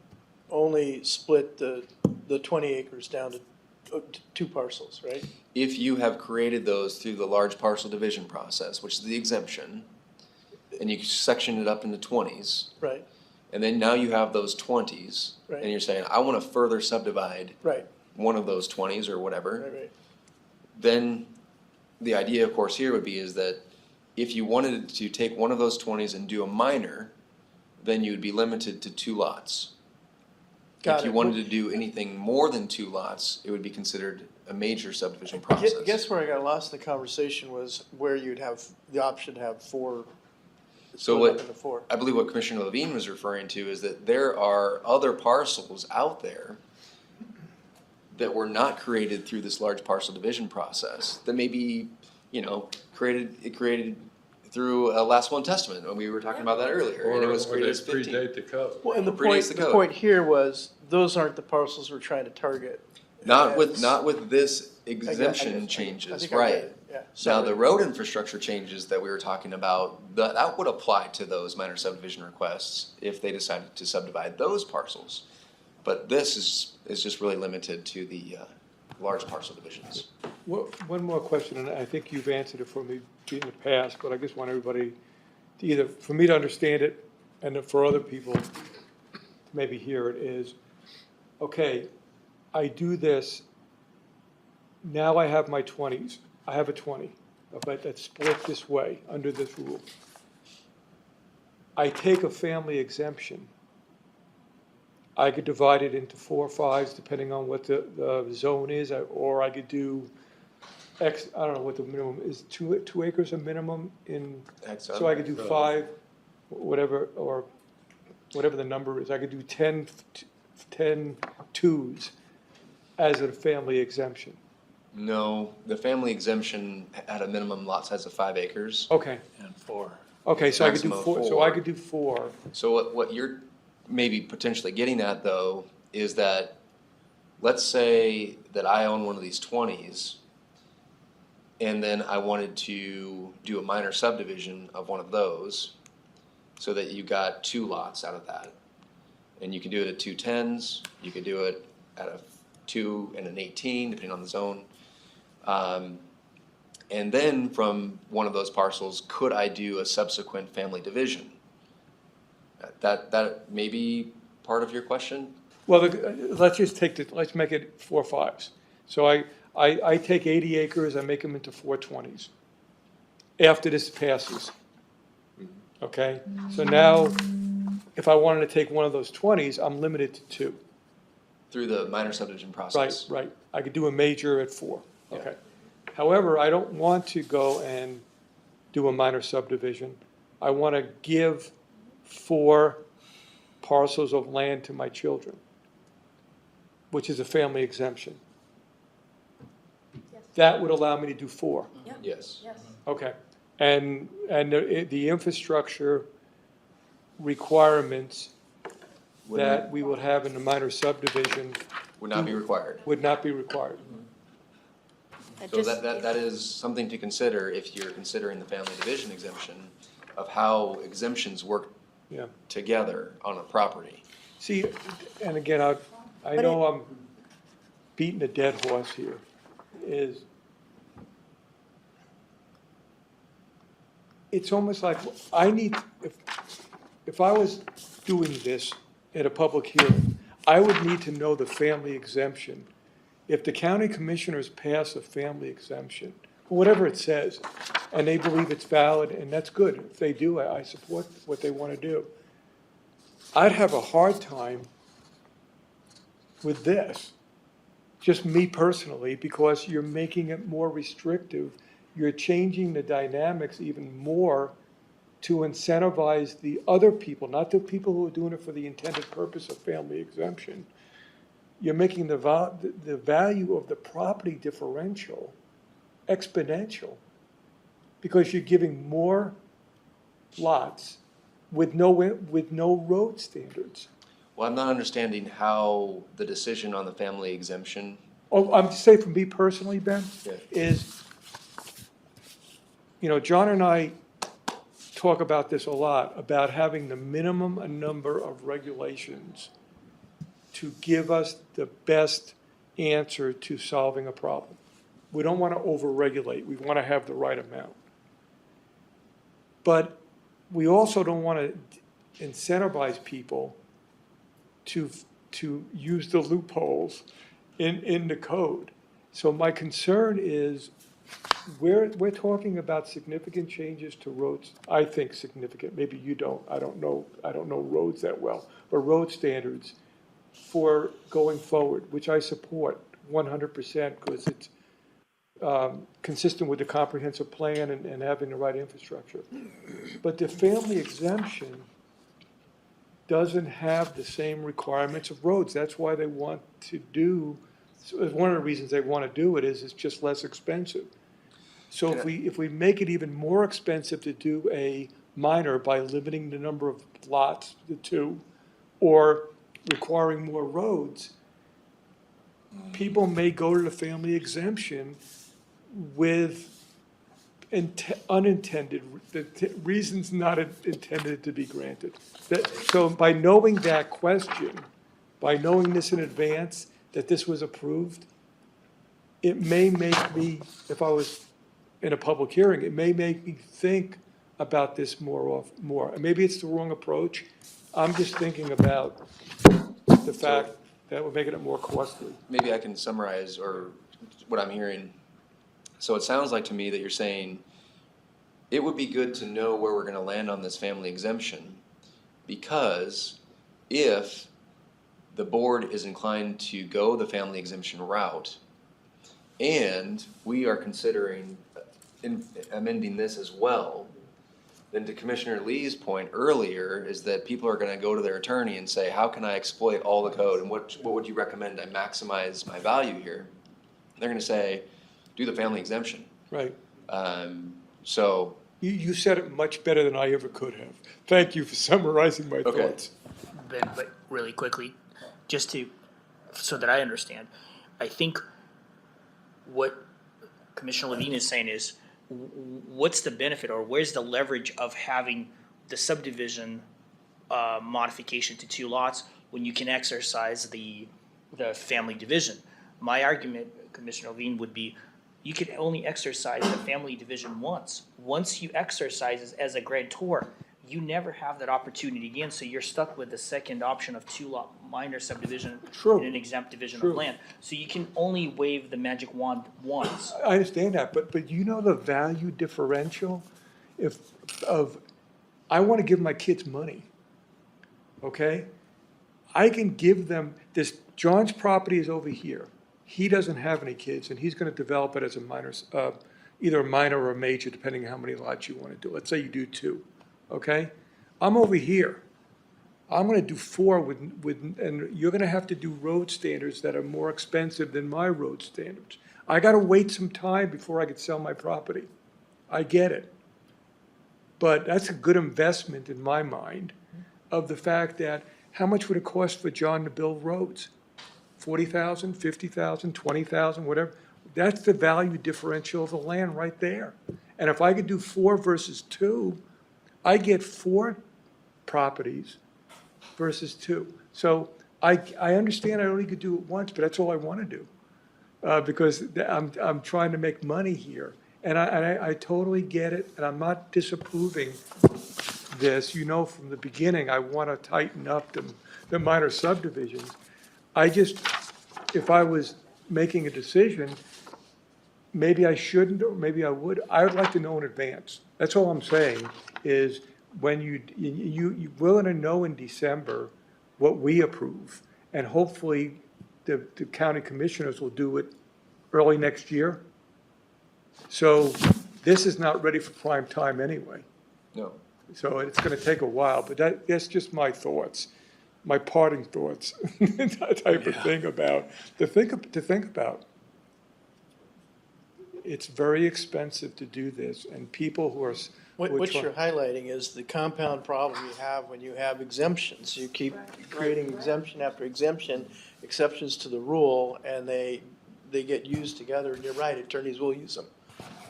only split the 20 acres down to 2 parcels, right?
If you have created those through the large parcel division process, which is the exemption, and you section it up into 20s,
Right,
and then now you have those 20s,
Right.
and you're saying, I want to further subdivide
right,
one of those 20s or whatever,
right.
then the idea, of course, here would be is that if you wanted to take one of those 20s and do a minor, then you would be limited to 2 lots.
Got
If you
it.
wanted to do anything more than 2 lots, it would be considered a major subdivision process.
Guess where I got lost in the conversation was where you'd have the option to have 4.
So
split
what
up into 4.
I believe what Commissioner Levine was referring to is that there are other parcels out there that were not created through this large parcel division process that may be, created through a last will and testament, and we were talking about that earlier, and it was
Or
created
they
as 15.
predate the code.
Well, and
Predates the
the
code.
point here was, those aren't the parcels we're trying to target.
Not
Yes.
with this
I
exemption
guess. I
changes,
think I get
right?
it. Yeah.
Now, the road infrastructure changes that we were talking about, that would apply to those minor subdivision requests if they decided to subdivide those parcels. But this is just really limited to the large parcel divisions.
One more question, and I think you've answered it for me in the past, but I just want everybody to either, for me to understand it, and then for other people to maybe hear it, is, okay, I do this, now I have my 20s, I have a 20, but that's split this way, under this rule. I take a family exemption. I could divide it into 4 or 5s, depending on what the zone is, or I could do X, I don't know what the minimum is, 2 acres a minimum in, so I could do 5, whatever, or whatever the number is. I could do 10 twos as a family exemption.
No, the family exemption had a minimum lot size of 5 acres.
Okay,
And 4.
okay, so I could do
Maximum of
4, so
4.
I could do 4.
So what you're maybe potentially getting at, though, is that, let's say that I own one of these 20s, and then I wanted to do a minor subdivision of one of those, so that you got 2 lots out of that. And you can do it at 2 10s, you could do it at a 2 and an 18, depending on the zone. And then from one of those parcels, could I do a subsequent family division? That may be part of your question?
Well, let's just let's make it 4 5s. So I take 80 acres, I make them into 4 20s, after this passes. Okay, so now, if I wanted to take one of those 20s, I'm limited to 2.
Through the minor subdivision
Right,
process?
right. I could do a major at 4,
Yeah.
okay. However, I don't want to go and do a minor subdivision. I want to give 4 parcels of land to my children, which is a family exemption. That would allow me to do 4.
Yes.
Okay. And the infrastructure requirements that we would have in the minor subdivision
Would not be required.
would not be required.
So that is something to consider if you're considering the family division exemption, of how exemptions work
Yeah.
together on a property.
See, and again, I know I'm beating a dead horse here, is it's almost like if I was doing this at a public hearing, I would need to know the family exemption. If the county commissioners pass a family exemption, whatever it says, and they believe it's valid, and that's good, if they do, I support what they want to do. I'd have a hard time with this, just me personally, because you're making it more restrictive. You're changing the dynamics even more to incentivize the other people, not the people who are doing it for the intended purpose of family exemption. You're making the value of the property differential exponential, because you're giving more lots with no road standards.
Well, I'm not understanding how the decision on the family exemption,
Oh, I'm just saying for me personally, Ben,
Yeah.
is, John and I talk about this a lot, about having the minimum number of regulations to give us the best answer to solving a problem. We don't want to over-regulate, we want to have the right amount. But we also don't want to incentivize people to use the loopholes in the code. So my concern is, we're talking about significant changes to roads, I think significant, maybe you don't, I don't know roads that well, but road standards for going forward, which I support 100%, because it's consistent with the comprehensive plan and having the right infrastructure. But the family exemption doesn't have the same requirements of roads. That's why they want to do, one of the reasons they want to do it is it's just less expensive. So if we make it even more expensive to do a minor by limiting the number of lots to 2, or requiring more roads, people may go to the family exemption with unintended, reasons not intended to be granted. So by knowing that question, by knowing this in advance, that this was approved, it may make me, if I was in a public hearing, it may make me think about this more. And maybe it's the wrong approach. I'm just thinking about the fact that we're making it more costly.
Maybe I can summarize or what I'm hearing. So it sounds like to me that you're saying it would be good to know where we're gonna land on this family exemption, because if the board is inclined to go the family exemption route, and we are considering amending this as well, then to Commissioner Lee's point earlier is that people are gonna go to their attorney and say, how can I exploit all the code, and what would you recommend I maximize my value here? And they're gonna say, do the family exemption.
Right.
So.
You said it much better than I ever could have. Thank you for summarizing my
Okay.
thoughts.
Ben, but really quickly, just to, so that I understand, I think what Commissioner Levine is saying is, what's the benefit or where's the leverage of having the subdivision modification to 2 lots when you can exercise the family division? My argument, Commissioner Levine, would be you can only exercise the family division once. Once you exercise as a grantor, you never have that opportunity again, so you're stuck with the second option of 2-lot minor subdivision
True.
and an exempt division
True.
of land. So you can only wave the magic wand once.
I understand that, but you know the value differential I want to give my kids money, okay? I can give them this. John's property is over here. He doesn't have any kids, and he's going to develop it as a minor, either a minor or a major, depending on how many lots you want to do. Let's say you do 2, okay? I'm over here. I'm going to do 4 and you're going to have to do road standards that are more expensive than my road standards. I got to wait some time before I could sell my property. I get it. But that's a good investment in my mind of the fact that how much would it cost for John to build roads? 40,000, 50,000, 20,000, whatever. That's the value differential of the land right there. And if I could do 4 versus 2, I get 4 properties versus 2. So I understand I only could do it once, but that's all I want to do. Because I'm trying to make money here. And I totally get it, and I'm not disapproving this. You know, from the beginning, I want to tighten up the minor subdivisions. If I was making a decision, maybe I shouldn't, or maybe I would. I would like to know in advance. That's all I'm saying, is when you're willing to know in December what we approve, and hopefully the county commissioners will do it early next year. So this is not ready for prime time anyway.
No.
So it's going to take a while, but that's just my thoughts, my parting thoughts, that type of thing to think about. It's very expensive to do this, and people who are.
What you're highlighting is the compound problem you have when you have exemptions. You keep creating exemption after exemption, exceptions to the rule, and they get used together, and you're right, attorneys will use them.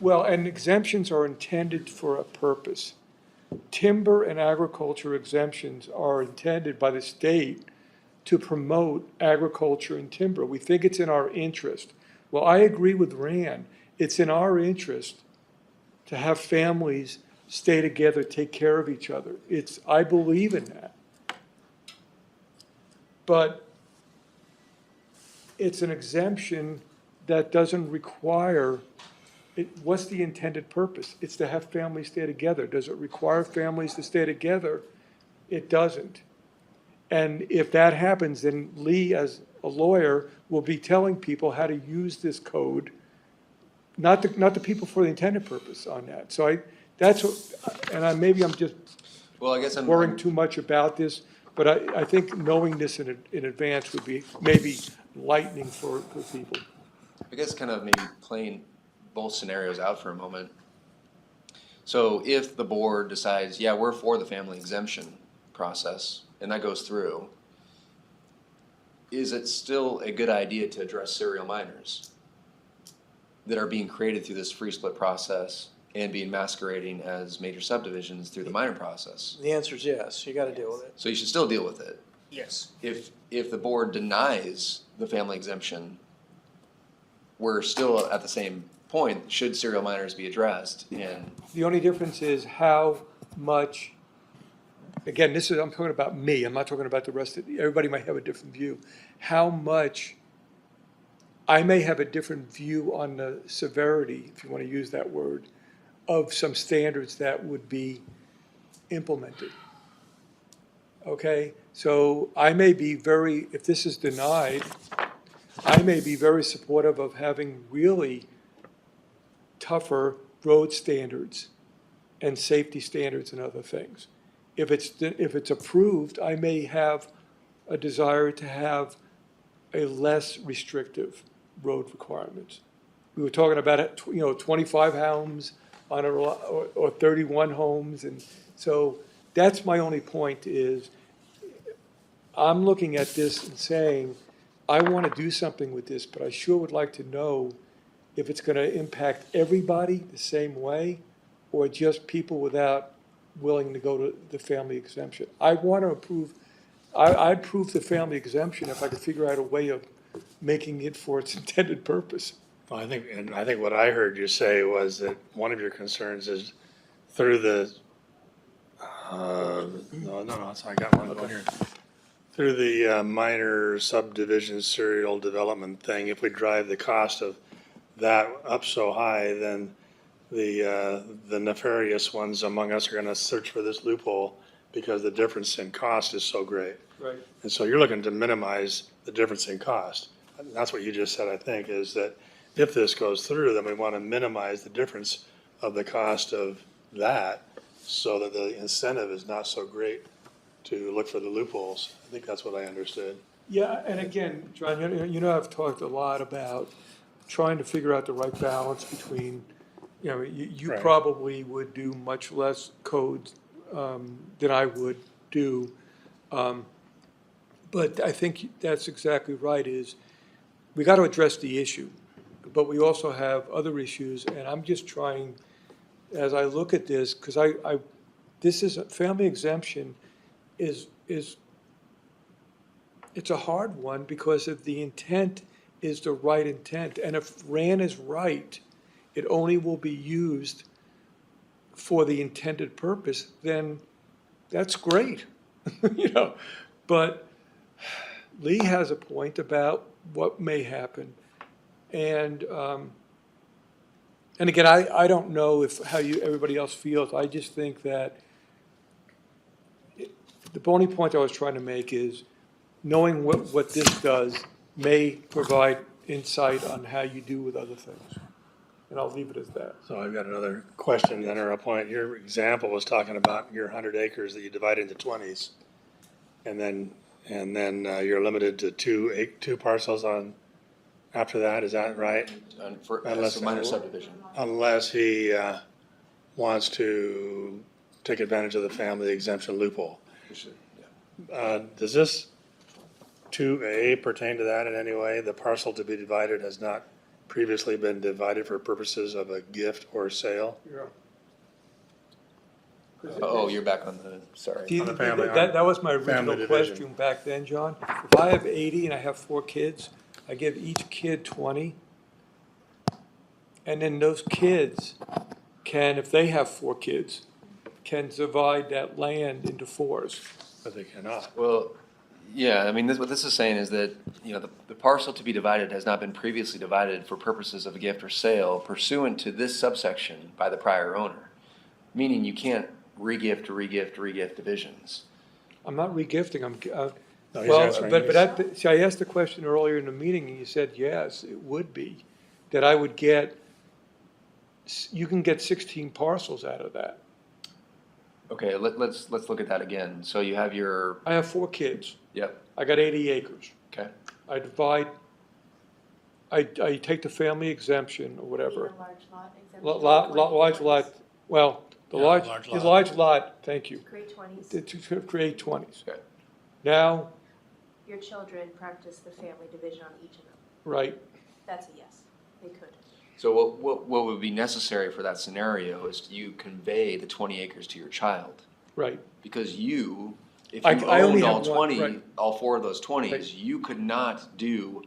Well, and exemptions are intended for a purpose. Timber and agriculture exemptions are intended by the state to promote agriculture and timber. We think it's in our interest. Well, I agree with Rand. It's in our interest to have families stay together, take care of each other. I believe in that. But it's an exemption that doesn't require, what's the intended purpose? It's to have families stay together. Does it require families to stay together? It doesn't. And if that happens, then Lee, as a lawyer, will be telling people how to use this code, not the people for the intended purpose on that. So maybe I'm just worrying too much about this, but I think knowing this in advance would be maybe lightening for people.
I guess kind of maybe playing both scenarios out for a moment. So if the board decides, yeah, we're for the family exemption process, and that goes through, is it still a good idea to address serial minors that are being created through this free split process and being masquerading as major subdivisions through the minor process.
The answer is yes, you gotta deal with it.
So you should still deal with it.
Yes.
If the board denies the family exemption, we're still at the same point, should serial minors be addressed? And
The only difference is how much, again, I'm talking about me, I'm not talking about the rest of, everybody might have a different view. How much, I may have a different view on the severity, if you want to use that word, of some standards that would be implemented. Okay, so I may be if this is denied, I may be very supportive of having really tougher road standards and safety standards and other things. If it's approved, I may have a desire to have a less restrictive road requirements. We were talking about it, 25 homes on or 31 homes, and so that's my only point is, I'm looking at this and saying, I want to do something with this, but I sure would like to know if it's going to impact everybody the same way, or just people without willing to go to the family exemption. I want to approve, I'd approve the family exemption if I could figure out a way of making it for its intended purpose.
Well, I think what I heard you say was that one of your concerns is through the, so I got one going here. Through the minor subdivision serial development thing, if we drive the cost of that up so high, then the nefarious ones among us are gonna search for this loophole because the difference in cost is so great.
Right.
And so you're looking to minimize the difference in cost. And that's what you just said, I think, is that if this goes through, then we want to minimize the difference of the cost of that so that the incentive is not so great to look for the loopholes. I think that's what I understood.
Yeah, and again, John, I've talked a lot about trying to figure out the right balance between, you
Right.
probably would do much less codes than I would do. But I think that's exactly right, is we got to address the issue, but we also have other issues, and I'm just trying, as I look at this, because this is, a family exemption is, it's a hard one because if the intent is the right intent, and if Rand is right, it only will be used for the intended purpose, then that's great, But Lee has a point about what may happen. And again, I don't know how everybody else feels. I just think that the only point I was trying to make is knowing what this does may provide insight on how you do with other things. And I'll leave it as that.
So I've got another question then, or a point. Your example was talking about your 100 acres that you divide into 20s. And then you're limited to two parcels on, after that, is that right?
For
Unless-
a minor subdivision.
Unless he wants to take advantage of the family exemption loophole. Does this 2A pertain to that in any way? The parcel to be divided has not previously been divided for purposes of a gift or sale?
Oh, you're back on the, sorry.
Do you-
On the family-
That was my
family
original
division.
question back then, John. If I have 80 and I have 4 kids, I give each kid 20. And then those kids can, if they have 4 kids, can divide that land into 4s.
But they cannot.
Well, yeah, I mean, what this is saying is that, the parcel to be divided has not been previously divided for purposes of a gift or sale pursuant to this subsection by the prior owner. Meaning you can't regift divisions.
I'm not regifting,
No, he's
well,
answering
but see, I asked the question earlier in the meeting, and you said, yes, it would be, that I would you can get 16 parcels out of that.
Okay, let's look at that again. So you have
I have 4 kids.
yep,
I got 80 acres.
okay.
I divide, I take the family exemption or whatever. Large lot, well, the
Yeah,
large lot, thank you,
Grade 20s,
to create 20s.
Okay.
Now,
your children practice the family division on each of them.
right,
That's a yes, they could.
So what would be necessary for that scenario is you convey the 20 acres to your child.
Right.
Because you, if
I
you
only
owned all
have one,
20,
right.
all 4 of those 20s,
Right.
you could not do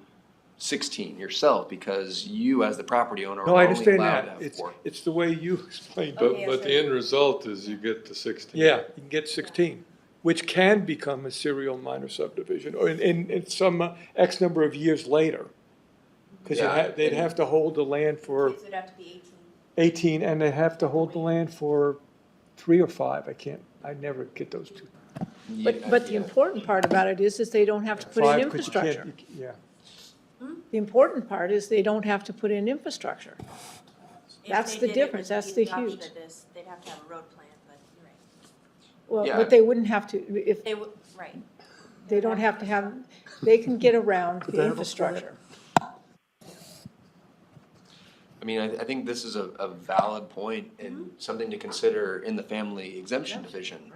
16 yourself because you as the property owner
No,
are
I
only
understand
allowed to
that.
have
It's,
4.
it's the way you explained it.
But the end result is you get to 16.
Yeah, you can get 16, which can become a serial minor subdivision, or in some X number of years later. Because
Yeah,
they'd
and-
have to hold the land for
Kids would have to be
18, and they have to hold the land for 3 or 5. I never get those two.
But the important part about it is they don't have to put in
5, 'cause you can't-
infrastructure.
Yeah.
The important part is they don't have to put in infrastructure. That's the difference, that's the huge.
They'd have to have a road plan, but you're right.
Well,
Yeah.
but they wouldn't have to, if,
They would, right.
they don't have to have, they can get around
they
the
have a
infrastructure.
I mean, I think this is a valid point and something to consider in the family exemption division.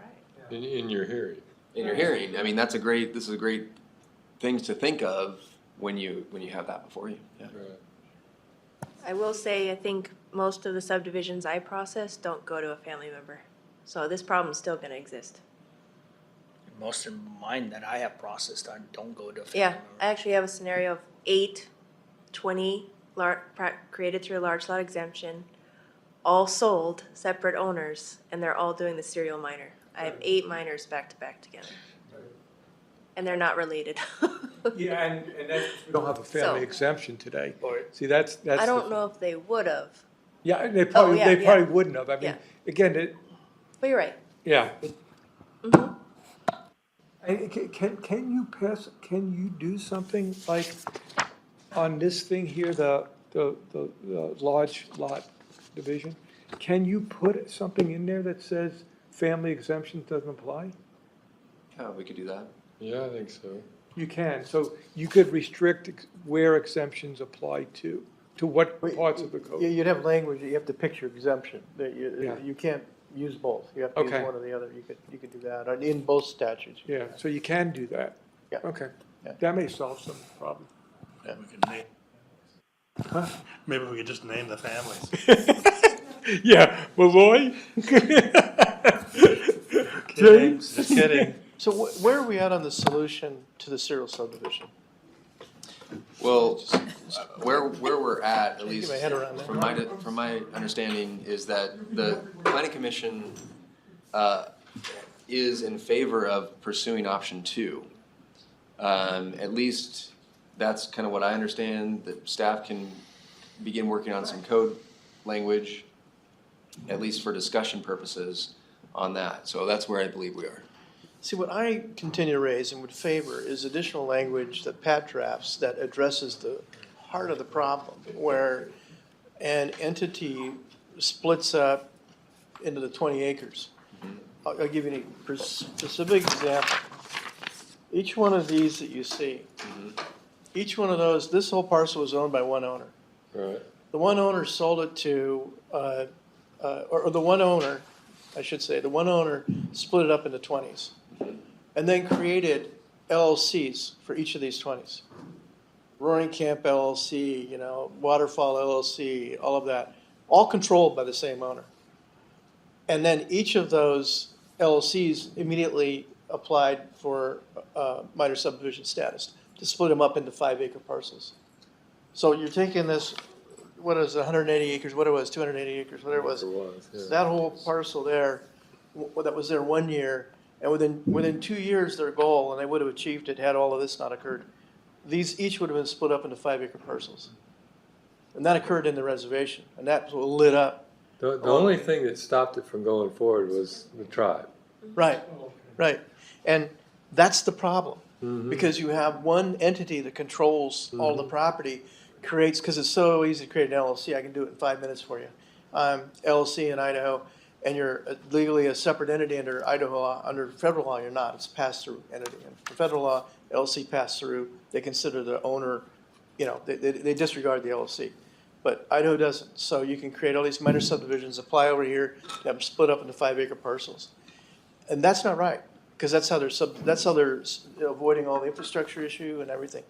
In your hearing.
In your hearing, I mean, this is a great things to think of when you have that before you, yeah.
Right.
I will say, I think most of the subdivisions I process don't go to a family member. So this problem's still gonna exist.
Most of mine that I have processed, I don't go to a family
Yeah,
member.
I actually have a scenario of 8, 20 created through a large lot exemption, all sold, separate owners, and they're all doing the serial minor. I have 8 minors back to back together. And they're not related.
Yeah, and that's, we don't have a family
So-
exemption today.
Or-
See, that's.
I don't know if they would have,
Yeah, they probably,
yeah,
they probably
yeah.
wouldn't have. I mean,
Yeah.
again, it,
but you're right.
yeah.
Mhm.
Can you do something like on this thing here, the large lot division? Can you put something in there that says family exemption doesn't apply?
Yeah, we could do that.
Yeah, I think so.
You can, so you could restrict where exemptions apply to what parts of the code?
You'd have language, you have to picture exemption, that
Yeah.
you can't use both, you have to use
Okay.
one or the other, you could do that, in both statutes.
Yeah, so you can do that?
Yeah.
Okay,
Yeah.
that may solve some problem.
Maybe we could name, maybe we could just name the families.
Yeah, Malloy? James?
Just kidding.
So where are we at on the solution to the serial subdivision?
Well, where we're at least
my head around that.
from my understanding, is that the planning commission is in favor of pursuing option 2. At least that's kind of what I understand, that staff can begin working on some code language, at least for discussion purposes on that. So that's where I believe we are.
See, what I continue to raise and would favor is additional language that Pat drafts that addresses the heart of the problem, where an entity splits up into the 20 acres. I'll give you a specific example. Each one of these that you see, each one of those, this whole parcel was owned by one owner.
Right.
The one owner sold it to, or the one owner, I should say, the one owner split it up into 20s. And then created LLCs for each of these 20s. Roaring Camp LLC, Waterfall LLC, all of that, all controlled by the same owner. And then each of those LLCs immediately applied for minor subdivision status to split them up into 5-acre parcels. So you're taking this, what is it, 180 acres, what it was, 280 acres, whatever it was.
Yeah.
That whole parcel there, that was there 1 year, and within 2 years, their goal, and they would have achieved it had all of this not occurred, these each would have been split up into 5-acre parcels. And that occurred in the reservation, and that lit up.
The only thing that stopped it from going forward was the tribe.
Right, right. And that's the problem, because you have one entity that controls all the property, creates, because it's so easy to create an LLC, I can do it in 5 minutes for you. LLC in Idaho, and you're legally a separate entity under Idaho law. Under federal law, you're not. It's a pass-through entity. And for federal law, LLC pass-through, they consider the owner, they disregard the LLC. But Idaho doesn't. So you can create all these minor subdivisions, apply over here, have them split up into 5-acre parcels. And that's not right, because that's how they're avoiding all the infrastructure issue and everything.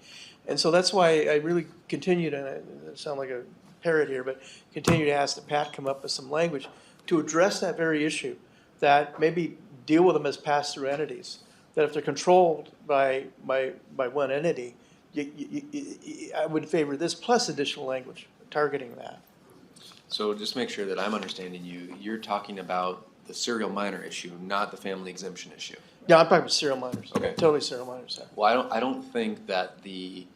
And so that's why I really continue to, and I sound like a parrot here, but continue to ask that Pat come up with some language to address that very issue, that maybe deal with them as pass-through entities, that if they're controlled by one entity, I would favor this plus additional language targeting that.
So just make sure that I'm understanding you. You're talking about the serial minor issue, not the family exemption issue.
Yeah, I'm talking about serial minors.
Okay.
Totally serial minors. Yeah.
Well, I don't think that the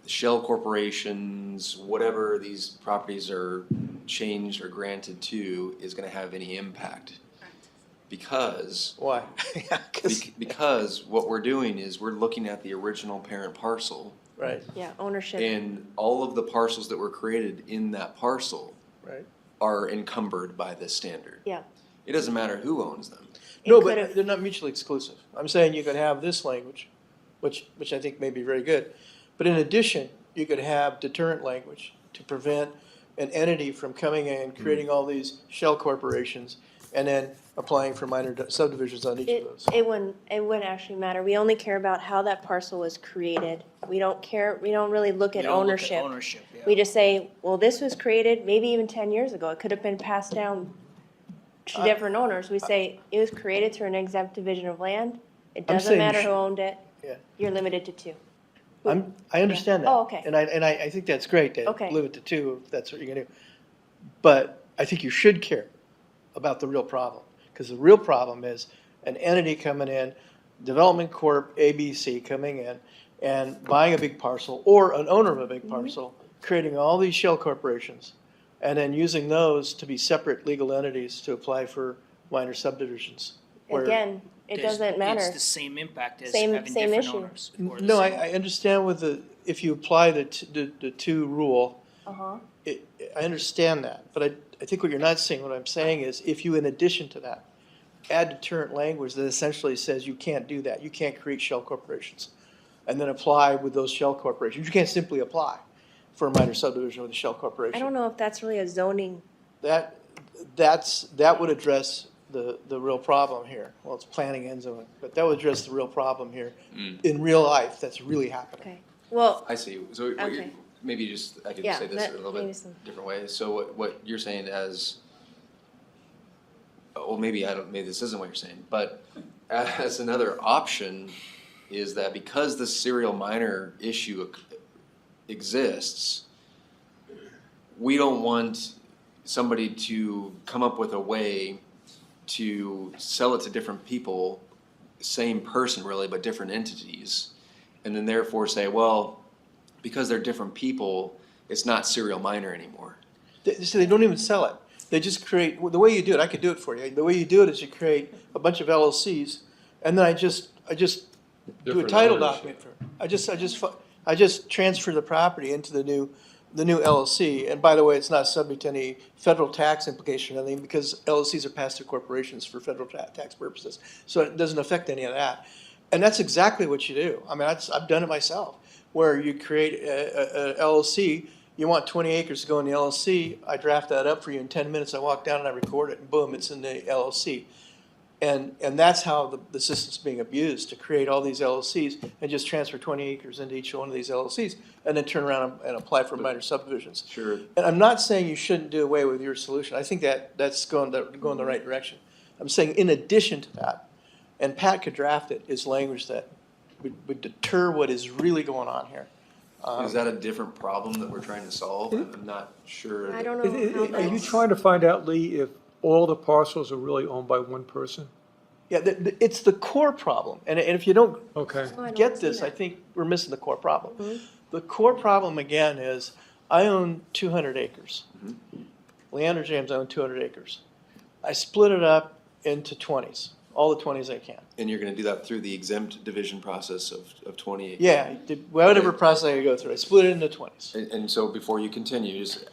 shell corporations, whatever these properties are changed or granted to, is gonna have any impact. Because,
Why? Yeah, 'cause-
because what we're doing is we're looking at the original parent parcel,
right,
Yeah, ownership.
and all of the parcels that were created in that parcel
right.
are encumbered by this standard.
Yeah.
It doesn't matter who owns them.
It
No,
could've-
but they're not mutually exclusive. I'm saying you could have this language, which I think may be very good. But in addition, you could have deterrent language to prevent an entity from coming in, creating all these shell corporations, and then applying for minor subdivisions on each of those.
It wouldn't actually matter. We only care about how that parcel was created. We don't really look at
We don't look
ownership.
Ownership, yeah.
We just say, well, this was created maybe even 10 years ago. It could have been passed down to different owners. We say it was created through an exempt division of land. It
I'm
doesn't
saying
matter
you
who
should-
owned it.
Yeah.
You're limited to 2.
I understand that.
Oh, okay.
And I think that's great to
Okay.
limit to 2 if that's what you're gonna do. But I think you should care about the real problem. Because the real problem is an entity coming in, Development Corp. ABC coming in and buying a big parcel, or an owner of a big parcel, creating all these shell corporations, and then using those to be separate legal entities to apply for minor subdivisions. where-
Again, it
There's-
doesn't matter.
It's the same impact as
Same-
having
same
different
issue.
owners. or the
No,
same-
I understand with if you apply the 2 rule,
Uh-huh.
I understand that, but I think what you're not saying, what I'm saying is, if you, in addition to that, add deterrent language that essentially says you can't do that, you can't create shell corporations, and then apply with those shell corporations. You can't simply apply for a minor subdivision with a shell corporation.
I don't know if that's really a zoning.
That would address the real problem here. Well, it's planning and zoning, but that would address the real problem here in real life that's really happening.
Okay. Well,
I see. So what you're,
Okay.
maybe just, I could
Yeah,
say this
that-
a little
maybe
bit
some-
different way. So what you're saying as, well, maybe this isn't what you're saying, but as another option is that because the serial minor issue exists, we don't want somebody to come up with a way to sell it to different people, same person really, but different entities, and then therefore say, well, because they're different people, it's not serial minor anymore.
So they don't even sell it. They just create, the way you do it, I could do it for you. The way you do it is you create a bunch of LLCs, and then I just do a
Different
title
ownership.
document for it. I just transfer the property into the new LLC. And by the way, it's not subject to any federal tax implication or anything, because LLCs are passed through corporations for federal tax purposes. So it doesn't affect any of that. And that's exactly what you do. I mean, I've done it myself, where you create a LLC. You want 20 acres to go in the LLC. I draft that up for you in 10 minutes. I walk down and I record it, and boom, it's in the LLC. And that's how the system's being abused, to create all these LLCs and just transfer 20 acres into each one of these LLCs, and then turn around and apply for minor subdivisions.
Sure.
And I'm not saying you shouldn't do away with your solution. I think that's going the right direction. I'm saying in addition to that, and Pat could draft it, is language that would deter what is really going on here.
Is that a different problem that we're trying to solve? I'm not sure.
I don't know how
Are you
that's.
trying to find out, Lee, if all the parcels are really owned by one person?
Yeah, it's the core problem. And if you don't
Okay.
Oh, I don't
get
see
this, I
that.
think we're missing the core problem.
Mhm.
The core problem, again, is I own 200 acres. Leander James, I own 200 acres. I split it up into 20s, all the 20s I can.
And you're gonna do that through the exempt division process of 20.
Yeah, whatever process I go through, I split it into 20s.
And so before you continue, just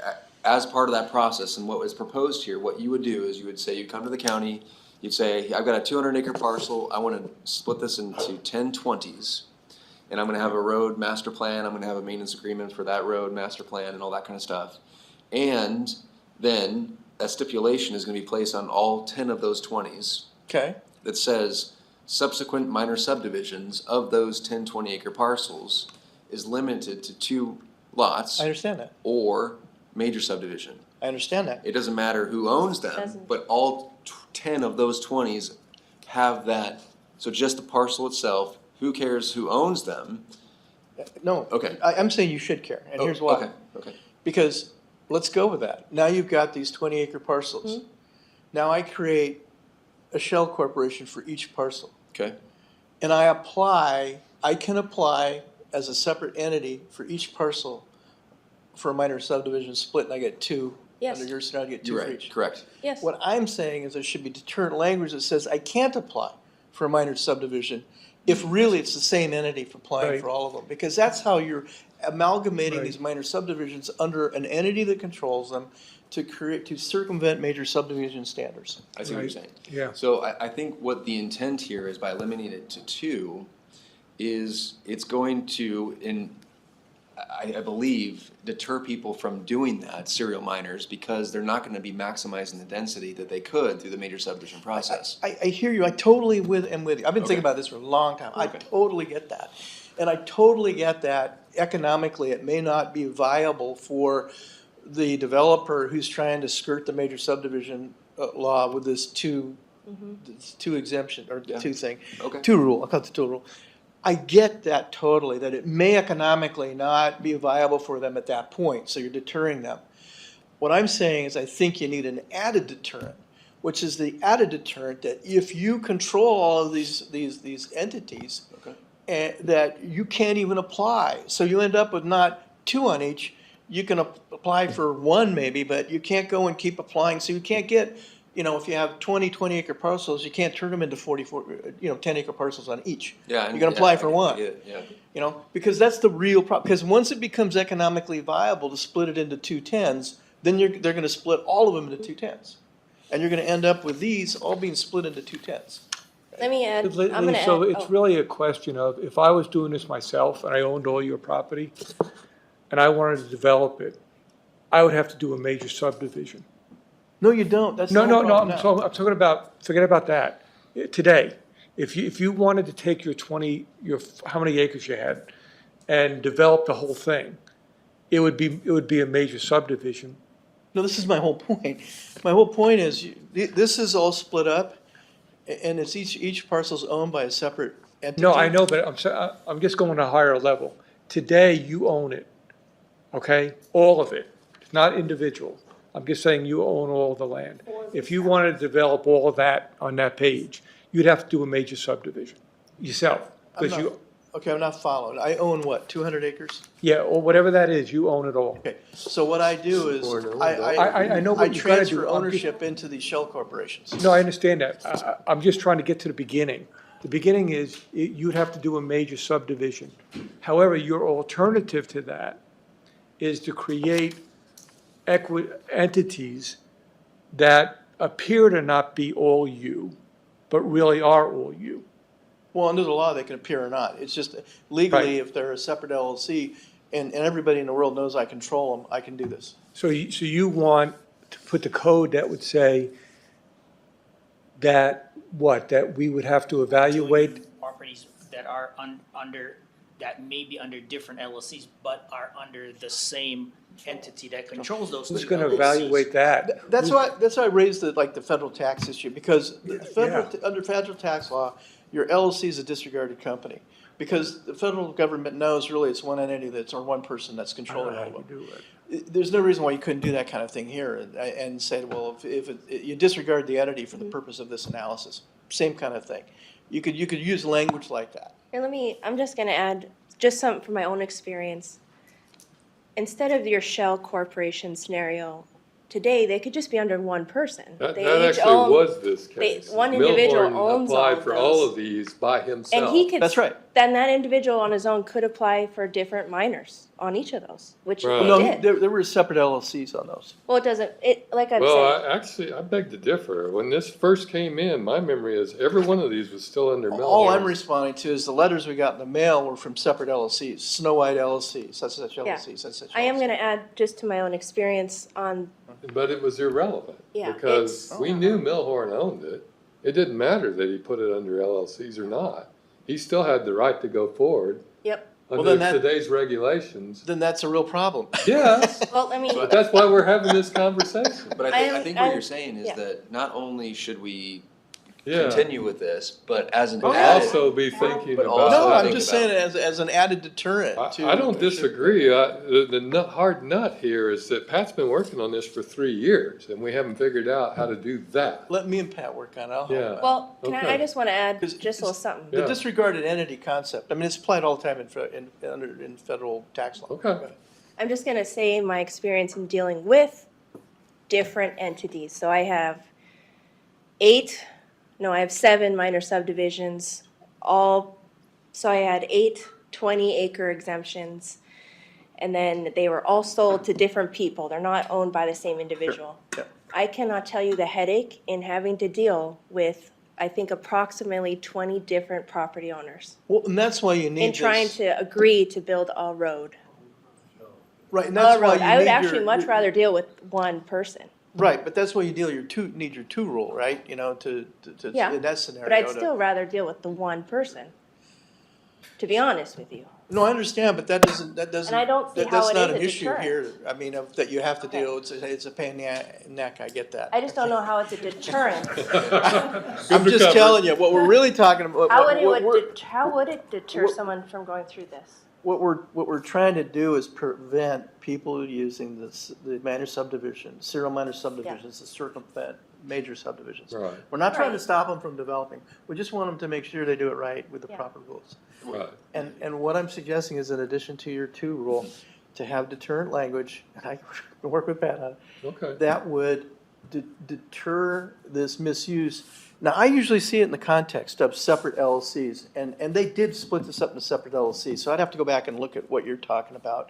as part of that process and what was proposed here, what you would do is you would say, you come to the county, you'd say, I've got a 200 acre parcel, I wanna split this into 10 20s. And I'm gonna have a road master plan, I'm gonna have a maintenance agreement for that road master plan and all that kind of stuff. And then a stipulation is gonna be placed on all 10 of those 20s
Okay,
that says subsequent minor subdivisions of those 10 20 acre parcels is limited to 2 lots
I understand that.
or major subdivision.
I understand that.
It doesn't matter who owns them,
Doesn't.
but all 10 of those 20s have that. So just the parcel itself, who cares who owns them?
No.
Okay.
I'm saying you should care, and
Oh,
here's why.
Okay, okay.
Because, let's go with that. Now you've got these 20-acre parcels. Now I create a shell corporation for each parcel.
Okay.
And I can apply as a separate entity for each parcel for a minor subdivision split, and I get two.
Yes.
Under your scenario, I get two
You're
for
right,
each.
correct.
Yes.
What I'm saying is there should be deterrent language that says I can't apply for a minor subdivision if really it's the same entity for applying
Right.
for all of them. Because that's how you're amalgamating
Right.
these minor subdivisions under an entity that controls them to circumvent major subdivision standards.
I see what you're
Right.
saying.
Yeah.
So I think what the intent here is by eliminating it to 2 is it's going to, I believe, deter people from doing that, serial miners, because they're not gonna be maximizing the density that they could through the major subdivision process.
I hear you. I totally am with you. I've been thinking
Okay.
about this for a long time. I
Okay.
totally get that. And I totally get that economically it may not be viable for the developer who's trying to skirt the major subdivision law with this two exemption, or
Yeah.
two thing.
Okay.
Two rule, I'll call it the two rule. I get that totally, that it may economically not be viable for them at that point, so you're deterring them. What I'm saying is I think you need an added deterrent, which is the added deterrent that if you control all of these entities,
Okay.
that you can't even apply. So you end up with not two on each, you can apply for one maybe, but you can't go and keep applying, so you can't get, if you have 20-acre parcels, you can't turn them into 44, 10-acre parcels on each.
Yeah.
You can apply for
I
one.
get it, yeah.
Because that's the real problem. Because once it becomes economically viable to split it into 210s, then they're gonna split all of them into 210s. And you're gonna end up with these all being split into 210s.
Let me add,
Lee,
I'm gonna add.
so it's
oh.
really a question of, if I was doing this myself and I owned all your property and I wanted to develop it, I would have to do a major subdivision.
No, you don't. That's the
No,
whole
no, no,
problem
I'm
now.
talking, forget about that. Today, if you wanted to take your how many acres you had and develop the whole thing, it would be a major subdivision.
No, this is my whole point. My whole point is, this is all split up, and it's each parcel's owned by a separate entity.
No, I know, but I'm just going to a higher level. Today, you own it, okay? All of it. It's not individual. I'm just saying you own all of the land. If you wanted to develop all of that on that page, you'd have to do a major subdivision yourself.
Okay, I'm not following. I own what, 200 acres?
Yeah, or whatever that is, you own it all.
Okay, so what I do is,
I know
I
what you gotta
transfer
do. I'm just-
ownership into these shell corporations.
No, I understand that. I'm just trying to get to the beginning. The beginning is, you'd have to do a major subdivision. However, your alternative to that is to create entities that appear to not be all you, but really are all you.
Well, under the law, they can appear or not. It's just legally,
Right.
if they're a separate LLC, and everybody in the world knows I control them, I can do this.
So you want to put the code that would say that we would have to evaluate?
Properties that are under, that may be under different LLCs, but are under the same entity that controls those two
Who's going to
LLCs.
evaluate that?
That's why I raised the federal tax issue, because under federal tax law, your LLC is a disregarded company. Because the federal government knows really it's one entity or one person that's
I don't
controlling
know
all
how
of
you
them.
do it.
There's no reason why you couldn't do that kind of thing here and say, well, if you disregard the entity for the purpose of this analysis, same kind of thing. You could use language like that.
Here, I'm just gonna add just something from my own experience. Instead of your shell corporation scenario, today, they could just be under one person.
That
They each
actually
own-
was this case.
one individual
Milhorn
owns all
applied
of
for all
those.
of these by himself.
And he could.
That's right.
Then that individual on his own could apply for different minors on each of those, which
Right.
they
No,
did.
there were separate LLCs on those.
Well, it doesn't, like I'm
Well,
saying,
I beg to differ. When this first came in, my memory is every one of these was still under Milhorn.
All I'm responding to is the letters we got in the mail were from separate LLCs, Snow White LLC, such LLC, such.
I am
LLC.
gonna add just to my own experience on,
But it was irrelevant.
Yeah,
Because
it's-
we knew Milhorn owned it. It didn't matter that he put it under LLCs or not. He still had the right to go forward.
yep,
then
under
that-
today's regulations.
Then that's a real problem.
Yes,
Well, I mean,
but that's why we're having this conversation.
But I think what you're saying is
yeah.
that not only should we
Yeah.
continue with this, but as an
But
added.
also be thinking
But
about.
also
No, I'm
think
just
about-
saying as an added deterrent to.
I don't disagree. The hard nut here is that Pat's been working on this for 3 years, and we haven't figured out how to do that.
Let me and Pat work on it. I'll help
Yeah.
out.
well, I
Okay.
just want to add
'Cause
just a little something.
The
Yeah.
disregarded entity concept, I mean, it's applied all the time in federal tax law.
Okay.
I'm just gonna say my experience in dealing with different entities. So I have I have 7 minor subdivisions, so I had 8 20-acre exemptions. And then they were all sold to different people. They're not owned by the same individual.
Yep.
I cannot tell you the headache in having to deal with, I think, approximately 20 different property owners
Well, and that's why you need
in trying
this.
to agree to build a road.
Right, and that's
A
why
road.
you
I would
need
actually
your-
much rather deal with one person.
Right, but that's why you need your two rule, right? You know, to
Yeah,
in that scenario.
But I'd
to-
still rather deal with the one person, to be honest with you.
No, I understand, but that doesn't,
And I don't see how
that's
it
not
is
an
a
issue
deterrent.
here. I mean, that you have to
Okay.
deal, it's a pain in the neck, I get that.
I just don't know how it's a deterrent.
I'm just telling you, what we're really talking about.
How would it deter
what-
someone from going through this?
What we're trying to do is prevent people using the minor subdivision, serial minor subdivisions to circumvent major subdivisions.
Right.
We're not trying to
Right.
stop them from developing. We just want them to make sure they do it right with the
Yeah.
proper rules.
Right.
And what I'm suggesting is in addition to your 2 rule, to have deterrent language, and I can work with Pat on it,
Okay.
that would deter this misuse. Now, I usually see it in the context of separate LLCs, and they did split this up into separate LLCs, so I'd have to go back and look at what you're talking about.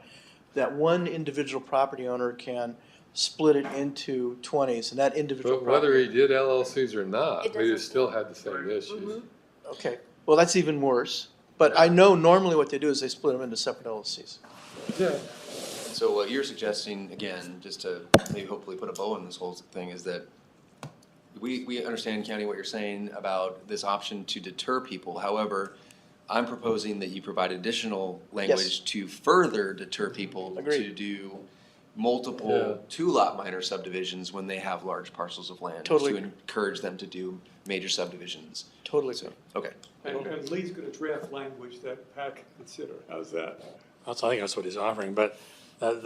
That one individual property owner can split it into 20s, and that individual
But whether
property.
he did LLCs or not,
It
we
doesn't-
still had the same issues.
Okay, well, that's even worse, but I know normally what they do is they split them into separate LLCs.
Yeah.
So what you're suggesting, again, just to maybe hopefully put a bow in this whole thing, is that we understand, County, what you're saying about this option to deter people. However, I'm proposing that you provide additional language to further deter people
Agreed.
to do multiple 2-lot minor subdivisions when they have large parcels of land.
Totally
To
agree.
encourage them to do major subdivisions.
Totally.
So, okay.
And Lee's gonna draft language that Pat can consider. How's that?
I think that's what he's offering, but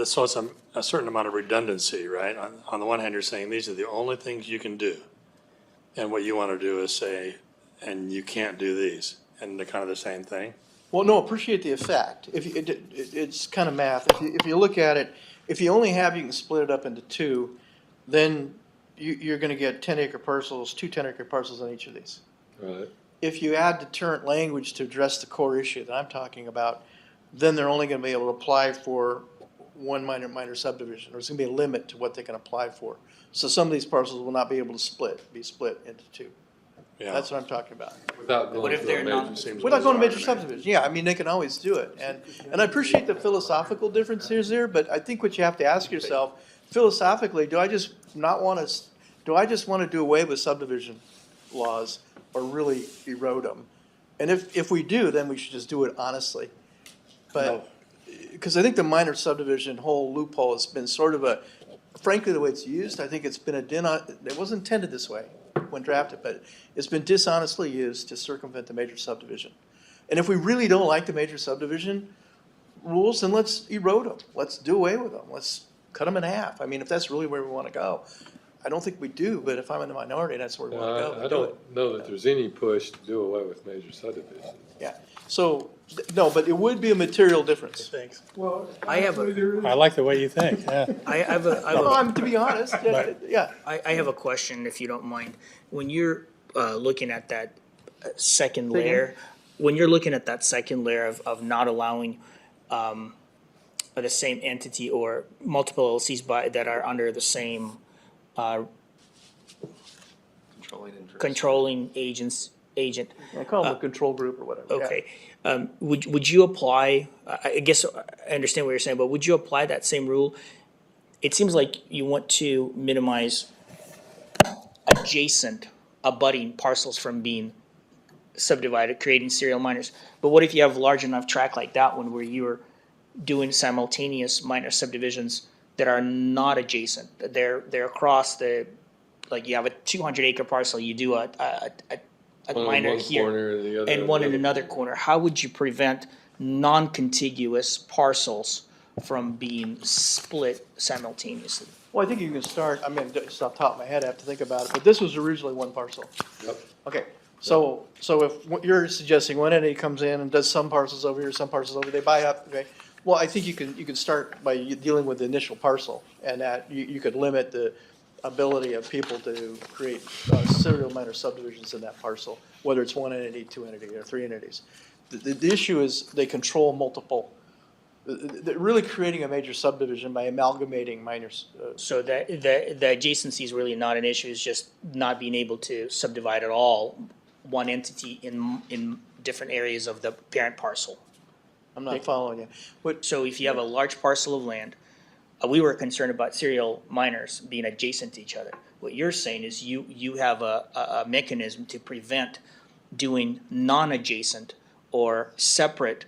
so it's a certain amount of redundancy, right? On the one hand, you're saying these are the only things you can do. And what you want to do is say, and you can't do these, and they're kind of the same thing.
Well, no, appreciate the effect. It's kind of math. If you look at it, if you only have, you can split it up into 2, then you're gonna get 10-acre parcels, 2 10-acre parcels on each of these.
Right.
If you add deterrent language to address the core issue that I'm talking about, then they're only gonna be able to apply for one minor subdivision. There's gonna be a limit to what they can apply for. So some of these parcels will not be able to be split into 2.
Yeah.
That's what I'm talking about.
Without going
What if
to a
they're
major
not-
subdivision.
Without going to major subdivision, yeah, I mean, they can always do it, and I appreciate the philosophical differences there, but I think what you have to ask yourself, philosophically, do I just want to do away with subdivision laws, or really erode them? And if we do, then we should just do it honestly. But, because I think the minor subdivision whole loophole has been sort of frankly, the way it's used, I think it's been it wasn't intended this way when drafted, but it's been dishonestly used to circumvent the major subdivision. And if we really don't like the major subdivision rules, then let's erode them. Let's do away with them. Let's cut them in half. I mean, if that's really where we want to go. I don't think we do, but if I'm in the minority, that's where we want to go.
I
then do it.
don't know that there's any push to do away with major subdivisions.
Yeah, so, no, but it would be a material difference.
Thanks.
Well,
I have a-
actually, there is-
I like the way you think, yeah.
I have
No, to be honest, yeah.
I have a question, if you don't mind. When you're looking at that second
Say again?
layer, when you're looking at that second layer of not allowing the same entity or multiple LLCs that are under the same
Controlling interest.
controlling agent,
I call them a control group or whatever. yeah.
okay. Would you apply, I guess I understand what you're saying, but would you apply that same rule? It seems like you want to minimize adjacent abutting parcels from being subdivided, creating serial minors. But what if you have a large enough tract like that one where you're doing simultaneous minor subdivisions that are not adjacent? They're across the, like you have a 200-acre parcel, you do a
One in
minor
one
here
corner, the other
and one in
the other.
another corner. How would you prevent non-contiguous parcels from being split simultaneously?
Well, I think you can start, I mean, just off the top of my head, I have to think about it, but this was originally one parcel.
Yep.
Okay, so if what you're suggesting one entity comes in and does some parcels over here, some parcels over, they buy up, okay? Well, I think you can start by dealing with the initial parcel, and that you could limit the ability of people to create serial minor subdivisions in that parcel, whether it's one entity, two entities, or three entities. The issue is they control multiple, they're really creating a major subdivision by amalgamating minors.
So the adjacency is really not an issue, it's just not being able to subdivide at all one entity in different areas of the parent parcel.
I'm not following you. What,
So if you have a large parcel of land, we were concerned about serial minors being adjacent to each other. What you're saying is you have a mechanism to prevent doing non-adjacent or separate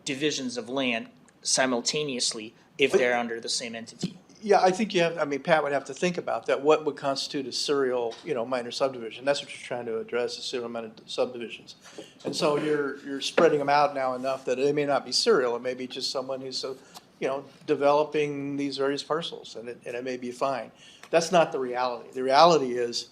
divisions of land simultaneously if they're under the same entity.
yeah, I think you have, I mean, Pat would have to think about that. What would constitute a serial, minor subdivision? That's what you're trying to address, is serial minor subdivisions. And so you're spreading them out now enough that they may not be serial. It may be just someone who's, developing these various parcels, and it may be fine. That's not the reality. The reality is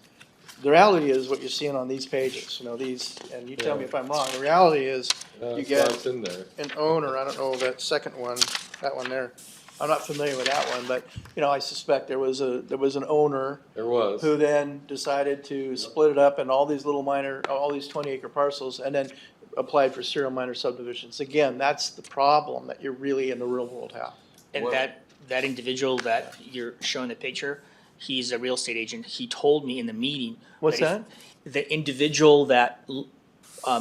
what you're seeing on these pages, these, and you tell me if I'm wrong. The reality is you
That's
get
what's in there.
an owner, I don't know, that second one, that one there. I'm not familiar with that one, but, I suspect there was an owner
There was.
who then decided to split it up in all these little all these 20-acre parcels, and then applied for serial minor subdivisions. Again, that's the problem that you really in the real world have.
And that individual that you're showing the picture, he's a real estate agent. He told me in the meeting.
What's
if the individual that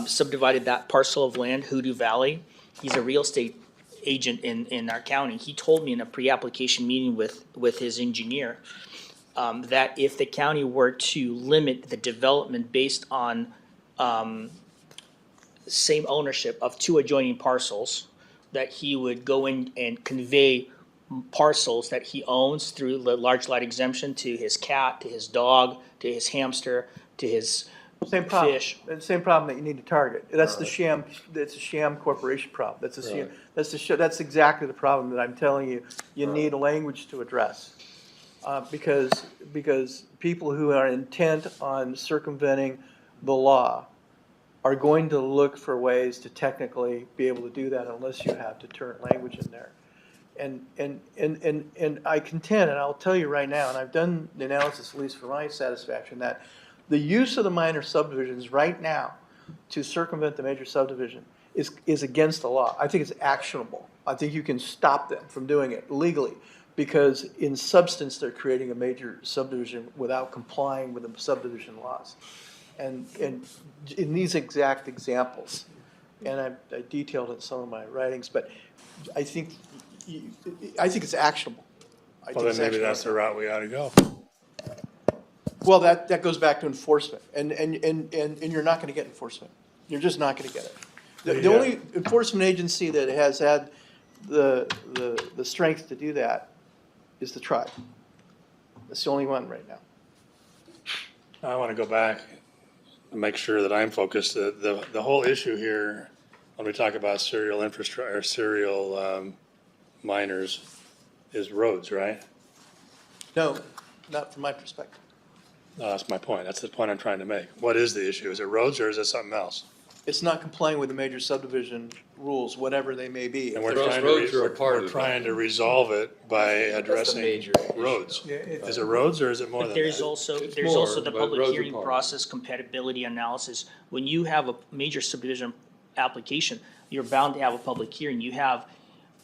subdivided that parcel of land, Hoodoo Valley, he's a real estate agent in our county. He told me in a pre-application meeting with his engineer that if the county were to limit the development based on same ownership of two adjoining parcels, that he would go in and convey parcels that he owns through the large lot exemption to his cat, to his dog, to his hamster, to his
Same problem.
fish.
It's the same problem that you need to target. That's the sham. That's a sham corporation problem. That's a sham. That's exactly the problem that I'm telling you. You need a language to address, because people who are intent on circumventing the law are going to look for ways to technically be able to do that unless you have deterrent language in there. And I contend, and I'll tell you right now, and I've done the analysis, at least for my satisfaction, that the use of the minor subdivisions right now to circumvent the major subdivision is against the law. I think it's actionable. I think you can stop them from doing it legally, because in substance, they're creating a major subdivision without complying with the subdivision laws. And in these exact examples, and I detailed it in some of my writings, but I think it's actionable.
Well, then maybe that's the route we ought to go.
Well, that goes back to enforcement, and you're not gonna get enforcement. You're just not gonna get it. The only enforcement agency that has had the strength to do that is the tribe. That's the only one right now.
I want to go back and make sure that I'm focused. The whole issue here, when we talk about serial infrastructure, or serial miners, is roads, right?
No, not from my perspective.
No, that's my point. That's the point I'm trying to make. What is the issue? Is it roads or is it something else?
It's not complying with the major subdivision rules, whatever they may be.
And we're
Those
trying
roads
to,
are a part
we're
of
trying to resolve it by addressing
major issue,
roads.
Yeah,
Is it roads or is it more
But
than
there's
that?
also,
It's
there's also
more,
the
but
public
roads are
hearing
part.
process, compatibility analysis. When you have a major subdivision application, you're bound to have a public hearing. You have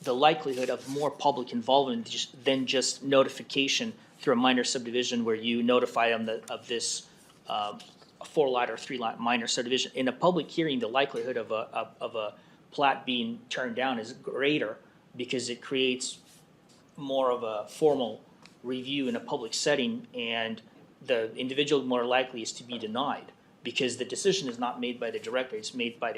the likelihood of more public involvement than just notification through a minor subdivision where you notify them of this 4-lot or 3-lot minor subdivision. In a public hearing, the likelihood of a plat being turned down is greater because it creates more of a formal review in a public setting, and the individual more likely is to be denied. because the decision is not made by the director, it's made by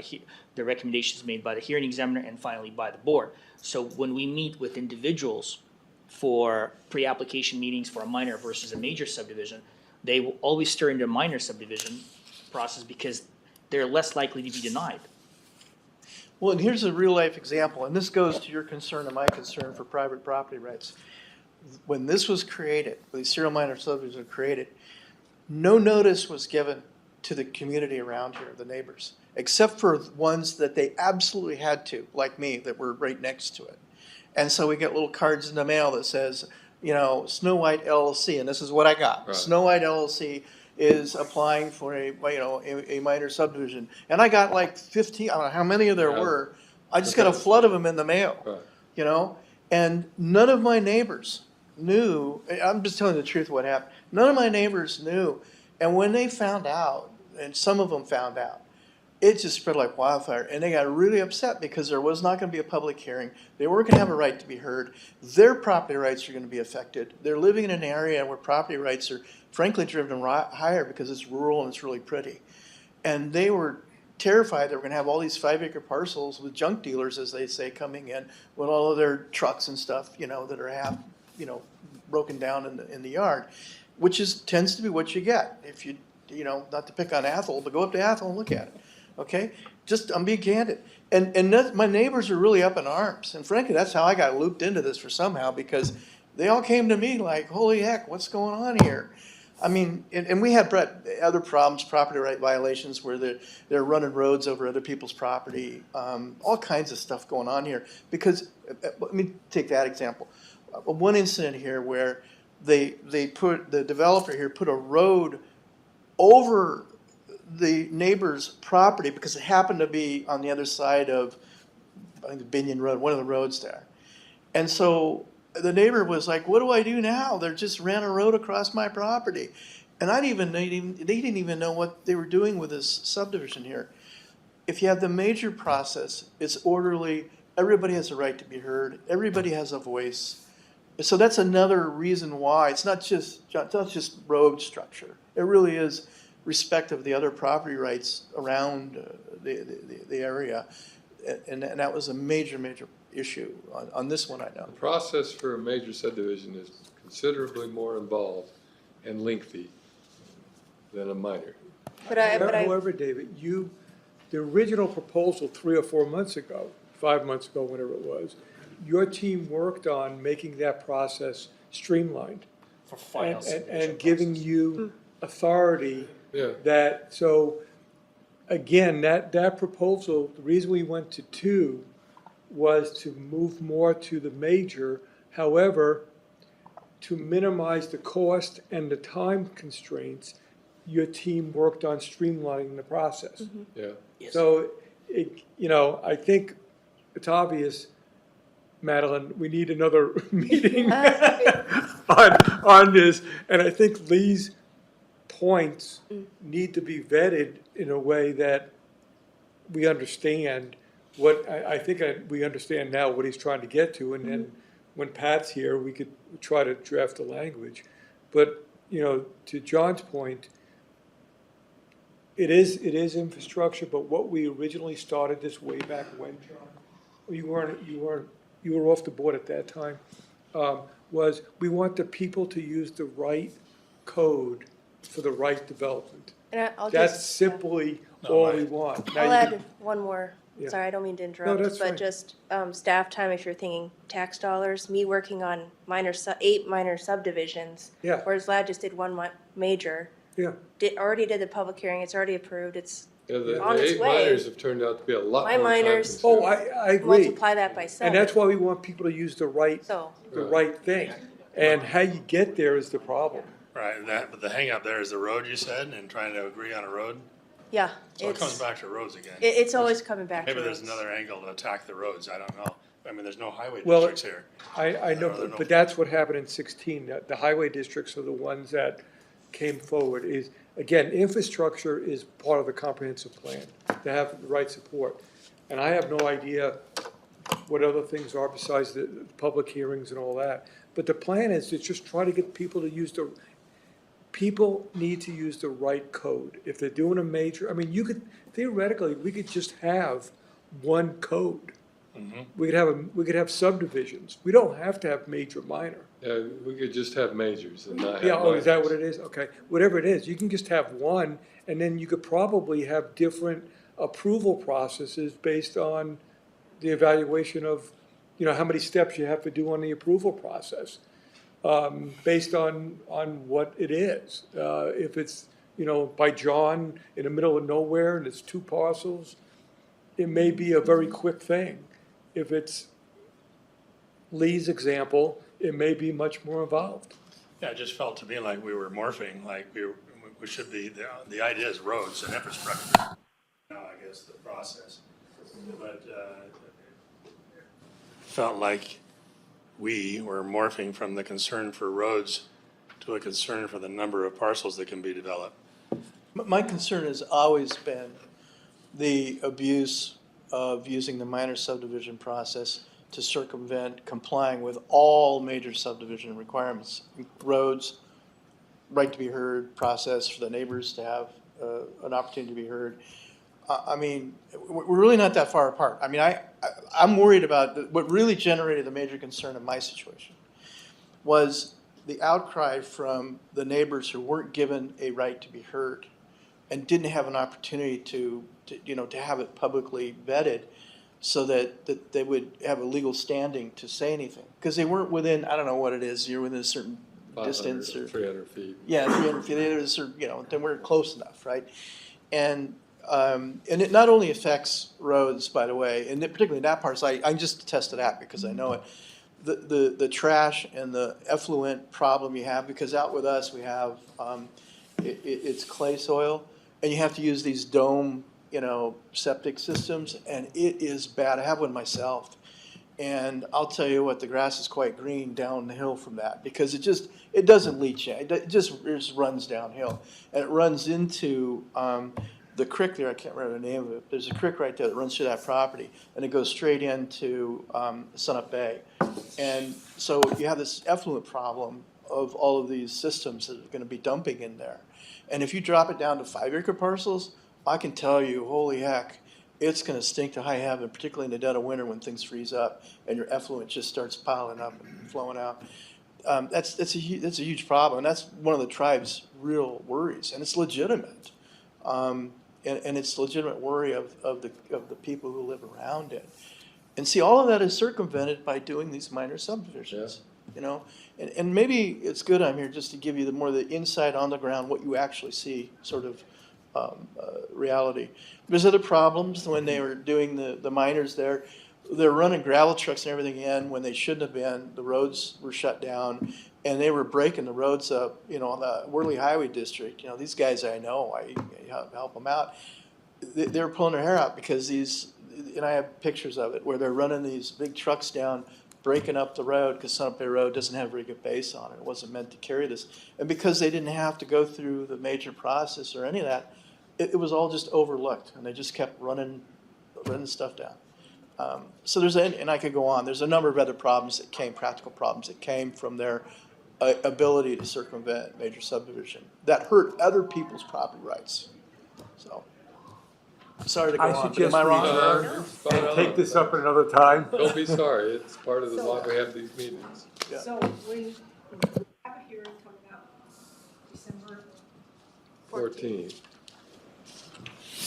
the recommendation is made by the hearing examiner and finally by the board. So when we meet with individuals for pre-application meetings for a minor versus a major subdivision, they will always steer into a minor subdivision process because they're less likely to be denied.
Well, and here's a real life example, and this goes to your concern and my concern for private property rights. When this was created, when these serial minor subdivisions were created, no notice was given to the community around here, the neighbors, except for ones that they absolutely had to, like me, that were right next to it. And so we get little cards in the mail that says, you know, Snow White LLC, and this is what I got.
Right.
Snow White LLC is applying for a minor subdivision. And I got like 15, I don't know how many there
Yeah.
were. I just got a flood of them in the mail,
Right.
you know? And none of my neighbors knew, I'm just telling the truth what happened. None of my neighbors knew. And when they found out, and some of them found out, it just spread like wildfire. And they got really upset because there was not going to be a public hearing. They weren't going to have a right to be heard. Their property rights are going to be affected. They're living in an area where property rights are frankly driven higher because it's rural and it's really pretty. And they were terrified they were going to have all these 5-acre parcels with junk dealers, as they say, coming in with all of their trucks and stuff, you know, that are half, you know, broken down in the yard, which tends to be what you get if you know, not to pick on Athol, but go up to Athol and look at it. Okay, I'm being candid, and my neighbors are really up in arms, and frankly, that's how I got looped into this for somehow, because they all came to me like, holy heck, what's going on here? I mean, and we had other problems, property right violations, where they're running roads over other people's property, all kinds of stuff going on here. Because let me take that example. One incident here where the developer here put a road over the neighbor's property because it happened to be on the other side of, I think, the Binion Road, one of the roads there. And so the neighbor was like, what do I do now? They just ran a road across my property. And they didn't even know what they were doing with this subdivision here. If you have the major process, it's orderly, everybody has a right to be heard, everybody has a voice. So that's another reason why it's not just road structure. It really is respect of the other property rights around the area. And that was a major issue on this one, I know.
The process for a major subdivision is considerably more involved and lengthy than a minor.
However, David, the original proposal 3 or 4 months ago, 5 months ago, whenever it was, your team worked on making that process streamlined.
For final
And giving you authority.
Yeah.
So again, that proposal, the reason we went to 2 was to move more to the major. However, to minimize the cost and the time constraints, your team worked on streamlining the process.
Yeah.
Yes.
So, I think it's obvious, Madeline, we need another meeting on this. And I think Lee's points need to be vetted in a way that we understand we understand now what he's trying to get to. And then when Pat's here, we could try to draft the language. But, to John's point, it is infrastructure, but what we originally started this way back when, John, you were off the board at that time, was we want the people to use the right code for the right development.
And I'll
That's
just,
simply all we want. Now
I'll
you
add
can-
one more.
Yeah.
Sorry, I don't mean to interrupt,
that's fine.
but just staff time, if you're thinking tax dollars, me working on 8 minor subdivisions.
Yeah.
Whereas Lad just did one major,
Yeah,
already did the public hearing, it's already approved, it's
Yeah, the
On its
8
way.
minors have turned out to be a lot
My
more
minors-
oh,
time-consuming.
I agree.
multiply that by 7.
And that's why we want people to use the right thing. And how you get there is the problem.
Right, but the hang up there is the road, you said, and trying to agree on a road?
Yeah,
So it comes
it's,
back to roads again.
it's always coming back to
Maybe there's
roads.
another angle to attack the roads, I don't know. I mean, there's no highway
Well,
districts here.
I know,
There are no-
but that's what happened in 16. The highway districts are the ones that came forward. Again, infrastructure is part of the comprehensive plan to have the right support. And I have no idea what other things are besides the public hearings and all that. But the plan is to just try to get people to use people need to use the right code. If they're doing a major, I mean, you could, theoretically, we could just have one code. We could have subdivisions. We don't have to have major, minor.
Yeah, we could just have majors and not have
Yeah, oh, is that what
minors.
it is? Okay, whatever it is, you can just have one, and then you could probably have different approval processes based on the evaluation of, how many steps you have to do on the approval process, based on what it is. If it's, by John in the middle of nowhere and it's 2 parcels, it may be a very quick thing. If it's Lee's example, it may be much more involved.
Yeah, it just felt to me like we were morphing, like we should be, the idea is roads and infrastructure. Now, I guess, the process. But felt like we were morphing from the concern for roads to a concern for the number of parcels that can be developed.
My concern has always been the abuse of using the minor subdivision process to circumvent complying with all major subdivision requirements, roads, right to be heard process for the neighbors to have an opportunity to be heard. I mean, we're really not that far apart. I mean, I'm worried about what really generated the major concern in my situation was the outcry from the neighbors who weren't given a right to be heard and didn't have an opportunity to have it publicly vetted so that they would have a legal standing to say anything. Because they weren't within, I don't know what it is, you're within a certain
500
distance or
300 feet.
yeah, 300 feet. There's they weren't close enough, right? And it not only affects roads, by the way, and particularly in that part. So I just attest to that because I know it. The trash and the effluent problem you have, because out with us we have it's clay soil, and you have to use these dome septic systems, and it is bad. I have one myself. And I'll tell you what, the grass is quite green down the hill from that because it doesn't leach in. It just runs downhill. And it runs into the creek there. I can't remember the name of it. There's a creek right there that runs through that property, and it goes straight into Sunup Bay. And so you have this effluent problem of all of these systems that are going to be dumping in there. And if you drop it down to 5-acre parcels, I can tell you, holy heck, it's going to stink to high heaven, particularly in the dead of winter when things freeze up and your effluent just starts piling up and flowing out. That's a huge problem, and that's one of the tribe's real worries, and it's legitimate. And it's a legitimate worry of the people who live around it. And see, all of that is circumvented by doing these minor subdivisions. Yeah. And maybe it's good I'm here just to give you the insight on the ground, what you actually see, sort of reality. There's other problems when they were doing the miners there. They're running gravel trucks and everything in when they shouldn't have been. The roads were shut down, and they were breaking the roads up. On the Worley Highway District. These guys I know, I help them out. They were pulling their hair out because and I have pictures of it where they're running these big trucks down, breaking up the road because Sunup Bay Road doesn't have a very good base on it. It wasn't meant to carry this, and because they didn't have to go through the major process or any of that. It was all just overlooked, and they just kept running stuff down. So and I could go on. There's a number of other problems practical problems that came from their ability to circumvent major subdivision that hurt other people's property rights. So, sorry to go on, but am I wrong?
And take this up at another time.
Don't be sorry, it's part of the why we have these meetings.
Yeah.
So we have a hearing coming up December
14.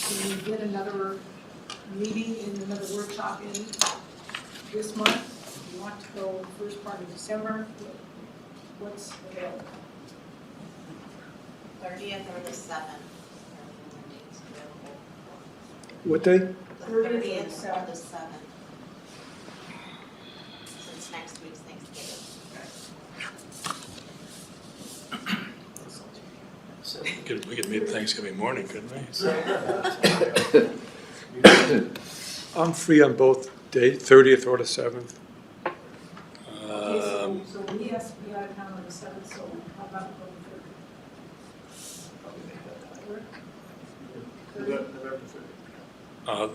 Can we get another meeting and another workshop in this month? Do you want to go first part of December? What's available?
30th or the 7th.
What day?
The 30th or the 7th. Since next week's Thanksgiving.
We could meet Thanksgiving morning, couldn't we?
I'm free on both days, 30th or the 7th.
Okay, so we have to be out of town on the 7th, so how about the 30th?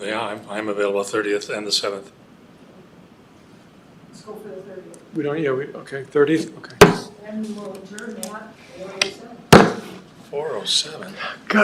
Yeah, I'm available 30th and the 7th.
Let's go for the 30th.
We don't, okay, 30th, okay.
And we will adjourn that, or the 7th.
407.
God.